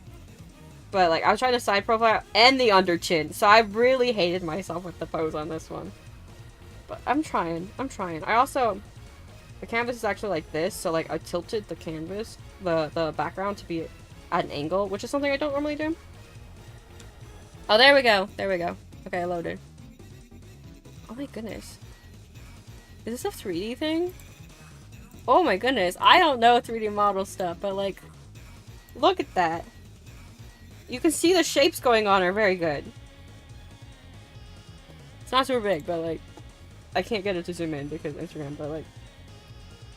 But like, I was trying to side profile and the under chin. So I really hated myself with the pose on this one. But I'm trying. I also, the canvas is actually like this. So like, I tilted the canvas, the background to be at an angle, which is something I don't normally do. Oh, there we go. Okay, I loaded. Oh my goodness. Is this a 3D thing? Oh my goodness. I don't know 3D model stuff, but like, look at that. You can see the shapes going on are very good. It's not super big, but like, I can't get it to zoom in because Instagram, but like,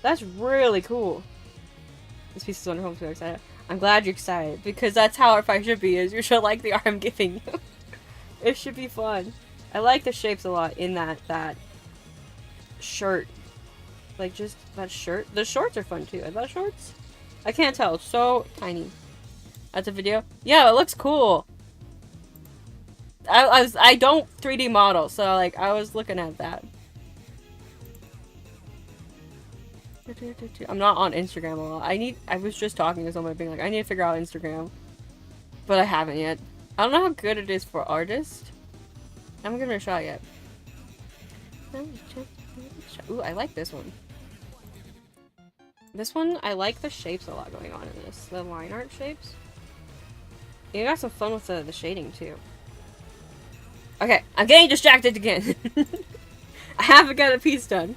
that's really cool. This piece is wonderful. I'm so excited. I'm glad you're excited because that's how our fight should be. Is you should like the art I'm giving you. It should be fun. I like the shapes a lot in that shirt. Like just that shirt. The shorts are fun too. Are those shorts? I can't tell. It's so tiny. That's a video. Yeah, it looks cool. I don't 3D model, so like I was looking at that. I'm not on Instagram a lot. I was just talking to someone being like, I need to figure out Instagram. But I haven't yet. I don't know how good it is for artists. I haven't given it a shot yet. Ooh, I like this one. This one, I like the shapes a lot going on in this. The line art shapes. You got some fun with the shading too. Okay, I'm getting distracted again. I haven't got a piece done.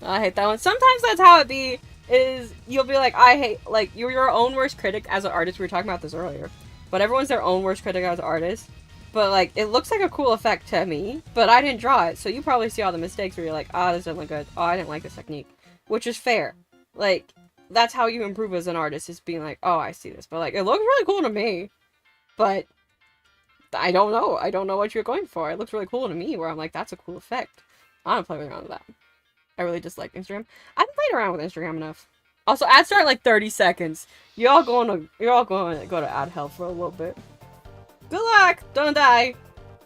I hate that one. Sometimes that's how it be, is you'll be like, I hate, like, you're your own worst critic as an artist. We were talking about this earlier. But everyone's their own worst critic as an artist. But, like, it looks like a cool effect to me, but I didn't draw it. So you probably see all the mistakes where you're like, ah, this doesn't look good. Oh, I didn't like this technique. Which is fair. Like, that's how you improve as an artist, is being like, oh, I see this. But, like, it looks really cool to me. But I don't know. I don't know what you're going for. It looks really cool to me, where I'm like, that's a cool effect. I don't play around with that. I really dislike Instagram. I haven't played around with Instagram enough. Also, ads start in like 30 seconds. You're all going to go to ad hell for a little bit. Good luck! Don't die!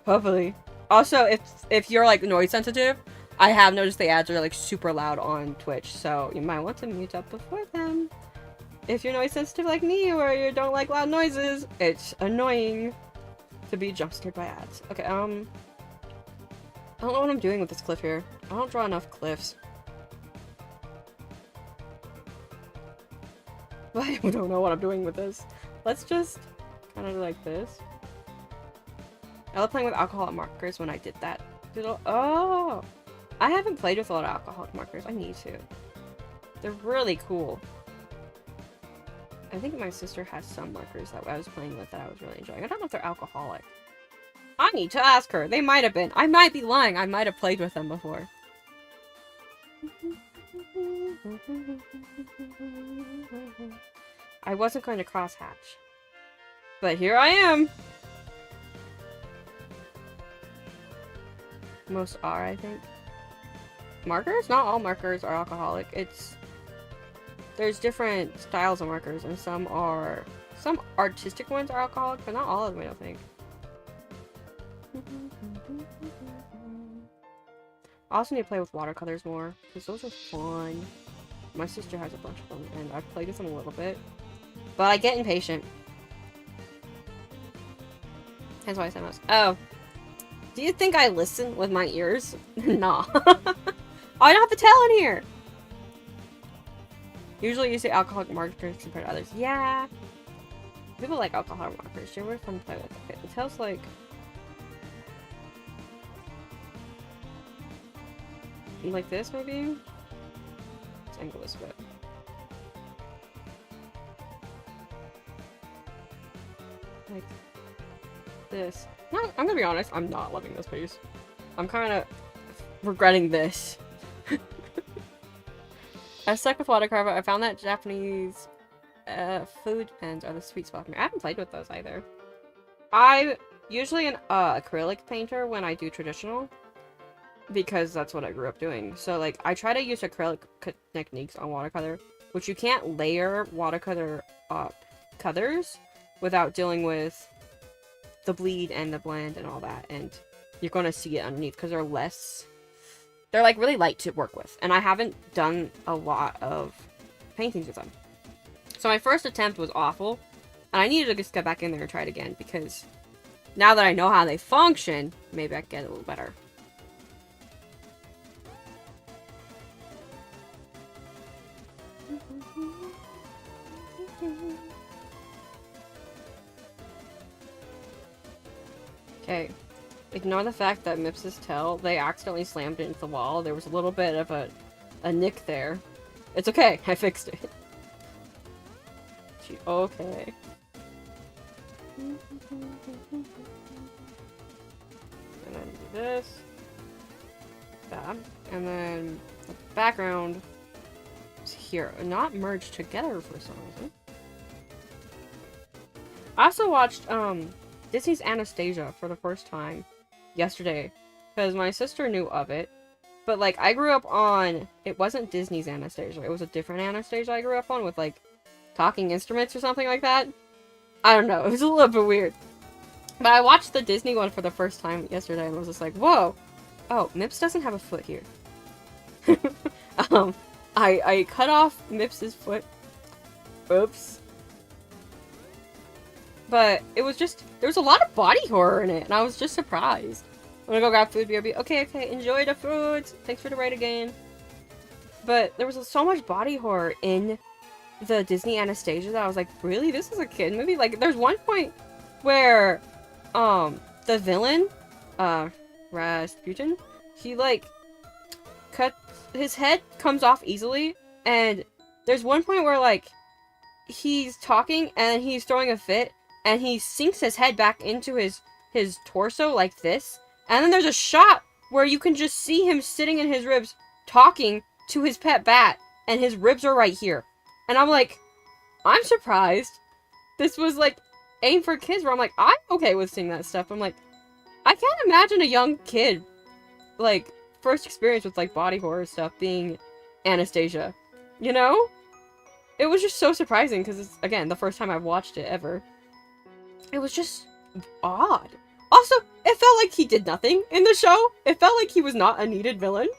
Hopefully. Also, if you're like noise sensitive, I have noticed the ads are like super loud on Twitch, so you might want to mute up before them. If you're noise sensitive like me, or you don't like loud noises, it's annoying to be jump scared by ads. Okay, I don't know what I'm doing with this cliff here. I don't draw enough cliffs. I don't know what I'm doing with this. Let's just kind of do like this. I love playing with alcoholic markers when I did that. Oh! I haven't played with a lot of alcoholic markers. I need to. They're really cool. I think my sister has some markers that I was playing with that I was really enjoying. I don't know if they're alcoholic. I need to ask her. They might have been. I might be lying. I might have played with them before. I wasn't going to crosshatch. But here I am! Most are, I think. Markers? Not all markers are alcoholic. There's different styles of markers, and some artistic ones are alcoholic, but not all of them, I don't think. I also need to play with watercolors more, because those are fun. My sister has a bunch of them, and I've played with them a little bit. But I get impatient. That's why I said mouse. Oh. Do you think I listen with my ears? Nah. I don't have to tell in here! Usually you say alcoholic markers compared to others. Yeah. People like alcoholic markers. They're really fun to play with. Okay, it tells like... like this, maybe? Let's angle this a bit. Like this. No, I'm gonna be honest, I'm not loving this piece. I'm kind of regretting this. I was stuck with watercolor. I found that Japanese food pens are the sweet spot for me. I haven't played with those either. I'm usually an acrylic painter when I do traditional, because that's what I grew up doing. So like I try to use acrylic techniques on watercolor, which you can't layer watercolor colors without dealing with the bleed and the blend and all that, and you're gonna see it underneath because they're like really light to work with, and I haven't done a lot of paintings with them. So my first attempt was awful, and I needed to just get back in there and try it again, because now that I know how they function, maybe I can get it a little better. Okay. Ignore the fact that Mips's tail, they accidentally slammed it into the wall. There was a little bit of a nick there. It's okay. I fixed it. Okay. And then do this. That. And then the background is here. Not merged together for some reason. I also watched, Disney's Anastasia for the first time yesterday, because my sister knew of it, but like I grew up on, it wasn't Disney's Anastasia, it was a different Anastasia I grew up on with like talking instruments or something like that. I don't know, it was a little bit weird. But I watched the Disney one for the first time yesterday and was just like, whoa, oh, Mips doesn't have a foot here. I cut off Mips's foot. Oops. But it was just, there was a lot of body horror in it, and I was just surprised. I'm gonna go grab food, BRB. Okay, enjoy the food. Thanks for the raid again. But there was so much body horror in the Disney Anastasia that I was like, really? This is a kid movie? Like, there's one point where, the villain, Rasputin, he, like, his head comes off easily, and there's one point where, like, he's talking, and he's throwing a fit, and he sinks his head back into his torso like this. And then there's a shot where you can just see him sitting in his ribs talking to his pet bat. And his ribs are right here. And I'm like, I'm surprised. This was like aimed for kids where I'm like, I'm okay with seeing that stuff. I'm like, I can't imagine a young kid, like, first experience with like body horror stuff being Anastasia. You know? It was just so surprising because it's, again, the first time I've watched it ever. It was just odd. Also, it felt like he did nothing in the show. It felt like he was not a needed villain.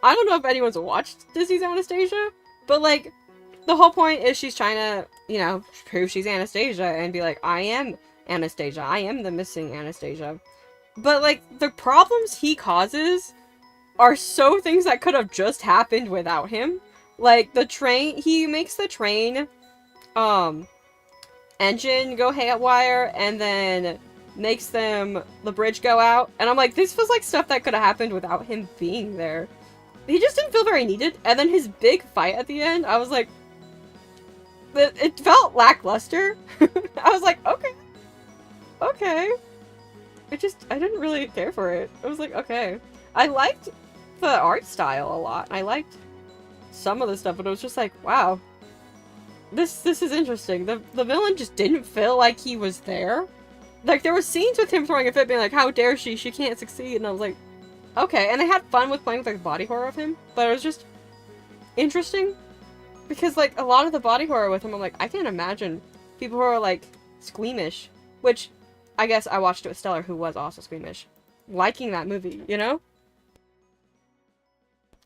I don't know if anyone's watched Disney's Anastasia, but like, the whole point is she's trying to, you know, prove she's Anastasia and be like, I am Anastasia. I am the missing Anastasia. But like, the problems he causes are so things that could have just happened without him. Like, the train, he makes the train, engine go haywire, and then makes the bridge go out. And I'm like, this was like stuff that could have happened without him being there. He just didn't feel very needed. And then his big fight at the end, I was like, it felt lackluster. I was like, okay. I didn't really care for it. I was like, okay. I liked the art style a lot. I liked some of the stuff, but it was just like, wow. This is interesting. The villain just didn't feel like he was there. Like, there were scenes with him throwing a fit, being like, how dare she can't succeed, and I was like, okay. And they had fun with playing with, like, body horror of him, but it was just interesting, because, like, a lot of the body horror with him, I'm like, I can't imagine people who are, like, squeamish, which, I guess I watched it with Stellar, who was also squeamish, liking that movie, you know?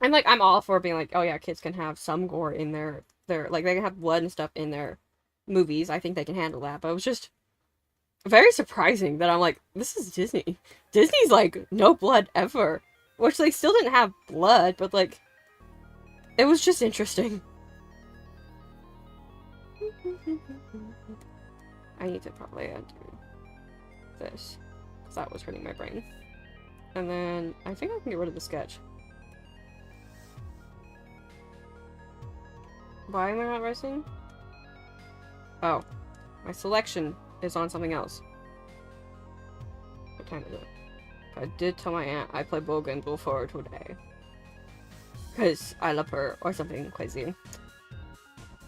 And, like, I'm all for being like, oh yeah, kids can have some gore in their like, they can have blood and stuff in their movies. I think they can handle that. But it was just very surprising that I'm like, this is Disney. Disney's, like, no blood ever. Which, like, still didn't have blood, but, like, it was just interesting. I need to probably undo this, because that was hurting my brain. And then, I think I can get rid of the sketch. Why am I not racing? Oh. My selection is on something else. What time is it? I did tell my aunt I play Bogan before today. Because I love her, or something crazy.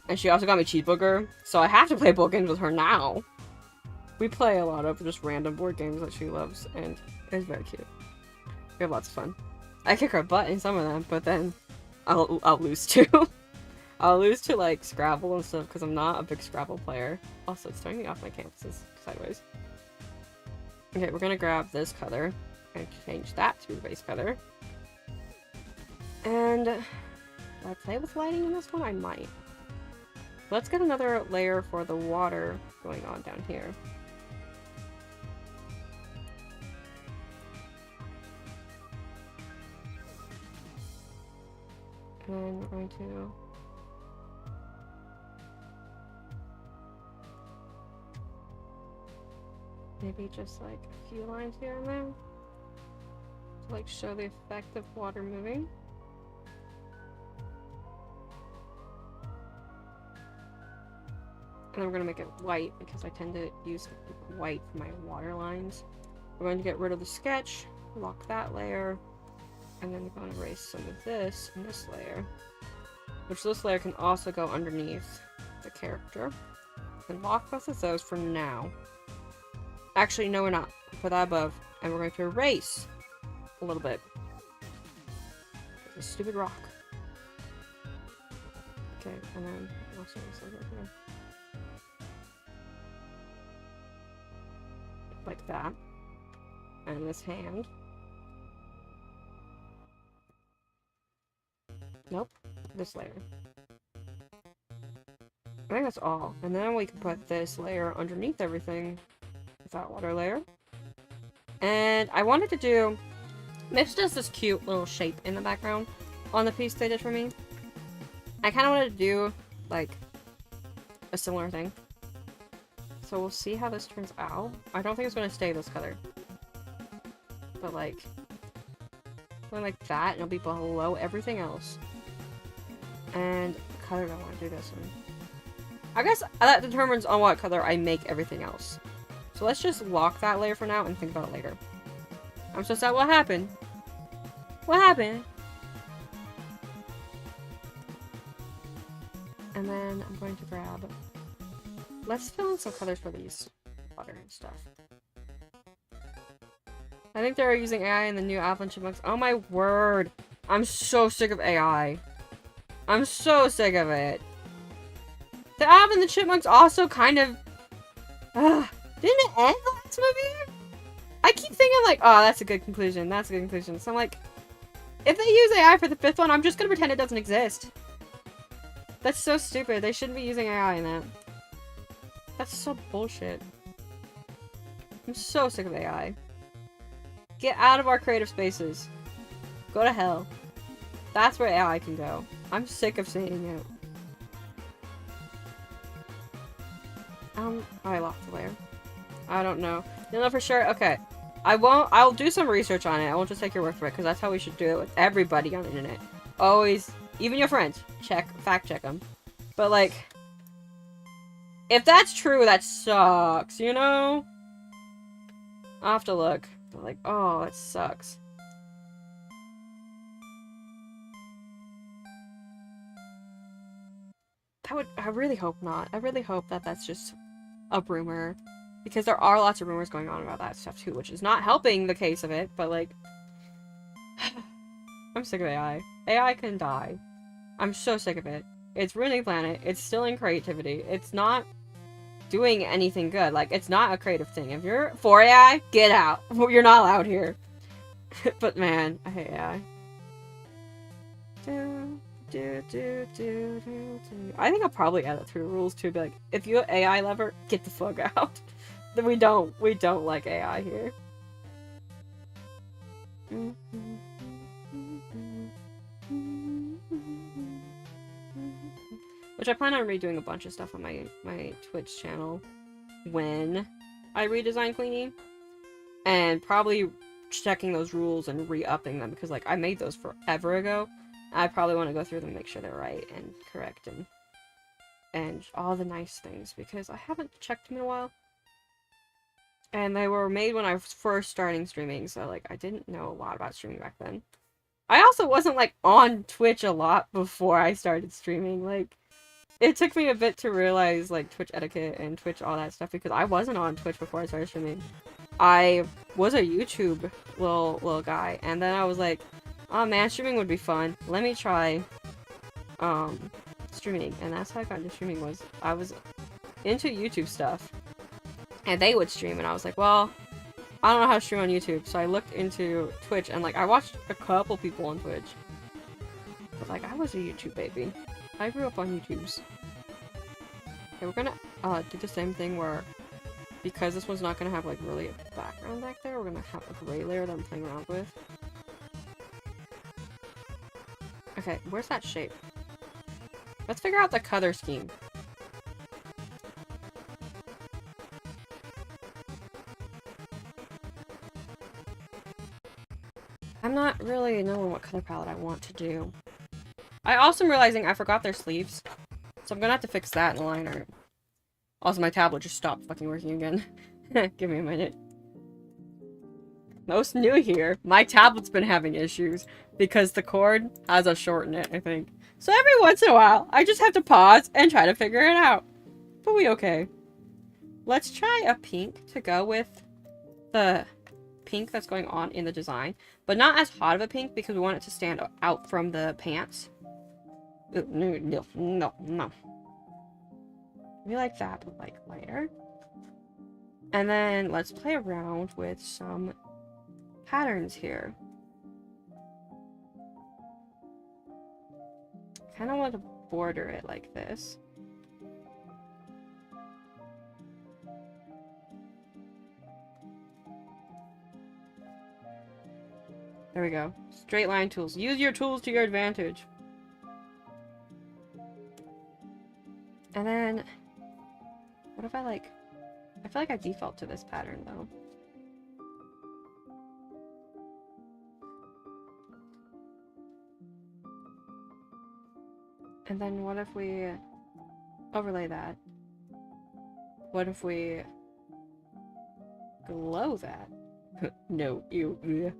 And she also got me Cheeseburger, so I have to play board games with her now. We play a lot of just random board games that she loves, and it's very cute. We have lots of fun. I kick her butt in some of them, but then I'll lose too. I'll lose to, like, Scrabble and stuff, because I'm not a big Scrabble player. Also, it's throwing me off my canvases sideways. Okay, we're gonna grab this color and change that to the base color. And do I play with lighting in this one? I might. Let's get another layer for the water going on down here. And we're going to maybe just like a few lines here and there to like show the effect of water moving. And then we're going to make it white because I tend to use white for my water lines. We're going to get rid of the sketch, lock that layer, and then we're going to erase some of this in this layer. Which this layer can also go underneath the character. And lock both of those for now. Actually, no, we're not. Put that above. And we're going to erase a little bit. This stupid rock. Okay, and then also this over here. Like that. And this hand. Nope. This layer. I think that's all. And then we can put this layer underneath everything. With that water layer. And I wanted to do... This does this cute little shape in the background on the piece they did for me. I kind of wanted to do, like, a similar thing. So we'll see how this turns out. I don't think it's going to stay this color. But, like, something like that, and it'll be below everything else. And the color I want to do this one. I guess that determines on what color I make everything else. So let's just lock that layer for now and think about it later. I'm so sad. What happened? What happened? And then I'm going to grab... Let's fill in some colors for these water and stuff. I think they're using AI in the new Alvin and Chipmunks. Oh my word! I'm so sick of AI. I'm so sick of it. The Alvin and the Chipmunks also kind of... didn't it end the last movie? I keep thinking like, oh, that's a good conclusion. That's a good conclusion. So I'm like, if they use AI for the 5th one, I'm just gonna pretend it doesn't exist. That's so stupid. They shouldn't be using AI in that. That's so bullshit. I'm so sick of AI. Get out of our creative spaces. Go to hell. That's where AI can go. I'm sick of seeing it. I locked the layer. I don't know. You'll know for sure? Okay. I'll do some research on it. I won't just take your word for it, because that's how we should do it with everybody on the internet. Always, even your friends, fact check them. But like, if that's true, that sucks, you know? I'll have to look. But like, oh, it sucks. I really hope not. I really hope that that's just a rumor. Because there are lots of rumors going on about that stuff too, which is not helping the case of it, but like... I'm sick of AI. AI can die. I'm so sick of it. It's ruining the planet. It's stealing creativity. It's not doing anything good. Like, it's not a creative thing. If you're for AI, get out. You're not allowed here. But man, I hate AI. I think I'll probably add it through rules too. Be like, if you're AI lover, get the fuck out. Then we don't like AI here. Which I plan on redoing a bunch of stuff on my Twitch channel when I redesign Queenie, and probably checking those rules and re-upping them, because like I made those forever ago. I probably want to go through them and make sure they're right and correct and all the nice things, because I haven't checked them in a while. And they were made when I was first starting streaming, so like I didn't know a lot about streaming back then. I also wasn't like on Twitch a lot before I started streaming. Like, it took me a bit to realize like Twitch etiquette and Twitch all that stuff, because I wasn't on Twitch before I started streaming. I was a YouTube little guy, and then I was like, oh man, streaming would be fun. Let me try streaming. And that's how I got into streaming. Was I was into YouTube stuff, and they would stream, and I was like, well, I don't know how to stream on YouTube. So I looked into Twitch, and like I watched a couple people on Twitch. But like, I was a YouTube baby. I grew up on YouTubes. Okay, we're gonna do the same thing where, because this one's not gonna have like really a background back there, we're gonna have a gray layer that I'm playing around with. Okay, where's that shape? Let's figure out the color scheme. I'm not really knowing what color palette I want to do. I also am realizing I forgot their sleeves, so I'm gonna have to fix that in the line art. Also, my tablet just stopped fucking working again. Give me a minute. Most new here, my tablet's been having issues because the cord has a short in it, I think. So every once in a while, I just have to pause and try to figure it out. But we okay. Let's try a pink to go with the pink that's going on in the design, but not as hot of a pink because we want it to stand out from the pants. No. We like that, but like lighter. And then let's play around with some patterns here. Kind of want to border it like this. There we go. Straight line tools. Use your tools to your advantage. And then, what if I like, I feel like I default to this pattern though. And then what if we overlay that? What if we glow that? No, ew. Ugh.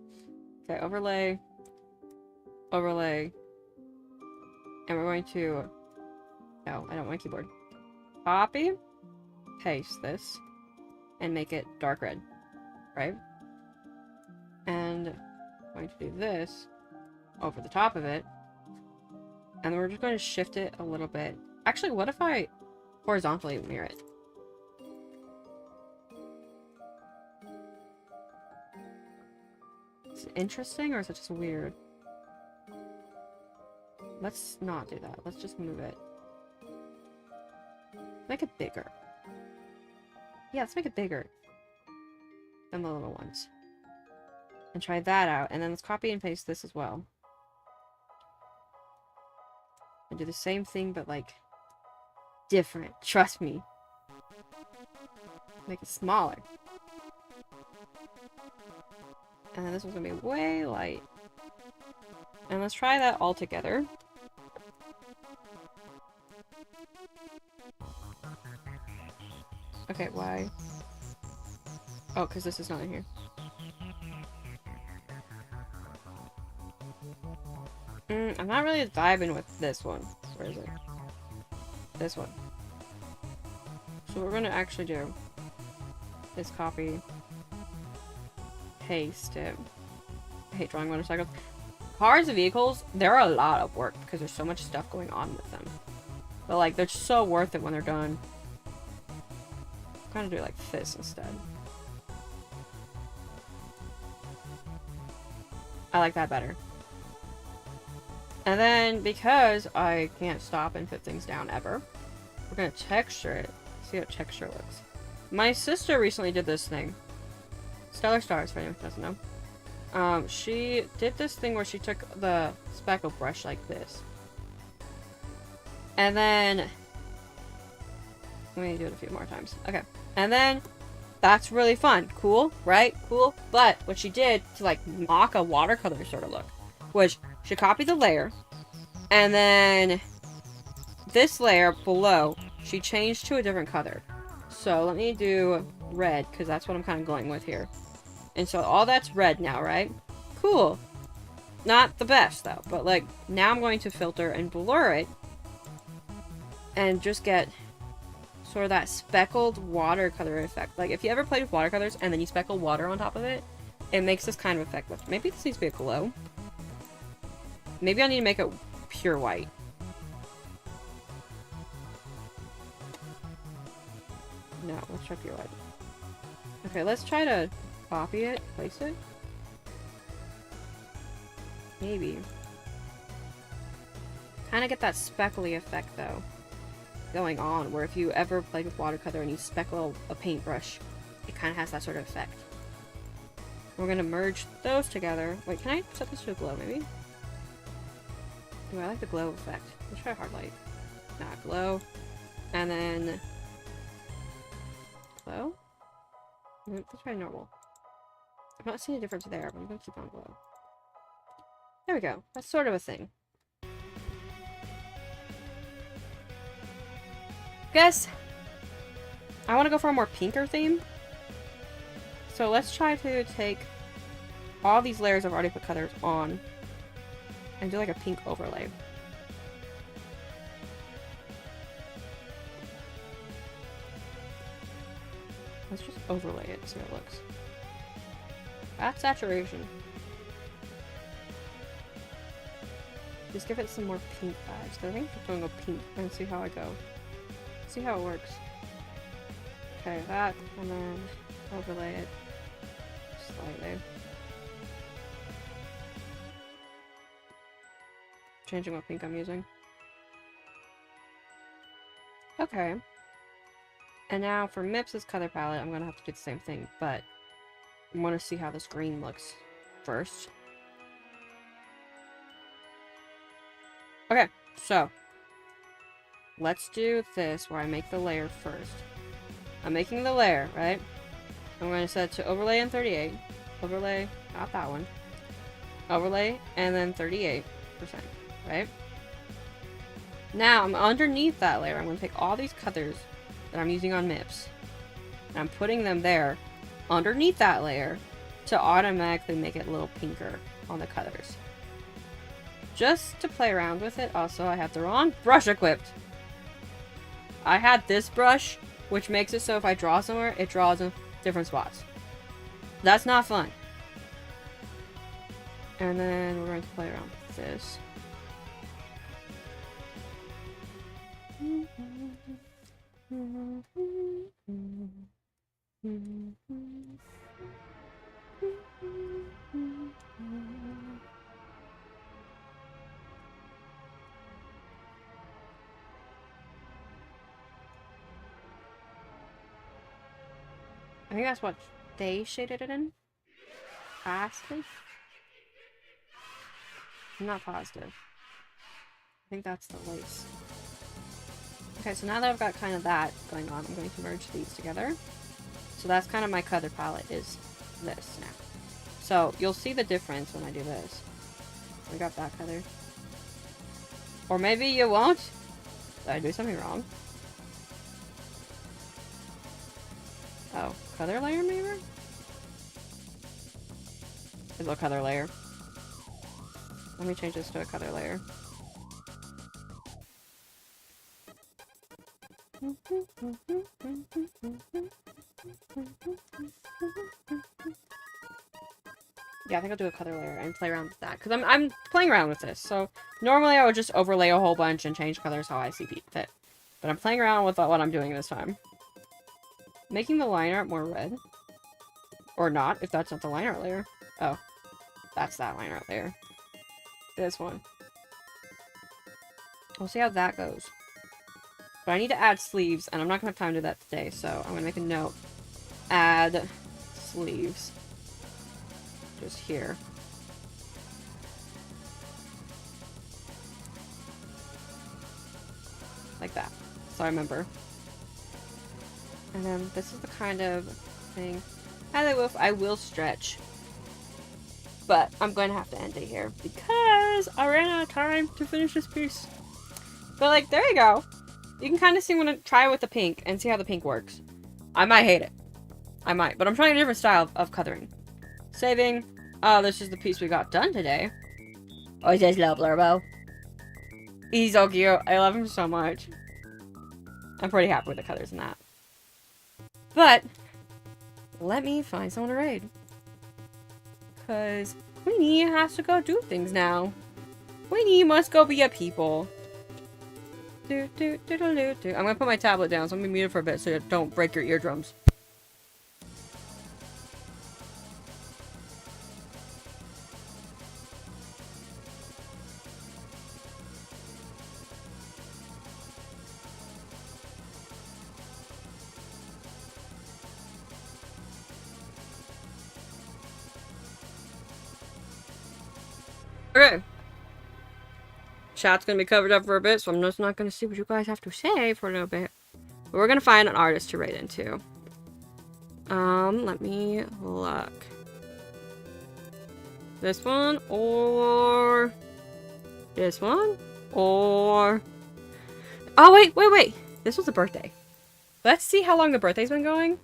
Okay, overlay, overlay, and we're going to, no, I don't want keyboard. Copy, paste this, and make it dark red, right? And I'm going to do this over the top of it, and then we're just going to shift it a little bit. Actually, what if I horizontally mirror it? Is it interesting, or is it just weird? Let's not do that. Let's just move it. Make it bigger. Yeah, let's make it bigger than the little ones. And try that out. And then let's copy and paste this as well. And do the same thing, but like different. Trust me. Make it smaller. And then this one's gonna be way light. And let's try that all together. Okay, why? Oh, because this is not in here. I'm not really vibing with this one. Where is it? This one. So what we're gonna actually do is copy, paste it. I hate drawing motorcycles. Cars and vehicles, they're a lot of work because there's so much stuff going on with them. But like, they're so worth it when they're done. I'm gonna do it like this instead. I like that better. And then, because I can't stop and put things down ever, we're gonna texture it. See how texture looks. My sister recently did this thing. Stellar Stars, for anyone who doesn't know. She did this thing where she took the speckle brush like this. And then... Let me do it a few more times. Okay. And then... That's really fun. Cool, right? Cool. But what she did to, like, mock a watercolor sort of look was she copied the layer, and then this layer below, she changed to a different color. So let me do red, because that's what I'm kind of going with here. And so all that's red now, right? Cool. Not the best, though. But, like, now I'm going to filter and blur it. And just get sort of that speckled watercolor effect. Like, if you ever played with watercolors and then you speckle water on top of it, it makes this kind of effect. Maybe this needs to be a glow. Maybe I need to make it pure white. No, let's try pure white. Okay, let's try to copy it, place it. Maybe. Kind of get that speckly effect, though, going on, where if you ever played with watercolor and you speckle a paintbrush, it kind of has that sort of effect. We're gonna merge those together. Wait, can I set this to a glow, maybe? Ooh, I like the glow effect. Let's try hard light. Nah, glow. And then... glow? Let's try normal. I'm not seeing a difference there, but I'm gonna keep on glow. There we go. That's sort of a thing. Guess I want to go for a more pinker theme. So let's try to take all these layers I've already put colors on and do like a pink overlay. Let's just overlay it, see how it looks. That's saturation. Just give it some more pink vibes. I think I'm going to go pink and see how I go. See how it works. Okay, that, and then overlay it slightly. Changing what pink I'm using. Okay. And now for Mips's color palette, I'm gonna have to do the same thing, but I want to see how this green looks first. Okay, so let's do this where I make the layer first. I'm making the layer, right? I'm going to set it to overlay and 38. Overlay, not that one. Overlay, and then 38%, right? Now, I'm underneath that layer. I'm going to take all these colors that I'm using on Mips, and I'm putting them there underneath that layer to automatically make it a little pinker on the colors. Just to play around with it, also, I have the wrong brush equipped. I had this brush, which makes it so if I draw somewhere, it draws in different spots. That's not fun. And then we're going to play around with this. I think that's what they shaded it in. Possibly. I'm not positive. I think that's the lace. Okay, so now that I've got kind of that going on, I'm going to merge these together. So that's kind of my color palette is this now. So you'll see the difference when I do this. I got that color. Or maybe you won't. Did I do something wrong? Oh, color layer maybe? Is a color layer. Let me change this to a color layer. Yeah, I think I'll do a color layer and play around with that. Because I'm playing around with this. So, normally I would just overlay a whole bunch and change colors how I see fit. But I'm playing around with what I'm doing this time. Making the line art more red. Or not, if that's not the line art layer. Oh. That's that line art layer. This one. We'll see how that goes. But I need to add sleeves, and I'm not gonna have time to do that today, so I'm gonna make a note. Add sleeves. Just here. Like that. So I remember. And then this is the kind of thing. I will stretch. But I'm going to have to end it here because I ran out of time to finish this piece. But like, there you go. You can kind of see when I try it with the pink and see how the pink works. I might hate it. I might, but I'm trying a different style of coloring. Saving. Oh, this is the piece we got done today. Oh, he's just little Blurbo. He's so cute. I love him so much. I'm pretty happy with the colors in that. But, let me find someone to raid. Because Queenie has to go do things now. Queenie must go be a people. I'm gonna put my tablet down, so I'm gonna mute it for a bit so you don't break your eardrums. Okay. Chat's gonna be covered up for a bit, so I'm just not gonna see what you guys have to say for a little bit. But we're gonna find an artist to raid into. Let me look. This one, or... this one, or... oh, wait! This was a birthday. Let's see how long the birthday's been going.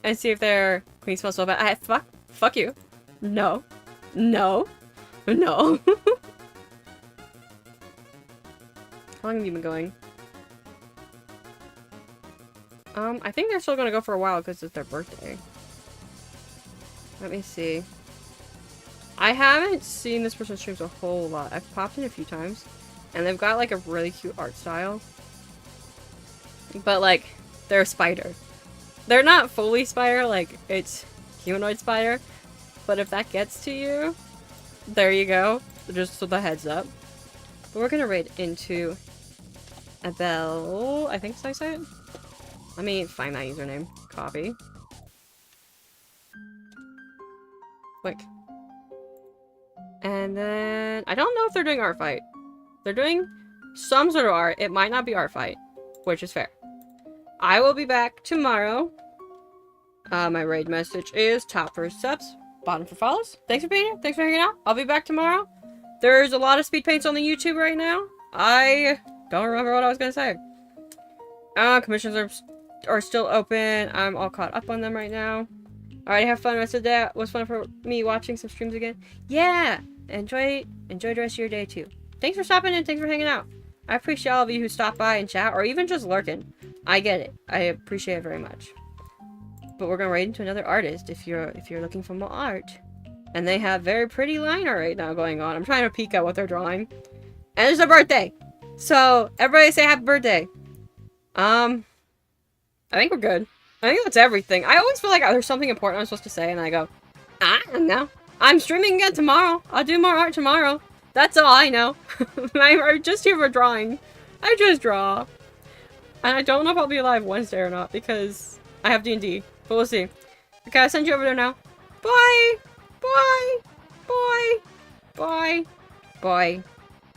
And see if their queen smells so bad. Fuck you. No. No. No. How long have you been going? I think they're still gonna go for a while because it's their birthday. Let me see. I haven't seen this person's streams a whole lot. I've popped in a few times. And they've got like a really cute art style. But like, they're a spider. They're not fully spider, like it's humanoid spider. But if that gets to you, there you go. Just with a heads up. But we're gonna raid into Abel. I think so I say it. Let me find that username. Copy. Quick. And then I don't know if they're doing Artfight. They're doing some sort of art. It might not be Artfight, which is fair. I will be back tomorrow. My raid message is top for subs, bottom for follows. Thanks for being here. Thanks for hanging out. I'll be back tomorrow. There's a lot of speed paints on the YouTube right now. I don't remember what I was gonna say. Commissions are still open. I'm all caught up on them right now. Alright, have fun rest of the day. It was fun for me watching some streams again. Yeah! Enjoy the rest of your day too. Thanks for stopping in. Thanks for hanging out. I appreciate all of you who stop by and chat, or even just lurking. I get it. I appreciate it very much. But we're gonna raid into another artist if you're looking for more art. And they have very pretty line art right now going on. I'm trying to peek at what they're drawing. And it's a birthday! So, everybody say happy birthday. I think we're good. I think that's everything. I always feel like there's something important I'm supposed to say, and I go, I don't know. I'm streaming again tomorrow. I'll do more art tomorrow. That's all I know. I'm just here for drawing. I just draw. And I don't know if I'll be live Wednesday or not, because I have D&D. But we'll see. Okay, I'll send you over there now. Bye! Bye! Bye! Bye! Bye!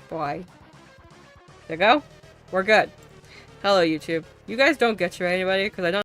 Bye. There you go. We're good. Hello, YouTube. You guys don't get to anybody, because I don't